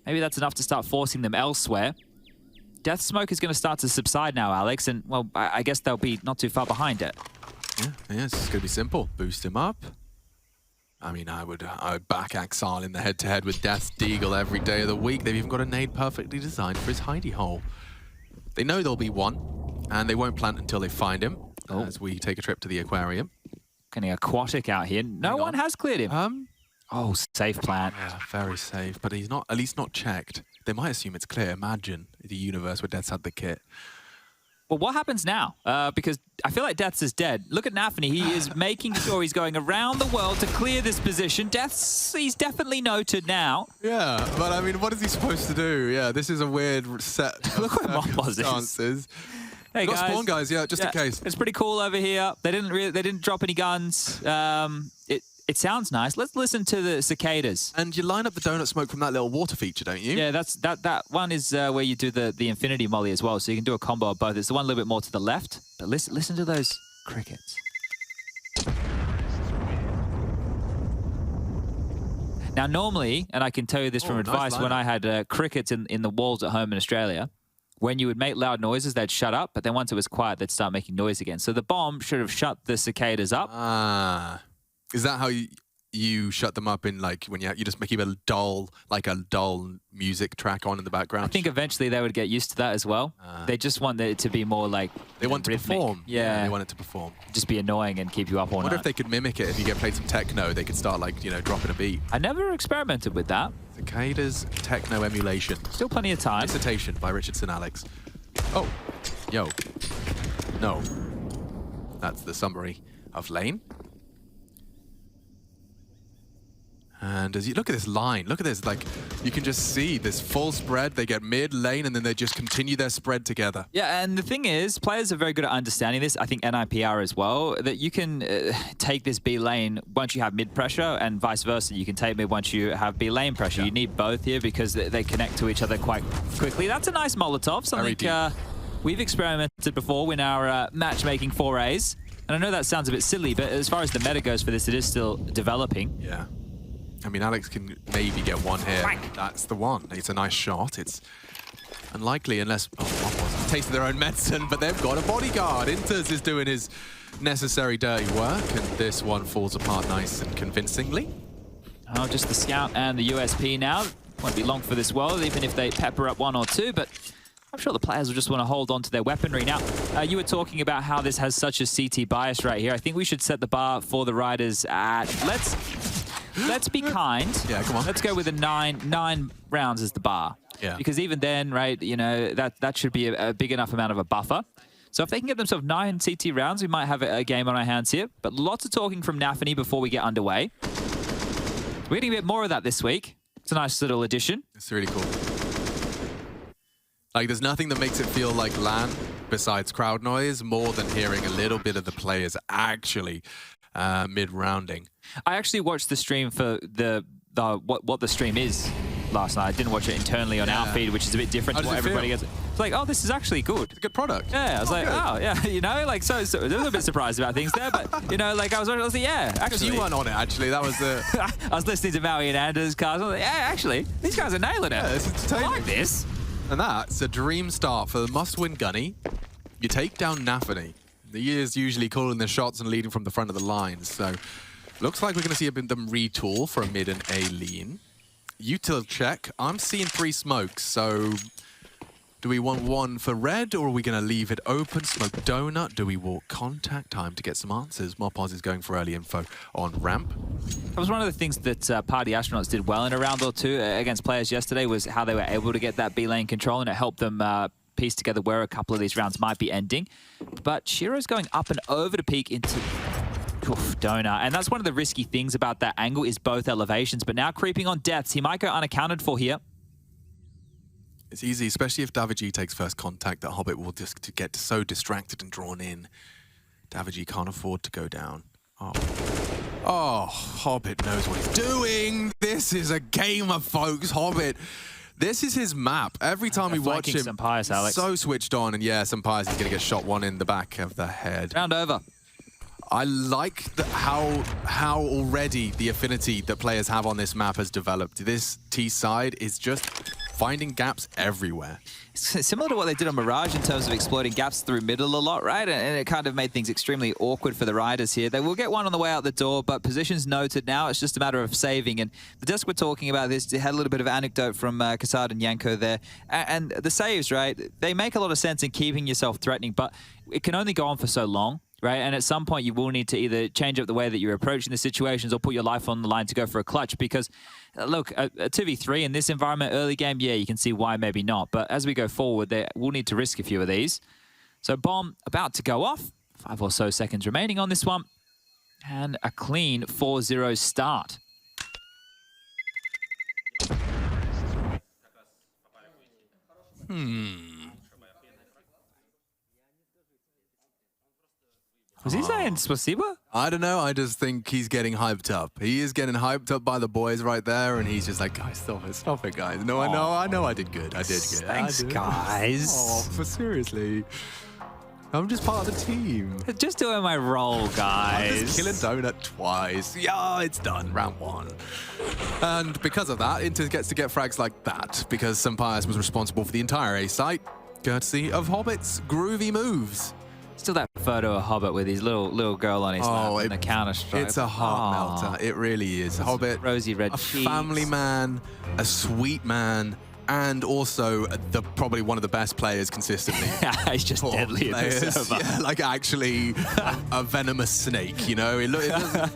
maybe that's enough to start forcing them elsewhere. Death smoke is going to start to subside now, Alex, and, well, I guess they'll be not too far behind it. Yeah, it's going to be simple. Boost him up. I mean, I would back Axile in the head-to-head with Death's Deagle every day of the week. They've even got a nade perfectly designed for his hidey hole. They know there'll be one. And they won't plant until they find him, as we take a trip to the aquarium. Getting aquatic out here. No one has cleared him. Oh, safe plant. Yeah, very safe, but he's not, at least not checked. They might assume it's clear. Imagine the universe where Death's had the kit. Well, what happens now? Because I feel like Deaths is dead. Look at Nafany. He is making sure he's going around the world to clear this position. Deaths, he's definitely noted now. Yeah, but I mean, what is he supposed to do? Yeah, this is a weird set of Look where Mopos is. Hey got guys. spawn guys, yeah, just in case. It's pretty cool over here. They didn't drop any guns. It sounds nice. Let's listen to the cicadas. And you line up the donut smoke from that little water feature, don't you? Yeah, that one is where you do the infinity molly as well, so you can do a combo of both. It's the one a little bit more to the left. But listen to those crickets. Now normally, and I can tell you this from advice, when I had crickets in the walls at home in Australia, when you would make loud noises, they'd shut up, but then once it was quiet, they'd start making noise again. So the bomb should have shut the cicadas up. Ah. Is that how you shut them up in, like, when you just keep a dull music track on in the background? I think eventually they would get used to that as well. They just want it to be more like They want to rhythmic. perform. Yeah. They want it to perform. Just be annoying and keep you up all I wonder night. if they could mimic it. If you get played some techno, they could start, like, dropping a beat. I never experimented with that. Cicadas techno emulation. Still plenty of time. Dissertation by Richardson Alex. Oh, yo. No. That's the summary of lane. And as you look at this line, look at this, like you can just see this full spread. They get mid lane, and then they just continue their spread together. Yeah, and the thing is, players are very good at understanding this. I think NIPR as well, that you can take this B lane once you have mid pressure, and vice versa. You can take mid once you have B lane pressure. Yeah. You need both here because they connect to each other quite quickly. That's a nice Molotov, something we've experimented before in our matchmaking forays. And I know that sounds a bit silly, but as far as the meta goes for this, it is still developing. Yeah. I mean, Alex can maybe get one here. Frank. That's the one. It's a nice shot. It's unlikely unless tasted their own medicine, but they've got a bodyguard. Inters is doing his necessary dirty work, and this one falls apart nice and convincingly. Oh, just the scout and the USP now. Won't be long for this world, even if they pepper up one or two, but I'm sure the players will just want to hold on to their weaponry. Now, you were talking about how this has such a CT bias right here. I think we should set the bar for the riders at... Let's be kind. Yeah, come on. Let's go with a 9 rounds as the bar. Yeah. Because even then, right, you know, that should be a big enough amount of a buffer. So if they can get themselves 9 CT rounds, we might have a game on our hands here. But lots of talking from Nafany before we get underway. We're getting a bit more of that this week. It's a nice little addition. It's really cool. Like, there's nothing that makes it feel like LAN besides crowd noise more than hearing a little bit of the players actually mid-rounding. I actually watched the stream for what the stream is last night. I didn't watch it internally on our feed, which is a bit different to what everybody gets. It's like, oh, this is actually good. It's a good product. Yeah, I was like, good. oh, yeah, you know, like, so I was a little bit surprised about things there, but, you know, like, I was like, yeah, actually. Because you weren't on it, actually. That was the... I was listening to Maui and Anders' cars. I was like, yeah, actually, these guys are nailing it. Yeah, it's entertaining. I like this. And that's a dream start for the must-win Gunny. You take down Nafany. He is usually calling the shots and leading from the front of the lines, so looks like we're going to see a bit of them retool for a mid and A lean. Util check. I'm seeing 3 smokes, so do we want one for red, or are we going to leave it open? Smoke donut. Do we walk contact? Time to get some answers. Mopaz is going for early info on ramp. That was one of the things that Party Astronauts did well in a round or two against players yesterday, was how they were able to get that B lane control, and it helped them piece together where a couple of these rounds might be ending. But Shiro's going up and over to peek into donut, and that's one of the risky things about that angle, is both elevations. But now creeping on deaths, he might go unaccounted for here. It's easy, especially if Davigi takes first contact, that Hobbit will just get so distracted and drawn in. Davigi can't afford to go down. Oh, Hobbit knows what he's doing. This is a gamer, folks. Hobbit. This is his map. Every time we watch him, Pius, Alex. So switched on, and yeah, Pius is going to get shot one in the back of the head. Round over. I like how already the affinity that players have on this map has developed. This T side is just finding gaps everywhere. It's similar to what they did on Mirage in terms of exploiting gaps through middle a lot, right? And it kind of made things extremely awkward for the riders here. They will get one on the way out the door, but positions noted now. It's just a matter of saving. And the desk we're talking about this, they had a little bit of anecdote from Kassad and Yanko there. And the saves, right? They make a lot of sense in keeping yourself threatening, but it can only go on for so long. Right, and at some point you will need to either change up the way that you're approaching the situations or put your life on the line to go for a clutch, because, look, a 2v3 in this environment, early game, yeah, you can see why, maybe not. But as we go forward, we'll need to risk a few of these. So bomb about to go off. 5 or so seconds remaining on this one. And a clean 4-0 start. Was he saying spasiba? I don't know. I just think he's getting hyped up. He is getting hyped up by the boys right there, and he's just like, guys, stop it, guys. No, I know I did good. I did good. Thanks, guys. Oh, but seriously. I'm just part of the team. Just doing my role, guys. I'm just killing Donut twice. Yeah, it's done. Round 1. And because of that, Inter gets to get frags like that, because Sampaias was responsible for the entire A site, courtesy of Hobbit's groovy moves. Still that photo of Hobbit with his little girl on his lap and the Counter-Strike. It's a heart melter. It really is. Hobbit, rosy red a cheeks. Family man, a sweet man, and also probably one of the best players consistently. He's just deadly in this server. Yeah, like actually a venomous snake, you know? It doesn't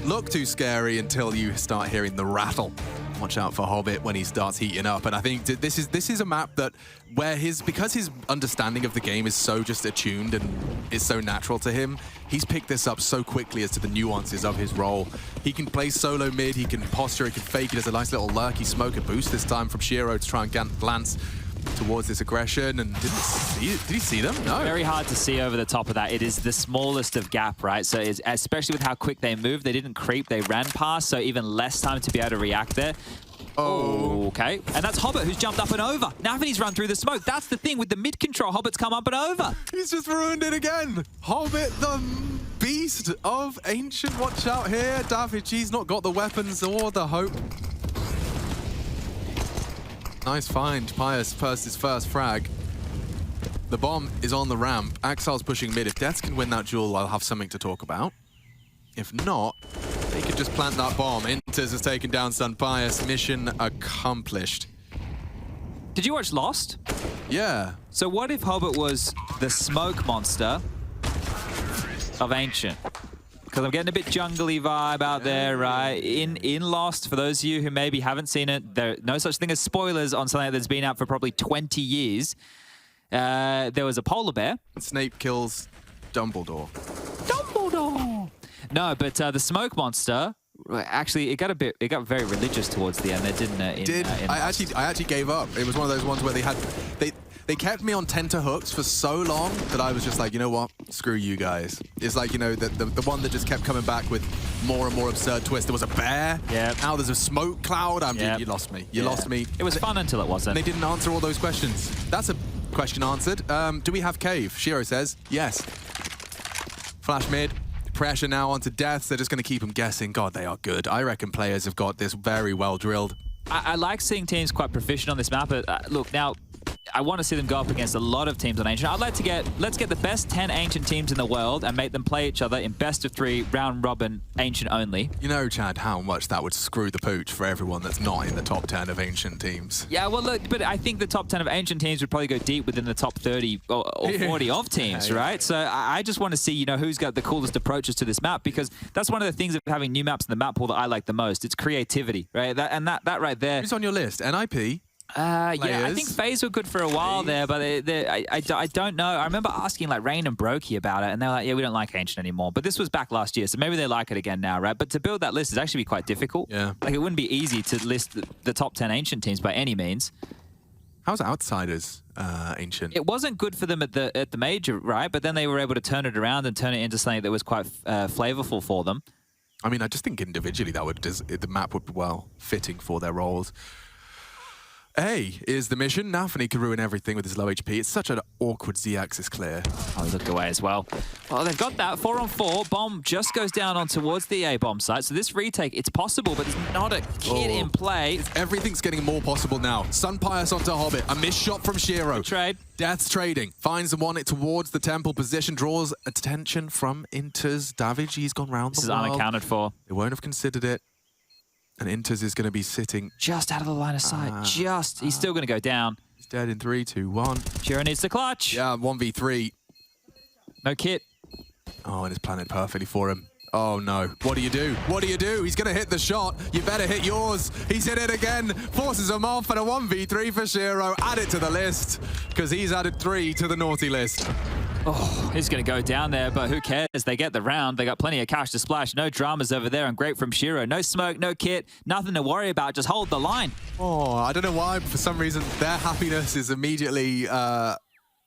look too scary until you start hearing the rattle. Watch out for Hobbit when he starts heating up. And I think this is a map that where because his understanding of the game is so just attuned and is so natural to him, he's picked this up so quickly as to the nuances of his role. He can play solo mid, he can posture, he can fake. He does a nice little lurky smoke and boost this time from csgo to try and glance towards this aggression. And did he see them? No. Very hard to see over the top of that. It is the smallest of gap, right? So it's, especially with how quick they moved, they didn't creep, they ran past, so even less time to be able to react there. Oh, okay. And that's Hobbit who's jumped up and over. Navany's run through the smoke. That's the thing with the mid control. Hobbit's come up and over. He's just ruined it again. Hobbit, the beast of Ancient. Watch out here. Daviji's not got the weapons or the hope. Nice find. Pius first his first frag. The bomb is on the ramp. Axile's pushing mid. If Deaths can win that duel, I'll have something to talk about. If not, they could just plant that bomb. Inters has taken down Sun Pius. Mission accomplished. Did you watch Lost? Yeah. So what if Hobbit was the smoke monster of Ancient? Because I'm getting a bit jungly vibe out there, right? In Lost, for those of you who maybe haven't seen it, there no such thing as spoilers on something that's been out for probably 20 years. There was a polar bear. Snape kills Dumbledore. Dumbledore! No, but the smoke monster, actually, it got very religious towards the end there, didn't it? I actually gave up. It was one of those ones where they kept me on tenterhooks for so long that I was just like, you know what? Screw you guys. It's like, you know, the one that just kept coming back with more and more absurd twists. There was a bear. Yeah. Now there's a smoke cloud. You lost me. You lost me. It was fun until it wasn't. They didn't answer all those questions. That's a question answered. Do we have cave? csgo says yes. Flash mid. Pressure now onto Deaths. They're just going to keep them guessing. God, they are good. I reckon players have got this very well drilled. I like seeing teams quite proficient on this map, but look, now, I want to see them go up against a lot of teams on Ancient. I'd like to let's get the best 10 Ancient teams in the world and make them play each other in best of 3, round robin, Ancient only. You know, Chad, how much that would screw the pooch for everyone that's not in the top 10 of Ancient teams. Yeah, well, look, but I think the top 10 of Ancient teams would probably go deep within the top 30 or 40 of teams, right? So I just want to see, you know, who's got the coolest approaches to this map, because that's one of the things of having new maps in the map pool that I like the most. It's creativity, right? That right there. Who's on your list? NIP? Yeah, I think FaZe were good for a while there, but I don't know. I remember asking like Rain and Brokey about it, and they were like, yeah, we don't like Ancient anymore. But this was back last year, so maybe they like it again now, right? But to build that list is actually quite difficult. Yeah. Like, it wouldn't be easy to list the top 10 Ancient teams by any means. How's Outsiders Ancient? It wasn't good for them at the major, right? But then they were able to turn it around and turn it into something that was quite flavorful for them. I mean, I just think individually the map would be well fitting for their roles. A is the mission. Nafany could ruin everything with his low HP. It's such an awkward Z-axis clear. Oh, he looked away as well. Well, they've got that. 4-on-4. Bomb just goes down on towards the A-bomb site. So this retake, it's possible, but there's not a kid in play. Everything's getting more possible now. Sun Pius onto Hobbit. A missed shot from csgo. Trade. Death's trading. Finds the one towards the temple position. Draws attention from Inters. Daviji's gone round the world. This is unaccounted for. They won't have considered it. And Inters is going to be sitting just out of the line of sight. He's still going to go down. He's dead in 3, 2, 1. csgo needs the clutch. Yeah, 1v3. No kit. Oh, and it's planted perfectly for him. Oh no. What do you do? What do you do? He's going to hit the shot. You better hit yours. He's hit it again. Forces him off, and a 1v3 for csgo. Add it to the list, because he's added 3 to the naughty list. Oh, he's going to go down there, but who cares? They get the round. They got plenty of cash to splash. No dramas over there, and great from csgo. No smoke, no kit, nothing to worry about. Just hold the line. Oh, I don't know why, but for some reason, their happiness is immediately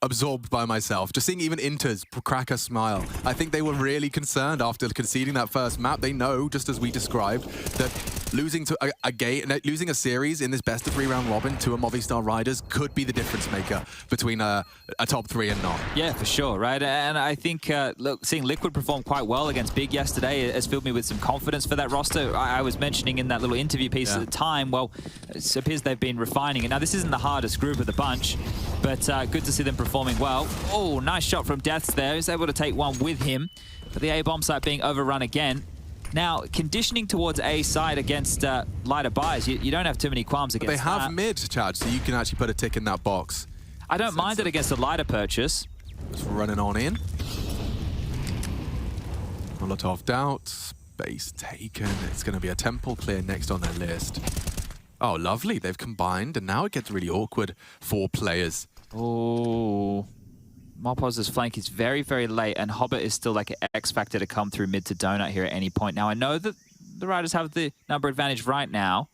absorbed by myself. Just seeing even Inters crack a smile. I think they were really concerned after conceding that first map. They know, just as we described, that losing to losing a series in this best of 3 round robin to a Movistar Riders could be the difference maker between a top 3 and not. Yeah, for sure, right? And I think, look, seeing Liquid perform quite well against Big yesterday has filled me with some confidence for that roster. I was mentioning in that little interview piece at the time, well, it appears they've been refining it. Now, this isn't the hardest group of the bunch, but good to see them performing well. Oh, nice shot from Deaths there. He's able to take one with him, but the A-bomb site being overrun again. Now, conditioning towards A side against lighter buys, you don't have too many qualms against that. They have mid, Chad, so you can actually put a tick in that box. I don't mind it against a lighter purchase. Just running on in. Molotov doubt. Base taken. It's going to be a temple clear next on their list. Oh, lovely. They've combined, and now it gets really awkward for players. Oh, Mopoz's flank is very, very late, and Hobbit is still like an X factor to come through mid to donut here at any point. Now, I know that the Riders have the number advantage right now,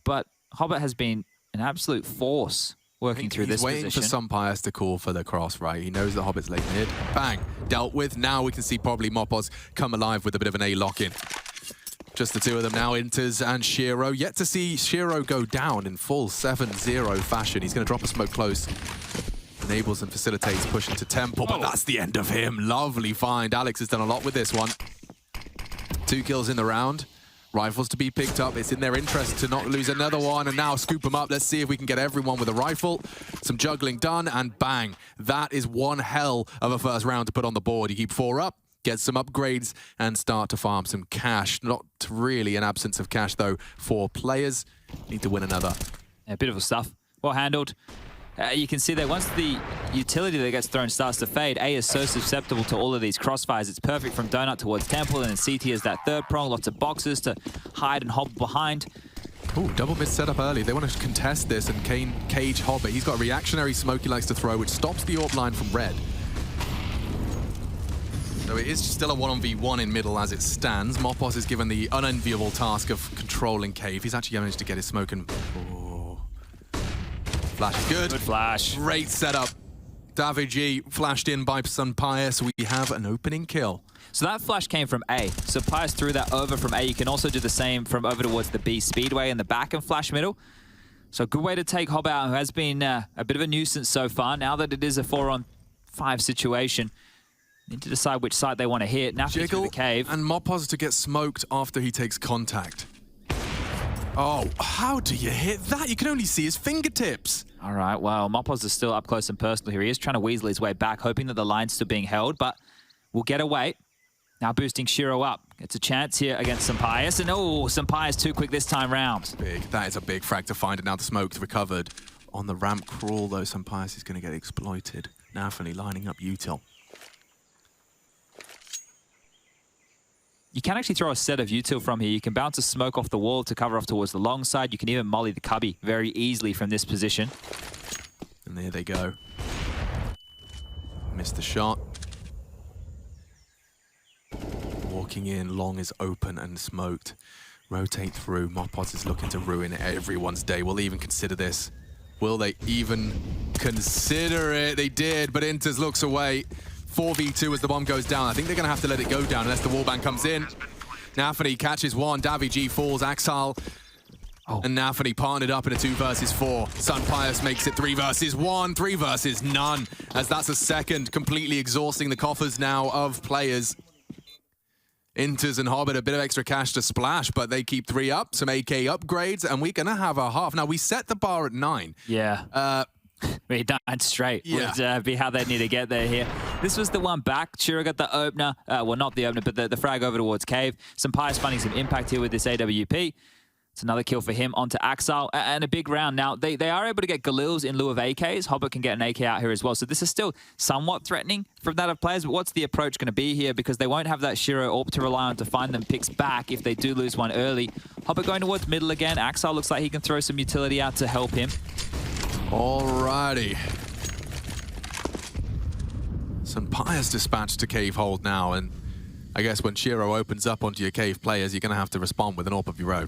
but Hobbit has been an absolute force working through this position. He's waiting for some bias to call for the cross, right? He knows that Hobbit's late mid. Bang. Dealt with. Now we can see probably Mopoz come alive with a bit of an A lock-in. Just the two of them now, Inters and Shiro. Yet to see Shiro go down in full 7-0 fashion. He's going to drop a smoke close. Enables and facilitates push into Temple, but that's the end of him. Lovely find. Alex has done a lot with this one. 2 kills in the round. Rifles to be picked up. It's in their interest to not lose another one, and now scoop them up. Let's see if we can get everyone with a rifle. Some juggling done, and bang. That is one hell of a first round to put on the board. You keep 4 up, get some upgrades, and start to farm some cash. Not really an absence of cash, though, for players. Need to win another. Yeah, beautiful stuff. Well handled. You can see that once the utility that gets thrown starts to fade, A is so susceptible to all of these crossfires. It's perfect from Donut towards Temple, and then CT is that third prong. Lots of boxes to hide and hobble behind. Ooh, double mid set up early. They want to contest this and cage Hobbit. He's got a reactionary smoke he likes to throw, which stops the AWP line from red. So it is still a 1v1 in middle as it stands. Mopoz is given the unenviable task of controlling Cave. He's actually managed to get his smoke and... Flash is good. Good flash. Great setup. Davig flashed in by Sunpire, so we have an opening kill. So that flash came from A. So Pius threw that over from A. You can also do the same from over towards the B Speedway in the back and flash middle. So good way to take Hobbit out, who has been a bit of a nuisance so far. Now that it is a 4-on-5 situation, need to decide which side they want to hit. Nafi through the cave. And Mopoz to get smoked after he takes contact. Oh, how do you hit that? You can only see his fingertips. All right, well, Mopoz is still up close and personal here. He is trying to weasel his way back, hoping that the line's still being held, but we'll get away. Now boosting Shiro up. It's a chance here against Sampaius, and oh, Sampaius too quick this time round. Big. That is a big frag to find, and now the smoke's recovered. On the ramp crawl, though, Sampaius is going to get exploited. Nafany lining up util. You can actually throw a set of util from here. You can bounce a smoke off the wall to cover off towards the long side. You can even molly the cubby very easily from this position. And there they go. Missed the shot. Walking in, long is open and smoked. Rotate through. Mopoz is looking to ruin everyone's day. Will they even consider this? Will they even consider it? They did, but Inters looks away. 4v2 as the bomb goes down. I think they're going to have to let it go down unless the wallbang comes in. Nafany catches one. Davig falls. Axal and Nafany partnered up in a 2 versus 4. Sunpaius makes it 3 versus 1. 3 versus none, as that's a second, completely exhausting the coffers now of players. Inters and Hobbit, a bit of extra cash to splash, but they keep 3 up. Some AK upgrades, and we're going to have a half. Now, we set the bar at 9. Yeah. We died straight would be how they need to get there here. This was the one back. Shiro got the opener. Well, not the opener, but the frag over towards Cave. Sampaius finding some impact here with this AWP. It's another kill for him onto Axal, and a big round. Now, they are able to get Galils in lieu of AKs. Hobbit can get an AK out here as well. So this is still somewhat threatening from that of players, but what's the approach going to be here? Because they won't have that Shiro AWP to rely on to find them picks back if they do lose one early. Hobbit going towards middle again. Axal looks like he can throw some utility out to help him. Alrighty. Sampaius dispatched to cave hold now, and I guess when Shiro opens up onto your cave players, you're going to have to respond with an AWP of your own.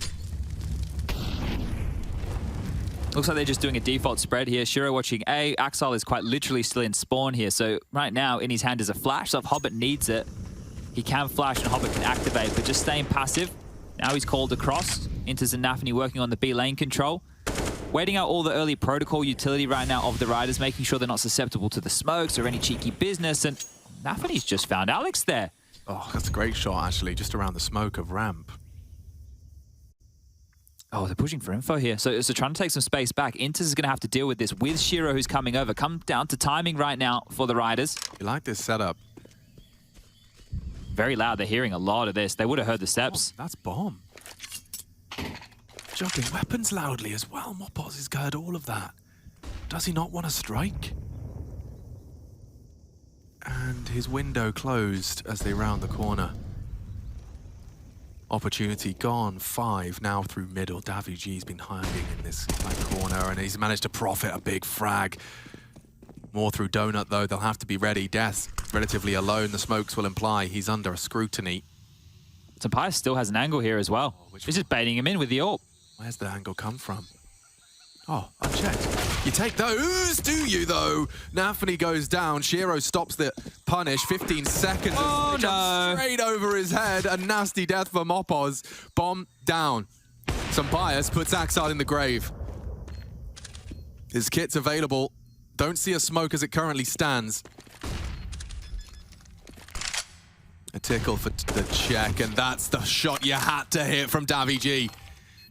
Looks like they're just doing a default spread here. Shiro watching A. Axal is quite literally still in spawn here, so right now in his hand is a flash, so if Hobbit needs it, he can flash and Hobbit can activate, but just staying passive. Now he's called across into Zanafany working on the B lane control. Waiting out all the early protocol utility right now of the Riders, making sure they're not susceptible to the smokes or any cheeky business, and Nafany's just found Alex there. Oh, that's a great shot, actually, just around the smoke of ramp. Oh, they're pushing for info here. So trying to take some space back. Inters is going to have to deal with this with Shiro, who's coming over. Come down to timing right now for the Riders. You like this setup? Very loud. They're hearing a lot of this. They would have heard the steps. Oh, that's bomb. Juggling weapons loudly as well. Mopoz has heard all of that. Does he not want to strike? And his window closed as they round the corner. Opportunity gone. 5 now through middle. daviG's been hiding in this back corner, and he's managed to profit a big frag. More through Donut, though. They'll have to be ready. Death relatively alone. The smokes will imply he's under a scrutiny. Tobias still has an angle here as well. He's just baiting him in with the AWP. Where's the angle come from? Oh, unchecked. You take those, do you, though? Nafany goes down. Shiro stops the punish. 15 seconds. Oh, no. Straight over his head. A nasty death for Mopoz. Bomb down. Some bias puts Axile in the grave. His kit's available. Don't see a smoke as it currently stands. A tickle for the check, and that's the shot you had to hit from daviG.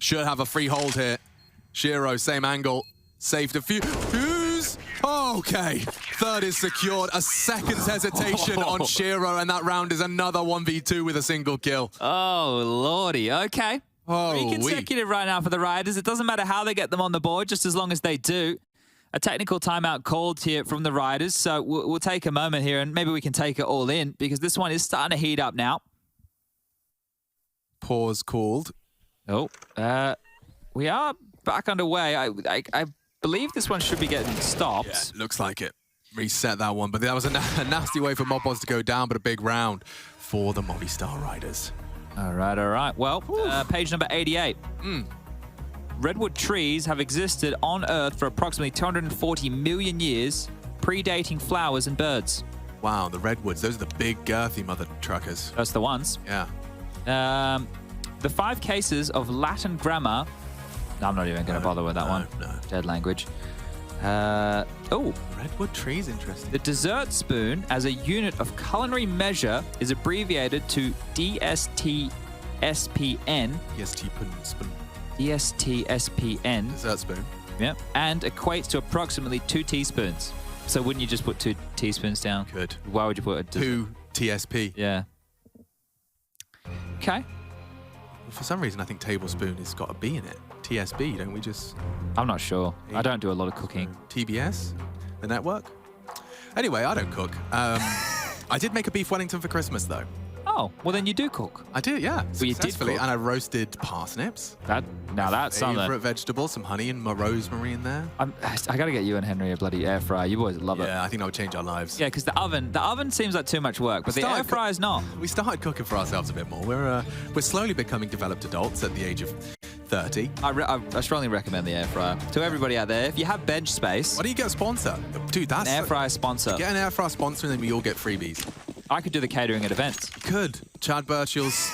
Should have a free hold here. Shiro, same angle. Saved a few. Who's? Okay. Third is secured. A second's hesitation on Shiro, and that round is another 1v2 with a single kill. Oh, lordy. Okay. Oh, 3 consecutive right now for the Riders. It doesn't matter how they get them on the board, just as long as they do. A technical timeout called here from the Riders, so we'll take a moment here, and maybe we can take it all in, because this one is starting to heat up now. Pause called. Oh, we are back underway. I believe this one should be getting stopped. Yeah, looks like it. Reset that one, but that was a nasty way for Mopoz to go down, but a big round for the Movistar Riders. All right. Well, page number 88. Redwood trees have existed on Earth for approximately 240 million years, predating flowers and birds. Wow, the redwoods, those are the big, girthy mother truckers. That's the ones. Yeah. The 5 cases of Latin grammar. No, I'm not even going to bother with that one. No. Dead language. Redwood trees, interesting. The dessert spoon, as a unit of culinary measure, is abbreviated to DSTSPN. DSTSPN. Dessert spoon. Yeah. And equates to approximately 2 teaspoons. So wouldn't you just put 2 teaspoons down? Could. Why would you put a 2 TSP. Yeah. Okay. Well, for some reason, I think tablespoon has got a B in it. TSB, don't we just... I'm not sure. I don't do a lot of cooking. TBS? The network? Anyway, I don't cook. I did make a beef Wellington for Christmas, though. Oh, well then you do cook. I do, yeah. Well, you did Successfully. cook. And I roasted parsnips. Now that's something. Favorite vegetable, some honey and rosemary in there. I got to get you and Henry a bloody air fryer. You boys love it. Yeah, I think that would change our lives. Yeah, because the oven seems like too much work, but the air fryer's not. We started cooking for ourselves a bit more. We're slowly becoming developed adults at the age of 30. I strongly recommend the air fryer to everybody out there. If you have bench space, Why don't you get a sponsor? Dude, that's... an air fryer sponsor. Get an air fryer sponsor and then we all get freebies. I could do the catering at events. You could. Chad Birchall's...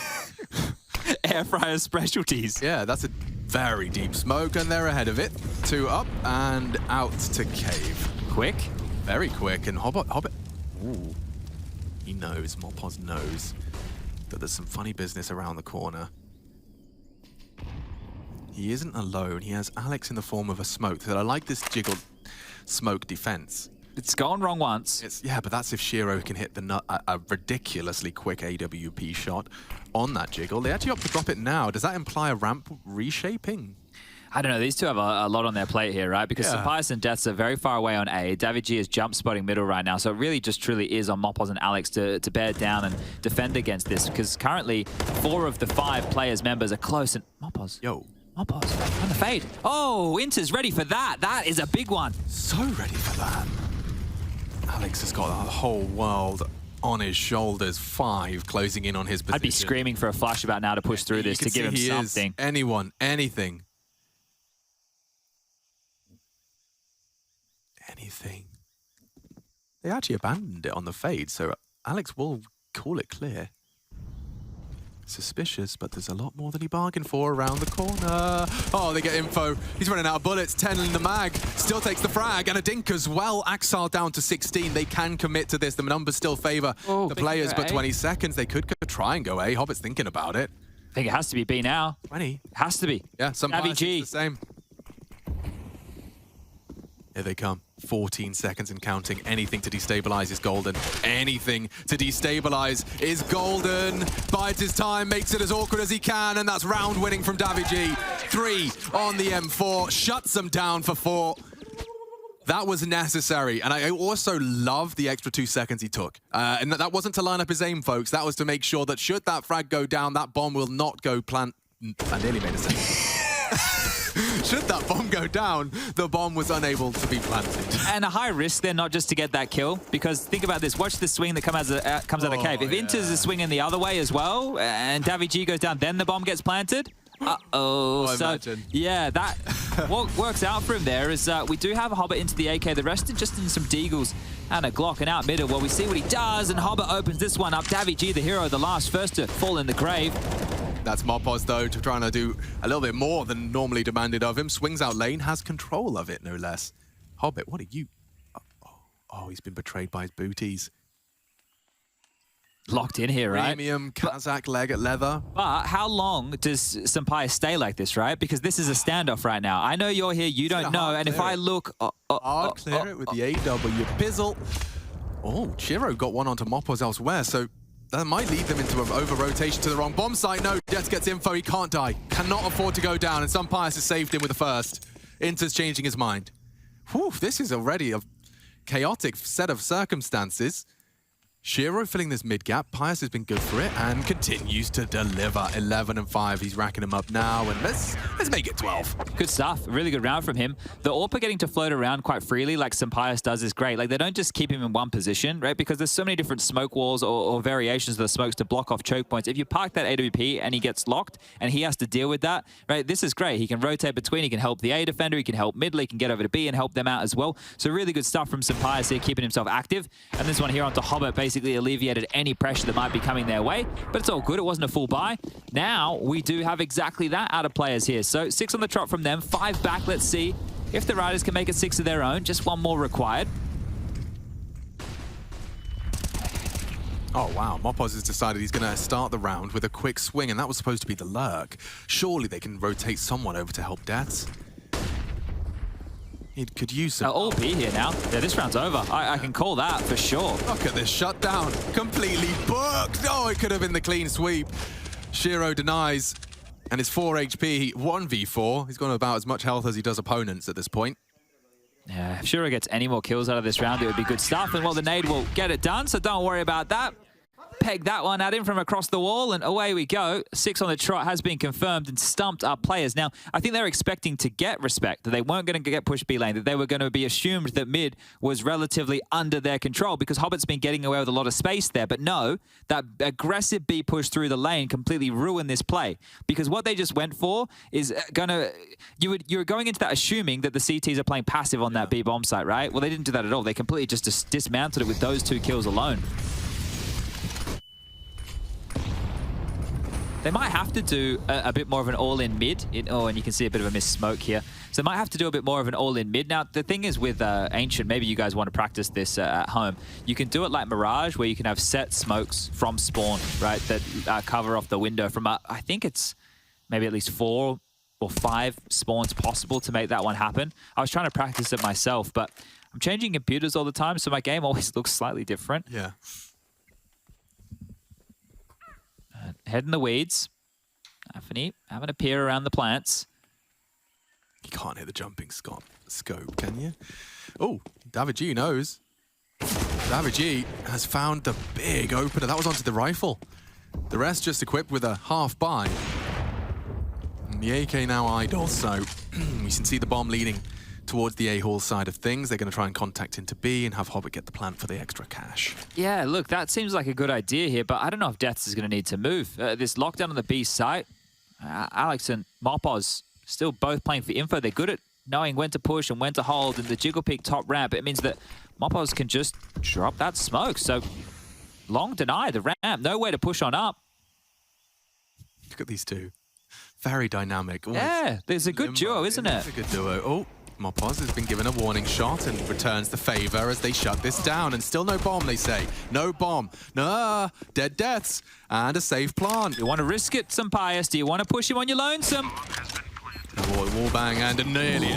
Air fryer specialties. Yeah, that's a very deep smoke, and they're ahead of it. 2 up and out to cave. Quick. Very quick, and Hobbit. Ooh. He knows, Mopoz knows that there's some funny business around the corner. He isn't alone. He has Alex in the form of a smoke. So I like this jiggle smoke defense. It's gone wrong once. Yeah, but that's if Shiro can hit a ridiculously quick AWP shot on that jiggle. They actually opt to drop it now. Does that imply a ramp reshaping? I don't know. These two have a lot on their plate here, right? Because Tobias and Deaths are very far away on A. daviG is jump spotting middle right now. So it really just truly is on Mopoz and Alex to bear down and defend against this. Because currently, 4 of the 5 players members are close. And Mopoz. Yo. Mopoz on the fade. Oh, Inter's ready for that. That is a big one. So ready for that. Alex has got the whole world on his shoulders. 5 closing in on his position. I'd be screaming for a flash about now to push through this to give him something. Anyone, anything. Anything. They actually abandoned it on the fade, so Alex will call it clear. Suspicious, but there's a lot more than he bargained for around the corner. Oh, they get info. He's running out of bullets. 10 in the mag. Still takes the frag. And a dink as well. Axile down to 16. They can commit to this. The numbers still favor the players, but 20 seconds. They could try and go A. Hobbit's thinking about it. I think it has to be B now. 20. Has to be. Yeah, some daviG. the same. Here they come. 14 seconds and counting. Anything to destabilize is golden. Anything to destabilize is golden. Bides his time, makes it as awkward as he can, and that's round winning from daviG. 3 on the M4, shuts them down for 4. That was necessary, and I also love the extra 2 seconds he took. And that wasn't to line up his aim, folks. That was to make sure that should that frag go down, that bomb will not go plant. I nearly made a sentence. Should that bomb go down, the bomb was unable to be planted. And a high risk there, not just to get that kill, because think about this. Watch the swing that comes out of cave. If Inter's is swinging the other way as well, and Davy goes down, then the bomb gets planted. Uh-oh. So, imagine. yeah, that what works out for him there is we do have a Hobbit into the AK. The rest are just in some Deagles and a Glock and out middle. Well, we see what he does, and Hobbit opens this one up. Davy, the hero, the last first to fall in the grave. That's Mopos, though, trying to do a little bit more than normally demanded of him. Swings out lane, has control of it, no less. Hobbit, what are you? Oh, he's been betrayed by his booties. Locked in here, right? Premium Kazakh leg at leather. But how long does Sampaio stay like this, right? Because this is a standoff right now. I know you're here, you don't know, and if I look... Hard clear it with the AW. Pizzle. Oh, Chiro got one onto Mopos elsewhere, so that might lead them into an over-rotation to the wrong bomb site. No, Jets gets info, he can't die. Cannot afford to go down, and Sampaio has saved him with the first. Inter's changing his mind. Whew, this is already a chaotic set of circumstances. Shiro filling this mid-gap. Pius has been good for it and continues to deliver. 11 and 5. He's racking them up now, and let's make it 12. Good stuff. Really good round from him. The AWP getting to float around quite freely like Sampaio does is great. Like, they don't just keep him in one position, right? Because there's so many different smoke walls or variations of the smokes to block off choke points. If you park that AWP and he gets locked and he has to deal with that, right, this is great. He can rotate between. He can help the A defender. He can help mid. He can get over to B and help them out as well. So really good stuff from Sampaio here, keeping himself active. And this one here onto Hobbit basically alleviated any pressure that might be coming their way, but it's all good. It wasn't a full buy. Now we do have exactly that out of players here. So 6 on the trot from them, 5 back. Let's see if the Riders can make it 6 of their own. Just one more required. Oh, wow. Mopos has decided he's going to start the round with a quick swing, and that was supposed to be the lurk. Surely they can rotate someone over to help Deaths. He could use some... All B here now. Yeah, this round's over. I can call that for sure. Look at this shutdown. Completely booked. Oh, it could have been the clean sweep. Shiro denies. And it's 4 HP, 1v4. He's got about as much health as he does opponents at this point. Yeah, if Shiro gets any more kills out of this round, it would be good stuff. And well, the nade will get it done, so don't worry about that. Peg that one at him from across the wall, and away we go. 6 on the trot has been confirmed and stumped our players. Now, I think they're expecting to get respect, that they weren't going to get pushed B lane, that they were going to be assumed that mid was relatively under their control because Hobbit's been getting away with a lot of space there. But no, that aggressive B push through the lane completely ruined this play because what they just went for is going to... You're going into that assuming that the CTs are playing passive on that B bomb site, right? Well, they didn't do that at all. They completely just dismantled it with those 2 kills alone. They might have to do a bit more of an all-in mid. And you can see a bit of a missed smoke here. So they might have to do a bit more of an all-in mid. Now, the thing is with Ancient, maybe you guys want to practice this at home. You can do it like Mirage, where you can have set smokes from spawn, right, that cover off the window from, I think it's maybe at least 4 or 5 spawns possible to make that one happen. I was trying to practice it myself, but I'm changing computers all the time, so my game always looks slightly different. Yeah. Head in the weeds. Anthony having a peer around the plants. You can't hit the jumping scope, can you? Oh, David G knows. David G has found the big opener. That was onto the rifle. The rest just equipped with a half buy. And the AK now idle, so we can see the bomb leading towards the A-Hall side of things. They're going to try and contact into B and have Hobbit get the plant for the extra cash. Yeah, look, that seems like a good idea here, but I don't know if Deaths is going to need to move. This lockdown on the B site, Alex and Mopos still both playing for info. They're good at knowing when to push and when to hold, and the jiggle peak top ramp, it means that Mopos can just drop that smoke. So long deny the ramp, no way to push on up. Look at these two. Very dynamic. Almost yeah, there's a good duo, isn't it? It's a good duo. Oh. Mopos has been given a warning shot and returns the favor as they shut this down. And still no bomb, they say. No bomb. No, dead deaths. And a safe plant. You want to risk it, Sampaio? Do you want to push him on your lonesome? Wallbang and a nearly.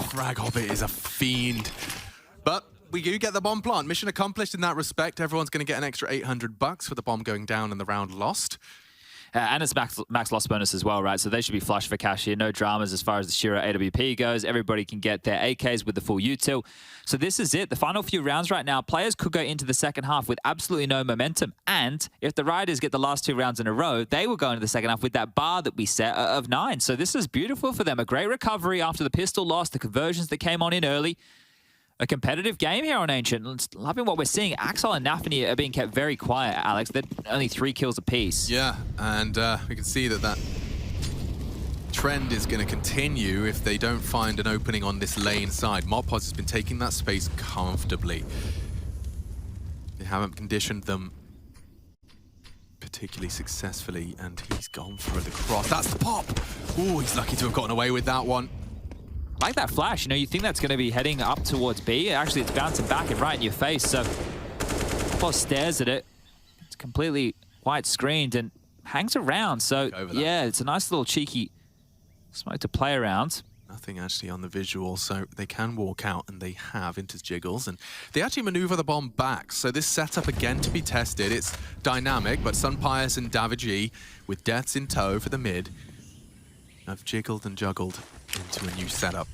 Frag Hobbit is a fiend. But we do get the bomb plant. Mission accomplished in that respect. Everyone's going to get an extra $800 for the bomb going down and the round lost. And it's max loss bonus as well, right? So they should be flush for cash here. No dramas as far as the Shiro AWP goes. Everybody can get their AKs with the full util. So this is it. The final few rounds right now, players could go into the second half with absolutely no momentum. And if the Riders get the last 2 rounds in a row, they will go into the second half with that bar that we set of 9. So this is beautiful for them. A great recovery after the pistol loss, the conversions that came on in early. A competitive game here on Ancient. Loving what we're seeing. Axel and Nafany are being kept very quiet, Alex. They're only 3 kills apiece. Yeah, and we can see that trend is going to continue if they don't find an opening on this lane side. Mopos has been taking that space comfortably. They haven't conditioned them particularly successfully, and he's gone for the cross. That's the pop! Ooh, he's lucky to have gotten away with that one. Like that flash, you know, you think that's going to be heading up towards B. Actually, it's bouncing back and right in your face. So, Boss stares at it. It's completely white screened and hangs around. So, yeah, it's a nice little cheeky smoke to play around. Nothing actually on the visual, so they can walk out, and they have into Jiggles, and they actually maneuver the bomb back. So this setup again to be tested. It's dynamic, but Sunpius and Davigi, with deaths in tow for the mid, have jiggled and juggled into a new setup.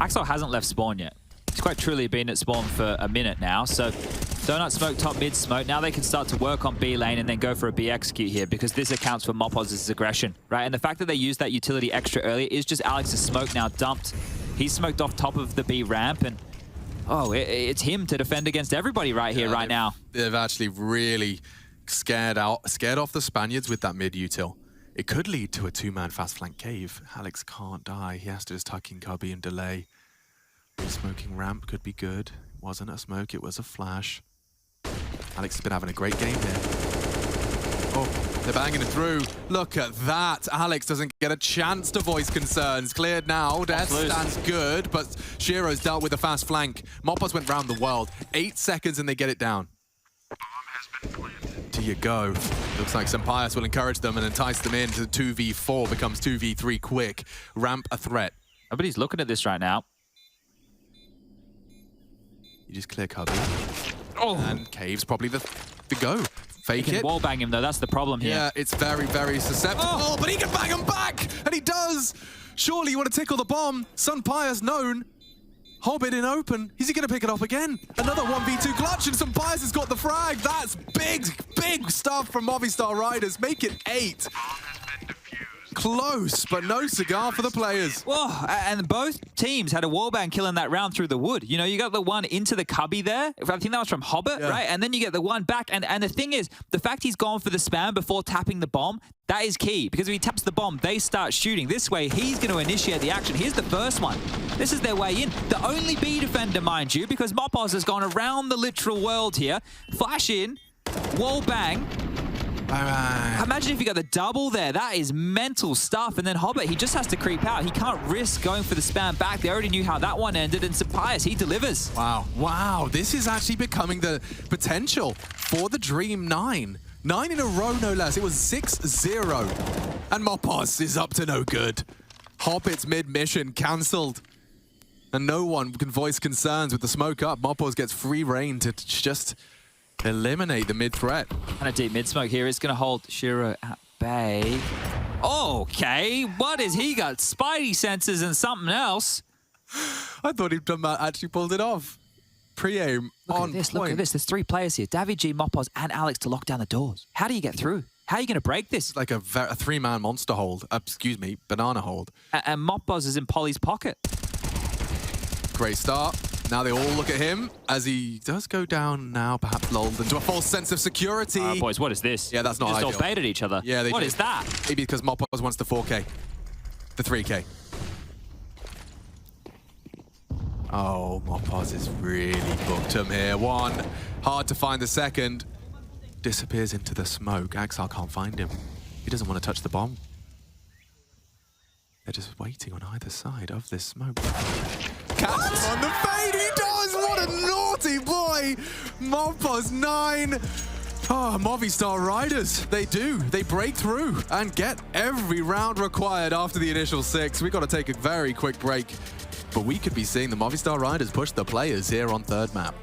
Axel hasn't left spawn yet. He's quite truly been at spawn for a minute now, so donut smoke, top mid smoke. Now they can start to work on B lane and then go for a B execute here, because this accounts for Mopos' aggression, right? And the fact that they used that utility extra early is just Alex's smoke now dumped. He's smoked off top of the B ramp, and it's him to defend against everybody right here, right now. They've actually really scared off the Spaniards with that mid util. It could lead to a 2-man fast flank cave. Alex can't die. He has to just tuck in Cubby and delay. The smoking ramp could be good. It wasn't a smoke, it was a flash. Alex has been having a great game here. Oh, they're banging it through. Look at that. Alex doesn't get a chance to voice concerns. Cleared now. Death stands good, but Shiro's dealt with a fast flank. Mopos went round the world. 8 seconds and they get it down. Do you go? Looks like Sunpius will encourage them and entice them in to 2v4, becomes 2v3 quick. Ramp a threat. Nobody's looking at this right now. You just clear Cubby. Oh! And Cave's probably the go. Fake it. Wall bang him though, that's the problem here. Yeah, it's very, very susceptible. Oh, but he can bang him back! And he does! Surely you want to tickle the bomb. Sunpius known. Hobbit in open. Is he going to pick it up again? Another 1v2 clutch, and Sunpius has got the frag. That's big, big stuff from Movistar Riders. Make it 8. Close, but no cigar for the players. Whoa, and both teams had a wallbang killing that round through the wood. You know, you got the one into the cubby there. I think that was from Hobbit, right? And then you get the one back. And the thing is, the fact he's gone for the spam before tapping the bomb, that is key. Because if he taps the bomb, they start shooting. This way, he's going to initiate the action. Here's the first one. This is their way in. The only B defender, mind you, because Mopos has gone around the literal world here. Flash in, wall bang. Imagine if you got the double there. That is mental stuff. And then Hobbit, he just has to creep out. He can't risk going for the spam back. They already knew how that one ended. And Sunpius, he delivers. Wow. Wow. This is actually becoming the potential for the Dream 9. 9 in a row, no less. It was 6-0. And Mopos is up to no good. Hobbit's mid-mission cancelled. And no one can voice concerns with the smoke up. Mopos gets free reign to just eliminate the mid-threat. And a deep mid-smoke here is going to hold Shiro at bay. Okay, what has he got? Spidey senses and something else. I thought he'd done that, actually pulled it off. Pre-aim on point. Look at this. There's 3 players here. Davigi, Mopos, and Alex to lock down the doors. How do you get through? How are you going to break this? It's like a 3-man monster hold. Excuse me, banana hold. And Mopos is in Polly's pocket. Great start. Now they all look at him as he does go down now, perhaps lulled into a false sense of security. Boys, what is this? Yeah, that's not They ideal. just all baited each other. Yeah, What is that? Maybe because Mopos wants the 4K. The 3K. Oh, Mopos has really booked him here. One, hard to find the second. Disappears into the smoke. Axel can't find him. He doesn't want to touch the bomb. They're just waiting on either side of this smoke. Catch on the fade, he does! What a naughty boy! Mopos 9. Oh, Movistar Riders, they do. They break through and get every round required after the initial 6. We've got to take a very quick break. But we could be seeing the Movistar Riders push the players here on third map.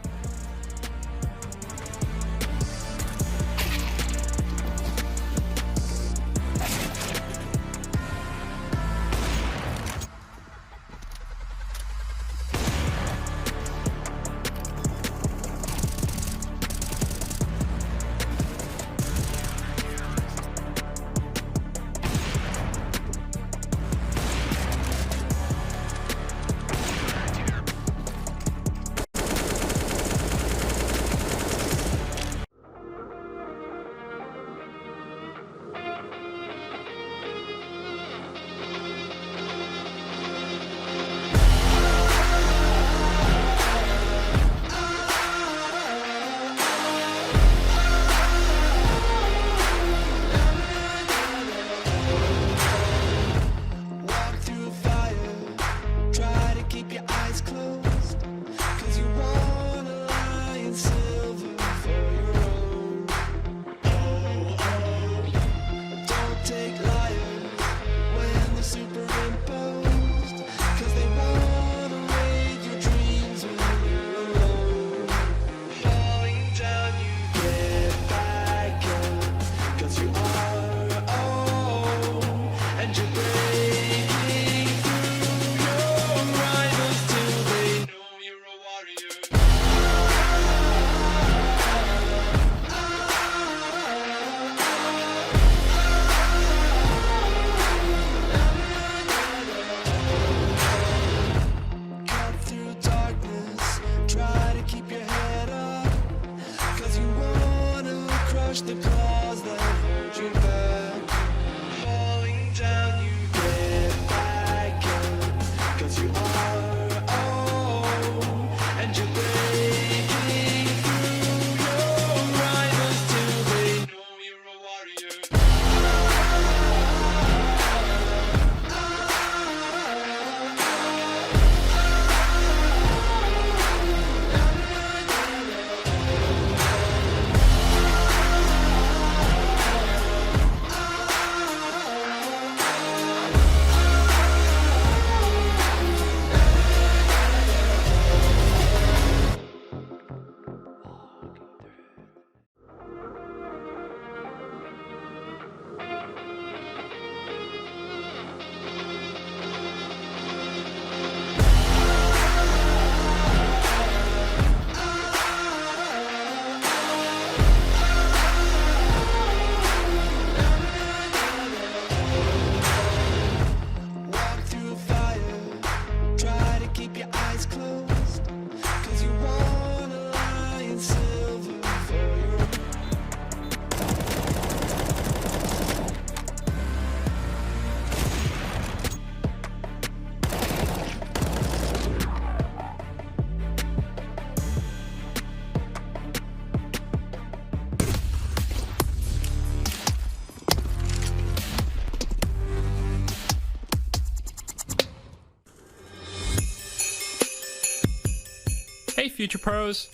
Hey Future Pros!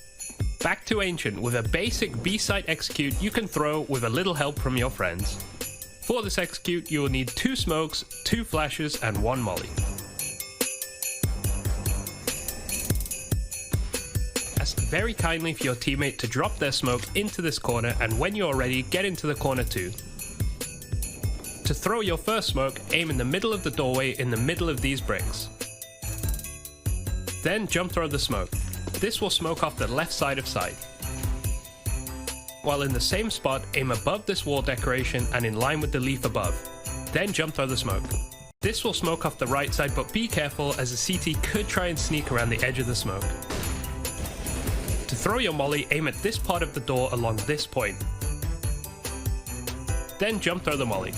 Back to Ancient with a basic B-site execute you can throw with a little help from your friends. For this execute you will need 2 smokes, 2 flashes and 1 molly. Ask very kindly for your teammate to drop their smoke into this corner, and when you're ready, get into the corner too. To throw your first smoke, aim in the middle of the doorway in the middle of these bricks. Then jump throw the smoke. This will smoke off the left side of site. While in the same spot, aim above this wall decoration and in line with the leaf above. Then jump throw the smoke. This will smoke off the right side, but be careful as the CT could try and sneak around the edge of the smoke. To throw your molly, aim at this part of the door along this point. Then jump throw the molly.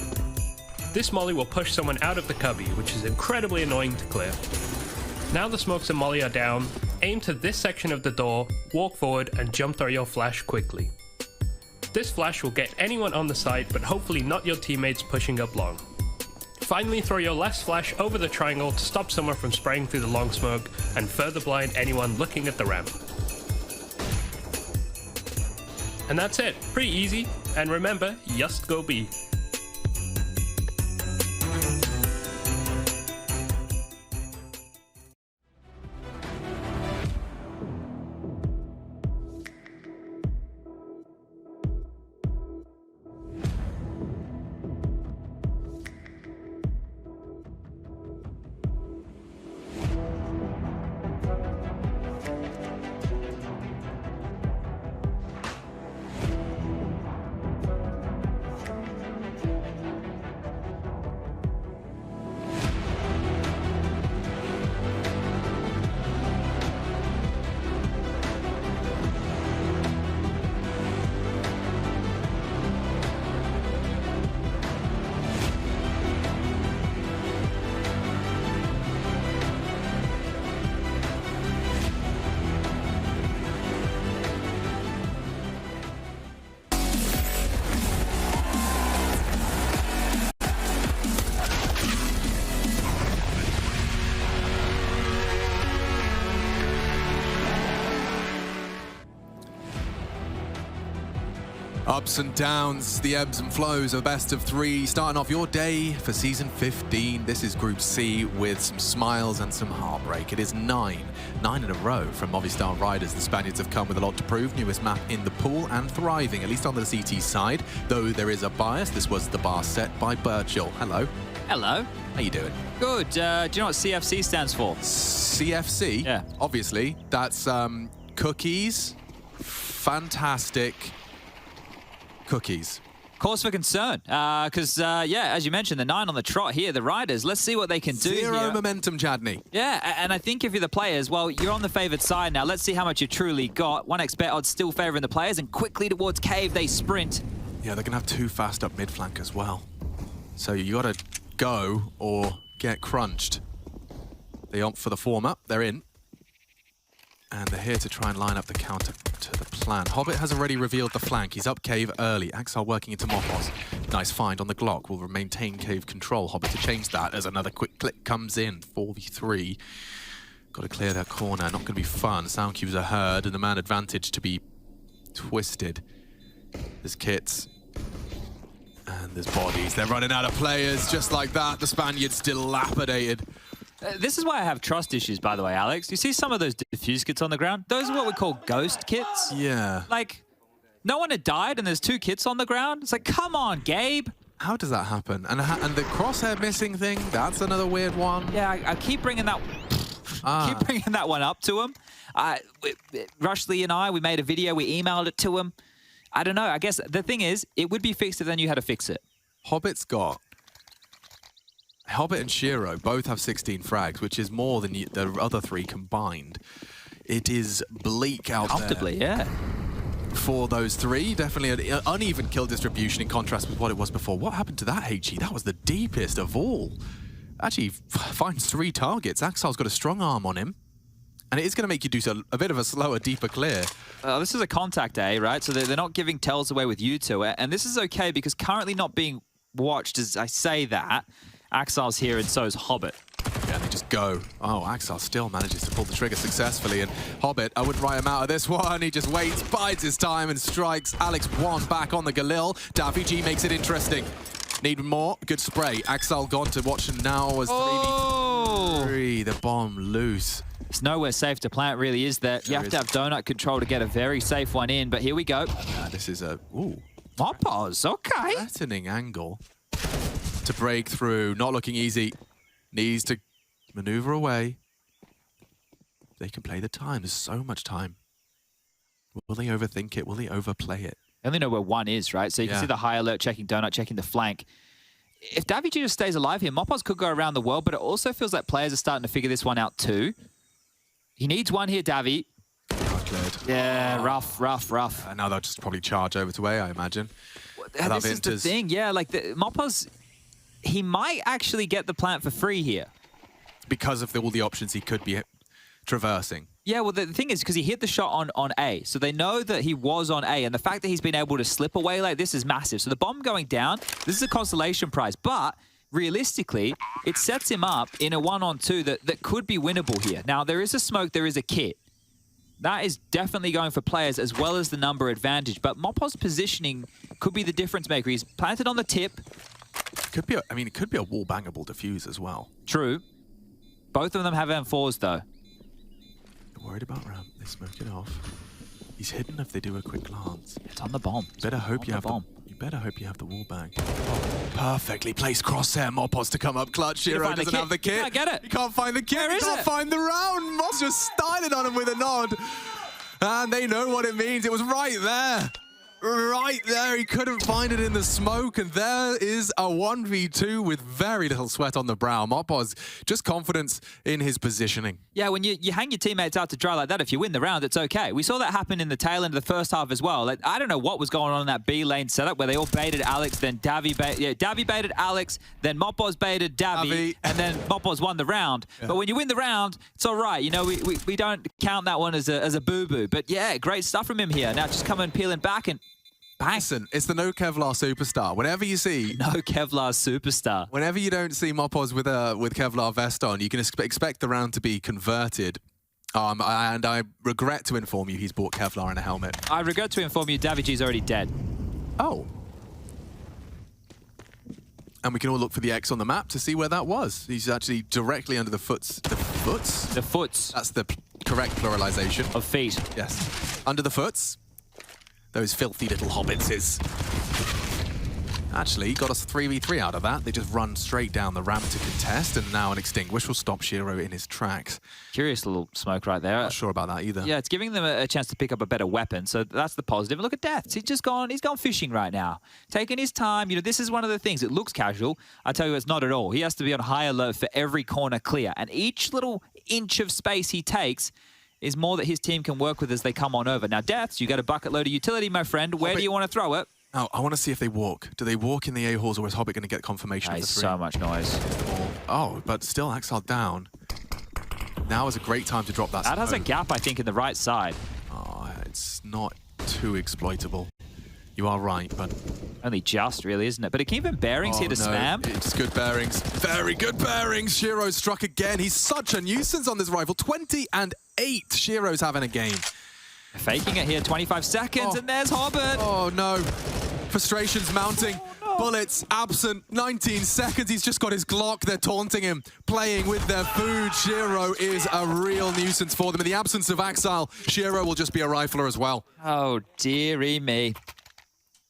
This molly will push someone out of the cubby, which is incredibly annoying to clear. Now the smokes and molly are down, aim to this section of the door, walk forward and jump throw your flash quickly. This flash will get anyone on the site, but hopefully not your teammates pushing up long. Finally, throw your last flash over the triangle to stop someone from spraying through the long smoke and further blind anyone looking at the ramp. And that's it, pretty easy, and remember, just go B. Ups and downs, the ebbs and flows of best of 3, starting off your day for Season 15. This is Group C with some smiles and some heartbreak. It is 9 in a row from Movistar Riders. The Spaniards have come with a lot to prove. Newest map in the pool and thriving, at least on the CT side. Though there is a bias, this was the bar set by Birchall. Hello. Hello. How you doing? Good. Do you know what CFC stands for? CFC? Yeah. Obviously. That's cookies. Fantastic cookies. Cause for concern, because, yeah, as you mentioned, the 9 on the trot here, the Riders. Let's see what they can do Zero here. momentum, Chadney. Yeah, and I think if you're the players, well, you're on the favoured side now. Let's see how much you've truly got. 1x bet odds still favouring the players, and quickly towards Cave they sprint. Yeah, they're going to have 2 fast up mid flank as well. So you got to go or get crunched. They opt for the former. They're in. And they're here to try and line up the counter to the plan. Hobbit has already revealed the flank. He's up cave early. Axel working into Mopos. Nice find on the Glock. Will maintain cave control. Hobbit to change that as another quick click comes in. 4v3. Got to clear that corner. Not going to be fun. Sound cues are heard and the man advantage to be twisted. There's kits. And there's bodies. They're running out of players just like that. The Spaniards dilapidated. This is why I have trust issues, by the way, Alex. You see some of those diffuse kits on the ground? Those are what we call ghost kits. Yeah. Like, no one had died and there's 2 kits on the ground. It's like, come on, Gabe. How does that happen? And the crosshair missing thing, that's another weird one. Yeah, I keep bringing that... Keep bringing that one up to him. Rushley and I, we made a video, we emailed it to him. I don't know. I guess the thing is, it would be fixed if they knew how to fix it. Hobbit and Shiro both have 16 frags, which is more than the other 3 combined. It is bleak out Comfortably, there. yeah. For those 3, definitely an uneven kill distribution in contrast with what it was before. What happened to that, HG? That was the deepest of all. Actually, finds 3 targets. Axel's got a strong arm on him. And it is going to make you do a bit of a slower, deeper clear. This is a contact A, right? So they're not giving tells away with you 2. And this is okay because currently not being watched as I say that. Axel's here and so is Hobbit. Yeah, they just go. Oh, Axel still manages to pull the trigger successfully. And Hobbit, I wouldn't write him out of this one. He just waits, bides his time and strikes. Alex 1 back on the Galil. Davy G makes it interesting. Need more. Good spray. Axel gone to watch and now as 3v3. The bomb loose. It's nowhere safe to plant, really, is there? You have to have donut control to get a very safe one in, but here we go. This is a... Ooh. Mopos, okay. Threatening angle to break through. Not looking easy. Needs to maneuver away. They can play the time. There's so much time. Will they overthink it? Will they overplay it? I only know where 1 is, right? So you can see the high alert checking donut, checking the flank. If Davy G just stays alive here, Mopos could go around the world, but it also feels like players are starting to figure this one out too. He needs 1 here, Davy. Yeah, rough. Now they'll just probably charge over to A, I imagine. This is the thing, yeah. Like, Mopos, he might actually get the plant for free here. Because of all the options he could be traversing. Yeah, well, the thing is, because he hit the shot on A, so they know that he was on A, and the fact that he's been able to slip away like this is massive. So the bomb going down, this is a consolation prize, but realistically, it sets him up in a 1-on-2 that could be winnable here. Now, there is a smoke, there is a kit. That is definitely going for players as well as the number advantage, but Mopos' positioning could be the difference maker. He's planted on the tip. Could be, it could be a wall-bangable defuse as well. True. Both of them have M4s, though. Worried about ramp, they smoke it off. He's hidden if they do a quick glance. It's on the bomb. You better hope you have the wall bang. Oh, perfectly placed crosshair. Mopos to come up clutch. Shiro doesn't have the kit. You can't get it. He can't find the kit. He can't find the round. Moss just styling on him with a nod. And they know what it means. It was right there. Right there. He couldn't find it in the smoke. And there is a 1v2 with very little sweat on the brow. Mopos, just confidence in his positioning. Yeah, when you hang your teammates out to dry like that, if you win the round, it's okay. We saw that happen in the tail end of the first half as well. Like, I don't know what was going on in that B lane setup where they all baited Alex, then Davy baited Alex, then Mopos baited Davy, and then Mopos won the round. Yeah. But when you win the round, it's all right. You know, we don't count that one as a boo-boo. But yeah, great stuff from him here. Now just coming peeling back and bang. Listen, it's the no Kevlar superstar. Whenever you see... No Kevlar superstar. Whenever you don't see Mopos with Kevlar vest on, you can expect the round to be converted. And I regret to inform you he's bought Kevlar and a helmet. I regret to inform you Davy G's already dead. Oh. And we can all look for the X on the map to see where that was. He's actually directly under the foots. The foots? The foots. That's the correct pluralization. Of feet. Yes. Under the foots. Those filthy little hobbitses. Actually, got us 3v3 out of that. They just run straight down the ramp to contest, and now an extinguish will stop Shiro in his tracks. Curious little smoke right there. Not sure about that either. Yeah, it's giving them a chance to pick up a better weapon, so that's the positive. And look at Death. He's gone fishing right now. Taking his time. You know, this is one of the things. It looks casual. I tell you, it's not at all. He has to be on high alert for every corner clear, and each little inch of space he takes is more that his team can work with as they come on over. Now, Deaths, you got a bucket load of utility, my friend. Where do you want to throw it? Oh, I want to see if they walk. Do they walk in the A-halls, or is Hobbit going to get confirmation of the 3? So much noise. Oh, but still Axel down. Now is a great time to drop that That has a smoke. gap, I think, in the right side. Oh, it's not too exploitable. You are right, but... Only just, really, isn't it? But it can even bearings here to spam. It's good bearings. Very good bearings. Shiro struck again. He's such a nuisance on this rifle. 20 and 8 Shiro's having a game. Faking it here, 25 seconds, and there's Hobbit. Oh, no. Frustration's mounting. Bullets absent. 19 seconds. He's just got his Glock. They're taunting him, playing with their food. Shiro is a real nuisance for them. In the absence of Axile, Shiro will just be a rifler as well. Oh, dearie me.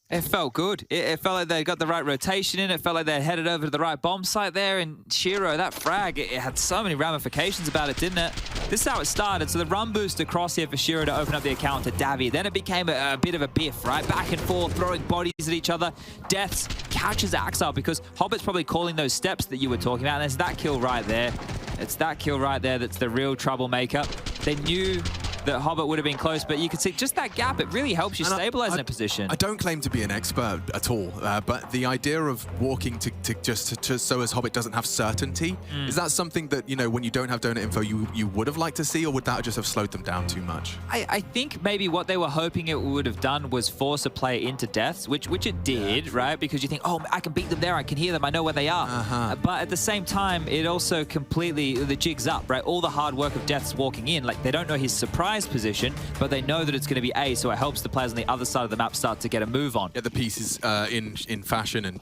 It felt good. It felt like they got the right rotation in. It felt like they headed over to the right bomb site there. And Shiro, that frag, it had so many ramifications about it, didn't it? This is how it started. So the run boost across here for Shiro to open up the account to Davi. Then it became a bit of a biff, right? Back and forth, throwing bodies at each other. Deaths catches Axile because Hobbit's probably calling those steps that you were talking about. And there's that kill right there. It's that kill right there that's the real troublemaker. They knew that Hobbit would have been close, but you can see just that gap, it really helps you stabilize in a position. I don't claim to be an expert at all, but the idea of walking just so as Hobbit doesn't have certainty, is that something that, you know, when you don't have donut info, you would have liked to see, or would that just have slowed them down too much? I think maybe what they were hoping it would have done was force a player into deaths, which it did, right? Because you think, oh, I can beat them there, I can hear them, I know where they are. But at the same time, it also completely, the jig's up, right? All the hard work of deaths walking in, like they don't know his surprise position, but they know that it's going to be A, so it helps the players on the other side of the map start to get a move on. Get the pieces in fashion and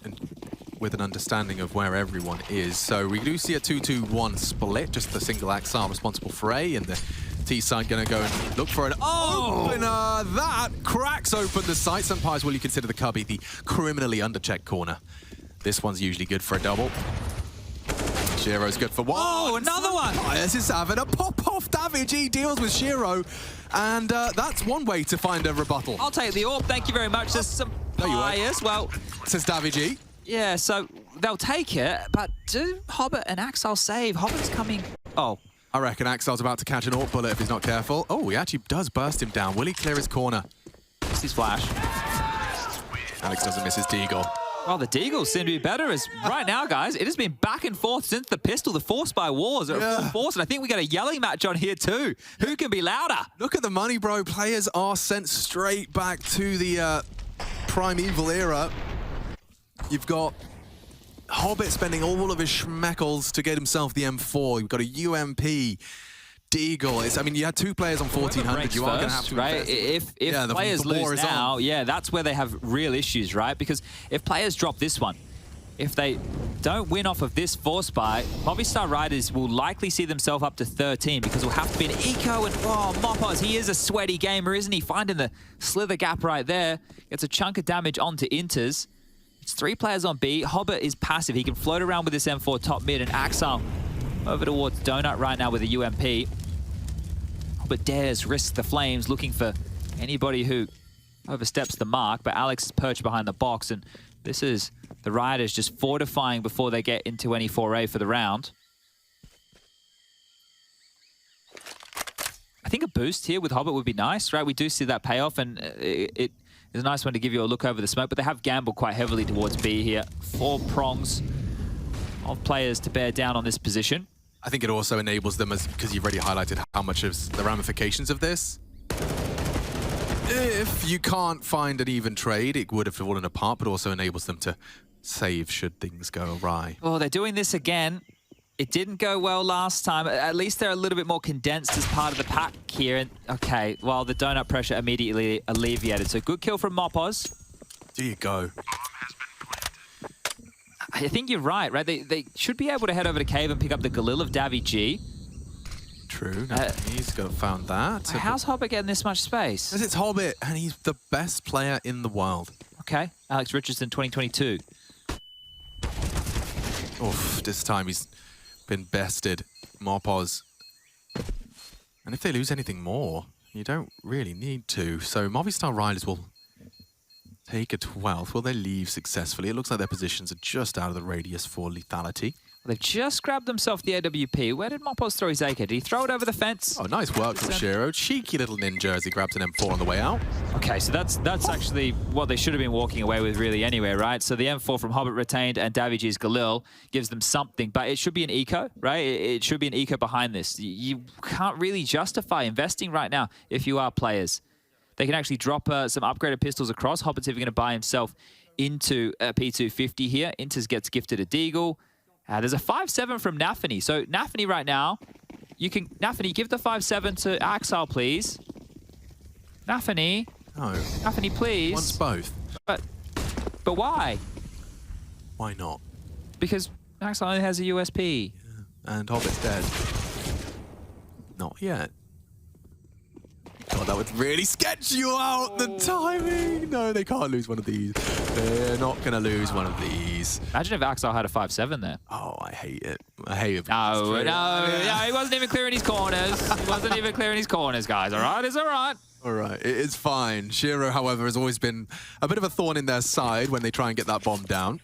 with an understanding of where everyone is. So we do see a 2-2-1 split, just the single Axile responsible for A, and the T side going to go and look for an opener. That cracks open the site. Sometimes will you consider the cubby the criminally underchecked corner. This one's usually good for a double. Shiro's good for one. Oh, another one! This is having a pop-off. Davigi deals with Shiro, and that's one way to find a rebuttal. I'll take the AWP, thank you very much. There's some bias, well... Says Davigi. Yeah, so they'll take it, but do Hobbit and Axile save? Hobbit's coming... Oh. I reckon Axile's about to catch an AWP bullet if he's not careful. Oh, he actually does burst him down. Will he clear his corner? It's his flash. Alex doesn't miss his deagle. Well, the Deagles seem to be better as right now, guys. It has been back and forth since the pistol. The force by wars are full force, and I think we got a yelling match on here too. Who can be louder? Look at the money, bro. Players are sent straight back to the primeval era. You've got Hobbit spending all of his schmeckles to get himself the M4. You've got a UMP. Deagle. I mean, you had two players on 1400. You are going to have to right? If players lose now, that's where they have real issues, right? Because if players drop this one, if they don't win off of this force buy, Movistar Riders will likely see themselves up to 13 because it will have to be an eco. And Mopos, he is a sweaty gamer, isn't he? Finding the slither gap right there. Gets a chunk of damage onto Inters. It's 3 players on B. Hobbit is passive. He can float around with this M4 top mid, and Axile over towards Donut right now with a UMP. But dares risk the flames, looking for anybody who oversteps the mark. But Alex is perched behind the box, and this is the Riders just fortifying before they get into any 4A for the round. I think a boost here with Hobbit would be nice, right? We do see that payoff, and it is a nice one to give you a look over the smoke. But they have gambled quite heavily towards B here. 4 prongs of players to bear down on this position. I think it also enables them, because you've already highlighted how much of the ramifications of this. If you can't find an even trade, it would have fallen apart, but also enables them to save should things go awry. Oh, they're doing this again. It didn't go well last time. At least they're a little bit more condensed as part of the pack here. And okay, well, the donut pressure immediately alleviated. So good kill from Mopos. There you go. I think you're right? They should be able to head over to Cave and pick up the Galil of Davi G. True. He's found that. How's Hobbit getting this much space? Because it's Hobbit, and he's the best player in the world. Okay. Alex Richardson, 2022. Oof, this time he's been bested. Mopos. And if they lose anything more, you don't really need to. So Movistar Riders will take a 12th. Will they leave successfully? It looks like their positions are just out of the radius for lethality. They've just grabbed themselves the AWP. Where did Mopos throw his AK? Did he throw it over the fence? Oh, nice work from Shiro. Cheeky little ninja as he grabs an M4 on the way out. Okay, so that's actually what they should have been walking away with really anyway, right? So the M4 from Hobbit retained and Daviji's Galil gives them something, but it should be an eco, right? It should be an eco behind this. You can't really justify investing right now if you are players. They can actually drop some upgraded pistols across. Hobbit's even going to buy himself into a P250 here. Inters gets gifted a Deagle. There's a 5-7 from Nafany. So Nafany right now, you can... Nafany, give the 5-7 to Axile, please. Nafany. No. Nafany, please. Wants both. But why? Why not? Because Axile only has a USP. Yeah. And Hobbit's dead. Not yet. God, that would really sketch you out, the timing. No, they can't lose one of these. They're not going to lose one of these. Imagine if Axile had a 5-7 there. Oh, I hate it. I hate it. No, he wasn't even clearing his corners. He wasn't even clearing his corners, guys. All right, it's all right. All right, it is fine. csgo, however, has always been a bit of a thorn in their side when they try and get that bomb down.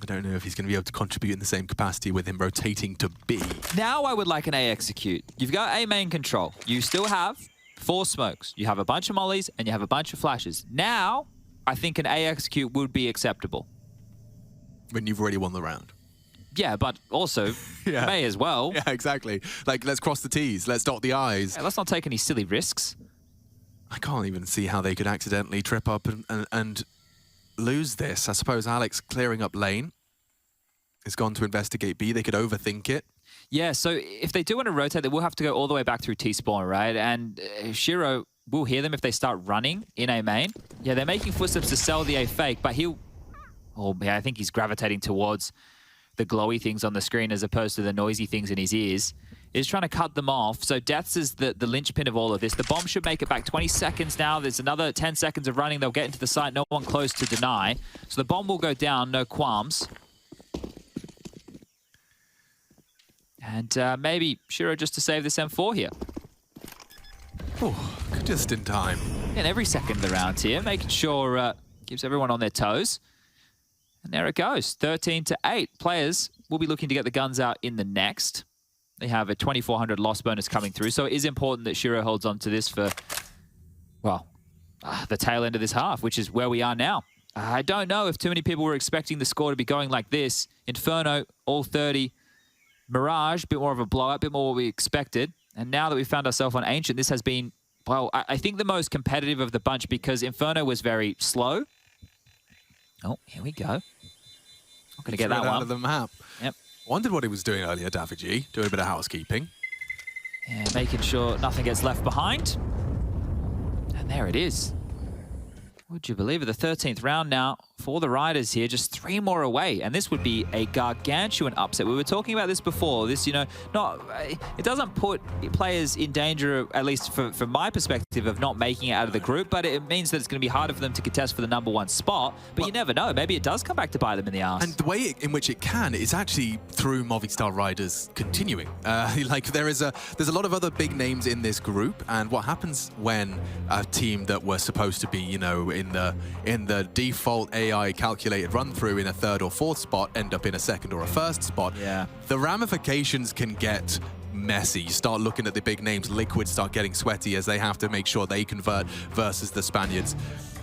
I don't know if he's going to be able to contribute in the same capacity with him rotating to B. Now I would like an A execute. You've got A main control. You still have 4 smokes. You have a bunch of mollies and you have a bunch of flashes. Now, I think an A execute would be acceptable. When you've already won the round. Yeah, but also Yeah. may as well. Yeah, exactly. Like, let's cross the T's. Let's dot the I's. Yeah, let's not take any silly risks. I can't even see how they could accidentally trip up and lose this. I suppose Alex clearing up lane has gone to investigate B. They could overthink it. Yeah, so if they do want to rotate, they will have to go all the way back through T-spawn, right? And csgo will hear them if they start running in A main. Yeah, they're making footsteps to sell the A fake, but he'll... Oh, yeah, I think he's gravitating towards the glowy things on the screen as opposed to the noisy things in his ears. He's trying to cut them off. So Deaths is the linchpin of all of this. The bomb should make it back 20 seconds now. There's another 10 seconds of running. They'll get into the site. No one close to deny. So the bomb will go down, no qualms. And maybe csgo just to save this M4 here. Oh, just in time. In every second of the round here, making sure keeps everyone on their toes. And there it goes, 13-8. Players will be looking to get the guns out in the next. They have a 2,400 loss bonus coming through, so it is important that csgo holds on to this for, well, the tail end of this half, which is where we are now. I don't know if too many people were expecting the score to be going like this. Inferno, all 30. Mirage, a bit more of a blowout, a bit more what we expected. And now that we found ourselves on Ancient, this has been, well, I think the most competitive of the bunch because Inferno was very slow. Oh, here we go. Not going to get that one. Out of the map. Yep. Wondered what he was doing earlier, Davigi, doing a bit of housekeeping. Yeah, making sure nothing gets left behind. And there it is. Would you believe it? The 13th round now for the Riders here, just 3 more away. And this would be a gargantuan upset. We were talking about this before. This, you know, it doesn't put players in danger, at least from my perspective, of not making it out of the group. But it means that it's going to be harder for them to contest for the #1 spot. But well, you never know. Maybe it does come back to bite them in the arse. And the way in which it can is actually through Movistar Riders continuing. Like there's a lot of other big names in this group. And what happens when a team that were supposed to be, you know, in the default AI calculated run through in a 3rd or 4th spot end up in a 2nd or a 1st spot. Yeah. The ramifications can get messy. You start looking at the big names. Liquid start getting sweaty as they have to make sure they convert versus the Spaniards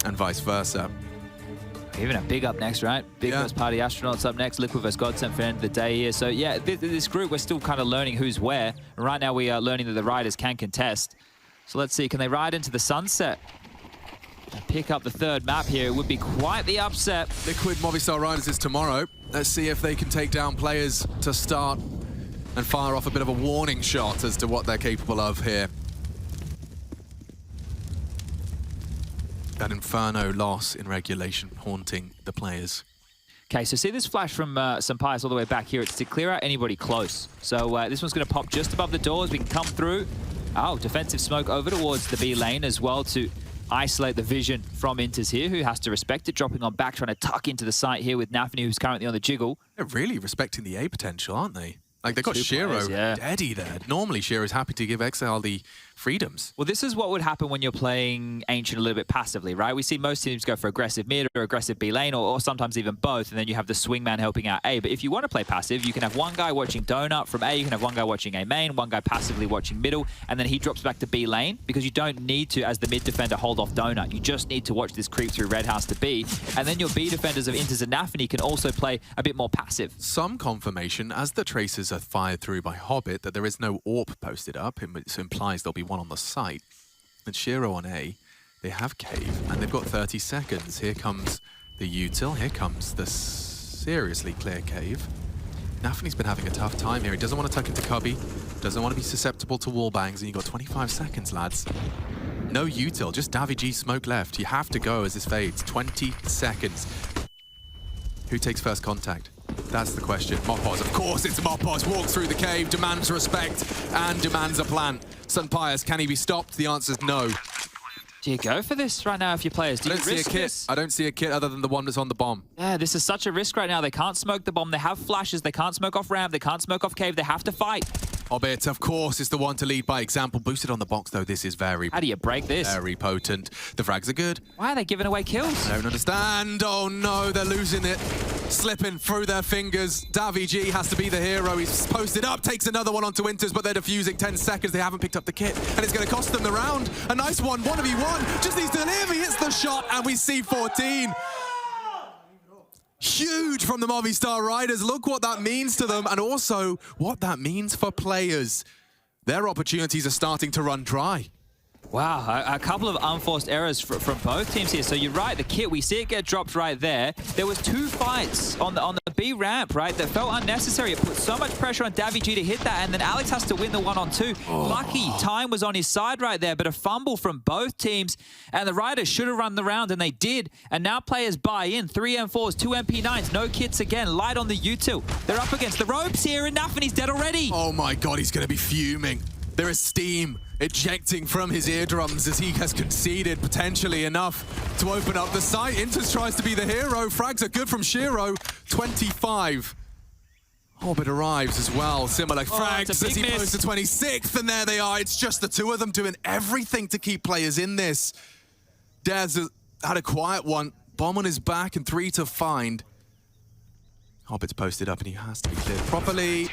and vice versa. Even a big up next, right? Big versus Party Astronauts up next. Liquid versus Godsent for the end of the day here. So yeah, this group, we're still kind of learning who's where. Right now we are learning that the Riders can contest. So let's see, can they ride into the sunset? Pick up the 3rd map here. It would be quite the upset. Liquid Movistar Riders is tomorrow. Let's see if they can take down players to start and fire off a bit of a warning shot as to what they're capable of here. That Inferno loss in regulation haunting the players. Okay, so see this flash from Sampai's all the way back here. It's to clear out anybody close. So this one's going to pop just above the doors. We can come through. Oh, defensive smoke over towards the B lane as well to isolate the vision from Inters here, who has to respect it, dropping on back, trying to tuck into the site here with Nafany, who's currently on the jiggle. They're really respecting the A potential, aren't they? Like, they've got csgo deady there. Normally, csgo is happy to give Exile the freedoms. Well, this is what would happen when you're playing Ancient a little bit passively, right? We see most teams go for aggressive mid or aggressive B lane, or sometimes even both, and then you have the swingman helping out A. But if you want to play passive, you can have one guy watching Donut from A, you can have one guy watching A main, one guy passively watching middle, and then he drops back to B lane, because you don't need to, as the mid defender, hold off Donut. You just need to watch this creep through Red House to B, and then your B defenders of Inters and Nafany can also play a bit more passive. Some confirmation, as the traces are fired through by Hobbit, that there is no AWP posted up. It implies there'll be one on the site. And Shiro on A, they have Cave, and they've got 30 seconds. Here comes the util, here comes the seriously clear Cave. Nafany's been having a tough time here. He doesn't want to tuck into Cubby, doesn't want to be susceptible to wall bangs, and you've got 25 seconds, lads. No util, just Davi smoke left. You have to go as this fades. 20 seconds. Who takes first contact? That's the question. Mopos, of course it's Mopos. Walks through the cave, demands respect, and demands a plant. Sunpius, can he be stopped? The answer's no. Do you go for this right now if you're players? Do you risk this? I don't see a kit other than the one that's on the bomb. Yeah, this is such a risk right now. They can't smoke the bomb. They have flashes. They can't smoke off ramp. They can't smoke off cave. They have to fight. Hobbit, of course, is the one to lead by example. Boosted on the box, though. This is very... How do you break this? Very potent. The frags are good. Why are they giving away kills? I don't understand. Oh, no, they're losing it. Slipping through their fingers. Davi G has to be the hero. He's posted up, takes another one onto Winters, but they're defusing 10 seconds. They haven't picked up the kit, and it's going to cost them the round. A nice one, 1v1. Just needs to live. He hits the shot, and we see 14. Huge from the Movistar Riders. Look what that means to them, and also what that means for players. Their opportunities are starting to run dry. Wow, a couple of unforced errors from both teams here. So you're right, the kit, we see it get dropped right there. There was 2 fights on the B ramp, right, that felt unnecessary. It put so much pressure on Davi G to hit that, and then Alex has to win the 1-on-2. Oh. Lucky time was on his side right there, but a fumble from both teams, and the Riders should have run the round, and they did. And now players buy in. 3 M4s, 2 MP9s, no kits again. Light on the util. They're up against the ropes here, and Nafany's dead already. Oh my God, he's going to be fuming. There is steam ejecting from his eardrums as he has conceded potentially enough to open up the site. Inters tries to be the hero. Frags are good from Shiro. 25. Hobbit arrives as well. Similar frags as he goes to 26th, and there they are. It's just the two of them doing everything to keep players in this. Daz had a quiet one. Bomb on his back and 3 to find. Hobbit's posted up and he has to be cleared properly.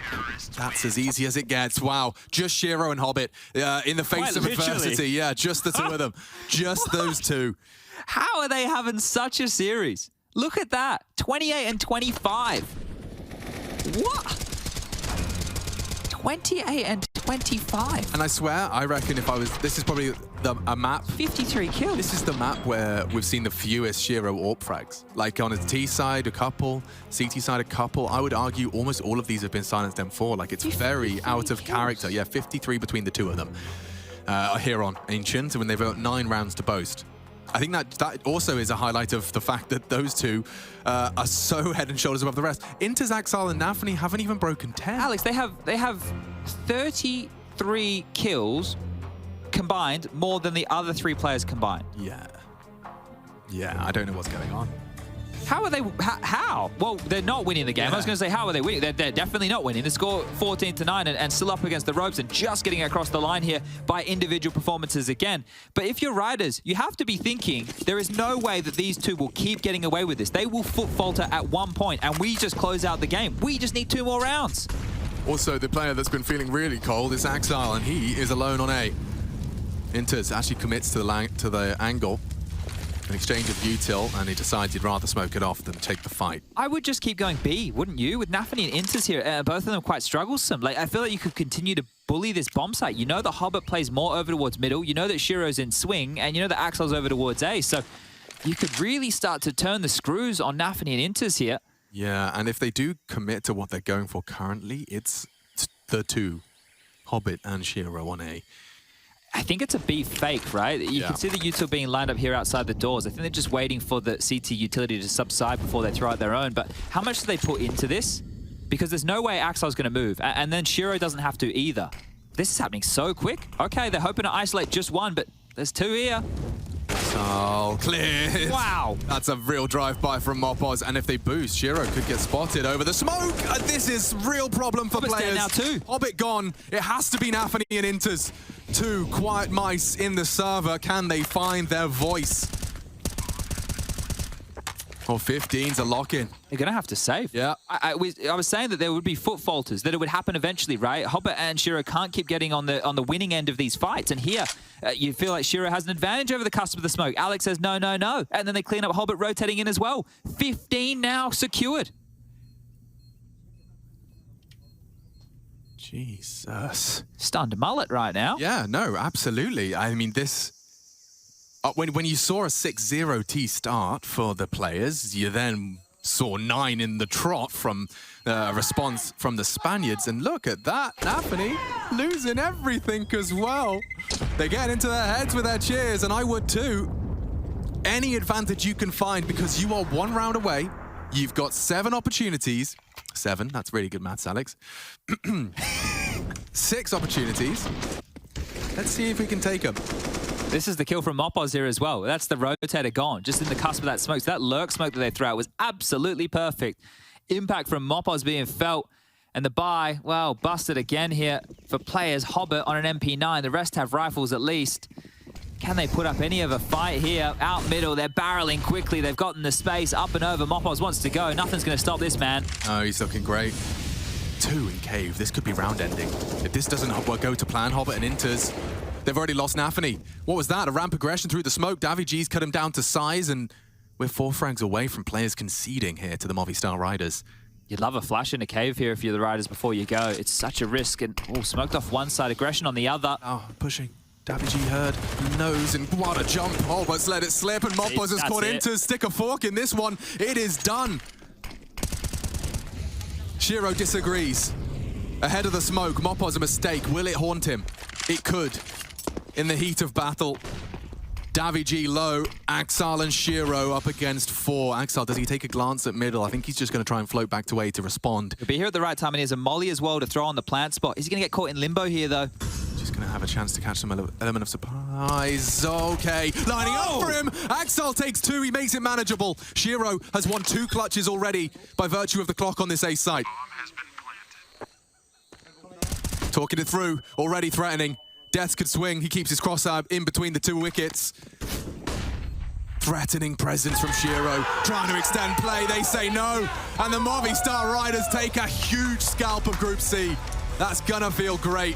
That's as easy as it gets. Wow, just Shiro and Hobbit in the face of adversity. Yeah, just the two of them. Just those two. How are they having such a series? Look at that, 28 and 25. What? 28 and 25. And I swear, I reckon if I was, this is probably a map. 53 kills. This is the map where we've seen the fewest Shiro AWP frags. Like on the T side, a couple, CT side, a couple. I would argue almost all of these have been silenced M4. Like it's very out of character. Yeah, 53 between the two of them. Here on Ancient, when they've got 9 rounds to boast. I think that also is a highlight of the fact that those two are so head and shoulders above the rest. Inters, Axile, and Nafany haven't even broken 10. Alex, they have 33 kills combined, more than the other 3 players combined. Yeah. Yeah, I don't know what's going on. How are they? How? Well, they're not winning the game. Yeah. I was going to say, how are they winning? They're definitely not winning. The score 14-9 and still up against the ropes and just getting across the line here by individual performances again. But if you're Riders, you have to be thinking there is no way that these two will keep getting away with this. They will foot falter at one point, and we just close out the game. We just need 2 more rounds. Also, the player that's been feeling really cold is Axile, and he is alone on A. Inters actually commits to the angle. An exchange of util, and he decides he'd rather smoke it off than take the fight. I would just keep going B, wouldn't you? With Nafany and Inters here, both of them quite strugglesome. Like, I feel like you could continue to bully this bomb site. You know the Hobbit plays more over towards middle. You know that Shiro's in swing, and you know that Axile's over towards A. So you could really start to turn the screws on Nafany and Inters here. Yeah, and if they do commit to what they're going for currently, it's the 2, Hobbit and Shiro on A. I think it's a B fake, right? You can see the util being lined up here outside the doors. I think they're just waiting for the CT utility to subside before they throw out their own. But how much do they put into this? Because there's no way Axile's going to move. And then Shiro doesn't have to either. This is happening so quick. Okay, they're hoping to isolate just one, but there's 2 here. Oh, clear. Wow. That's a real drive-by from Mopos. And if they boost, Shiro could get spotted over the smoke. This is real problem for players. Now too. Hobbit gone. It has to be Nafany and Inters. 2 quiet mice in the server. Can they find their voice? Oh, 15's a lock-in. They're going to have to save. Yeah. I was saying that there would be foot falters, that it would happen eventually, right? Hobbit and Shiro can't keep getting on the winning end of these fights. And here, you feel like Shiro has an advantage over the cusp of the smoke. Alex says, no, no, no. And then they clean up Hobbit rotating in as well. 15 now secured. Jesus. Stunned mullet right now. Yeah, no, absolutely. I mean, this When you saw a 6-0 T start for the players, you then saw 9 in the trot from response from the Spaniards. And look at that, Nafany losing everything as well. They get into their heads with their cheers, and I would too. Any advantage you can find, because you are 1 round away. You've got 7 opportunities. 7, that's really good maths, Alex. 6 opportunities. Let's see if we can take them. This is the kill from Mopoz here as well. That's the rotator gone, just in the cusp of that smoke. So that lurk smoke that they threw out was absolutely perfect. Impact from Mopoz being felt. And the buy, well, busted again here for players. Hobbit on an MP9. The rest have rifles at least. Can they put up any of a fight here? Out middle, they're barreling quickly. They've gotten the space up and over. Mopoz wants to go. Nothing's going to stop this man. Oh, he's looking great. 2 in cave. This could be round ending. If this doesn't go to plan, Hobbit and Inters, they've already lost Nafany. What was that? A ramp aggression through the smoke. Davig's cut him down to size, and we're 4 frags away from players conceding here to the Movistar Riders. You'd love a flash in a cave here if you're the Riders before you go. It's such a risk. And smoked off one side, aggression on the other. Oh, pushing. Davig heard, knows, and what a jump. Oh, but let it slip, and Mopoz has caught Inters. Stick a fork in this one. It is done. csgo disagrees. Ahead of the smoke, Mopoz a mistake. Will it haunt him? It could. In the heat of battle, Davig low, Axal and csgo up against 4. Axal, does he take a glance at middle? I think he's just going to try and float back to A to respond. He'll be here at the right time, and he has a molly as well to throw on the plant spot. Is he going to get caught in limbo here, though? Just going to have a chance to catch some element of surprise. Okay, lining up for him. Axal takes 2. He makes it manageable. csgo has won 2 clutches already by virtue of the clock on this A site. Talking it through, already threatening. Death could swing. He keeps his crosshair in between the 2 wickets. Threatening presence from csgo. Trying to extend play. They say no. And the Movistar Riders take a huge scalp of Group C. That's gonna feel great.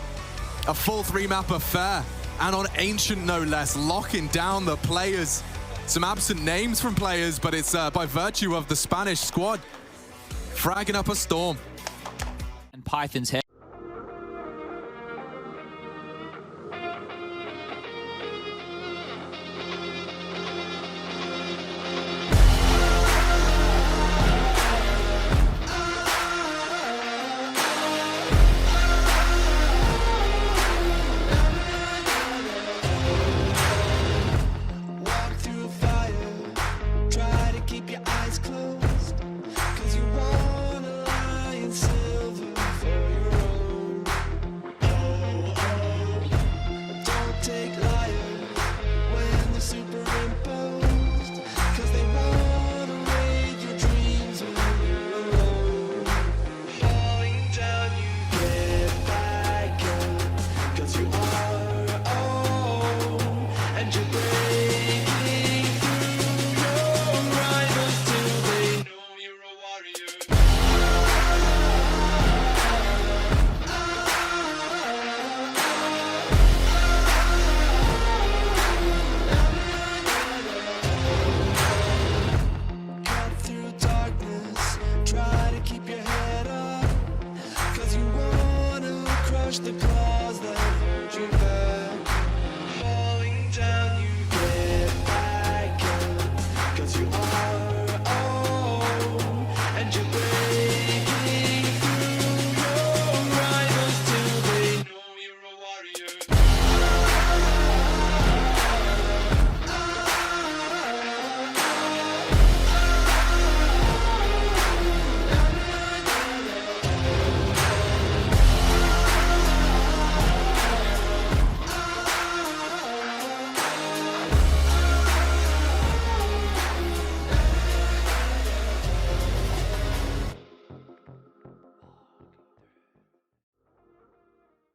A full 3-map affair. And on Ancient, no less, locking down the players. Some absent names from players, but it's by virtue of the Spanish squad fragging up a storm. And Python's head.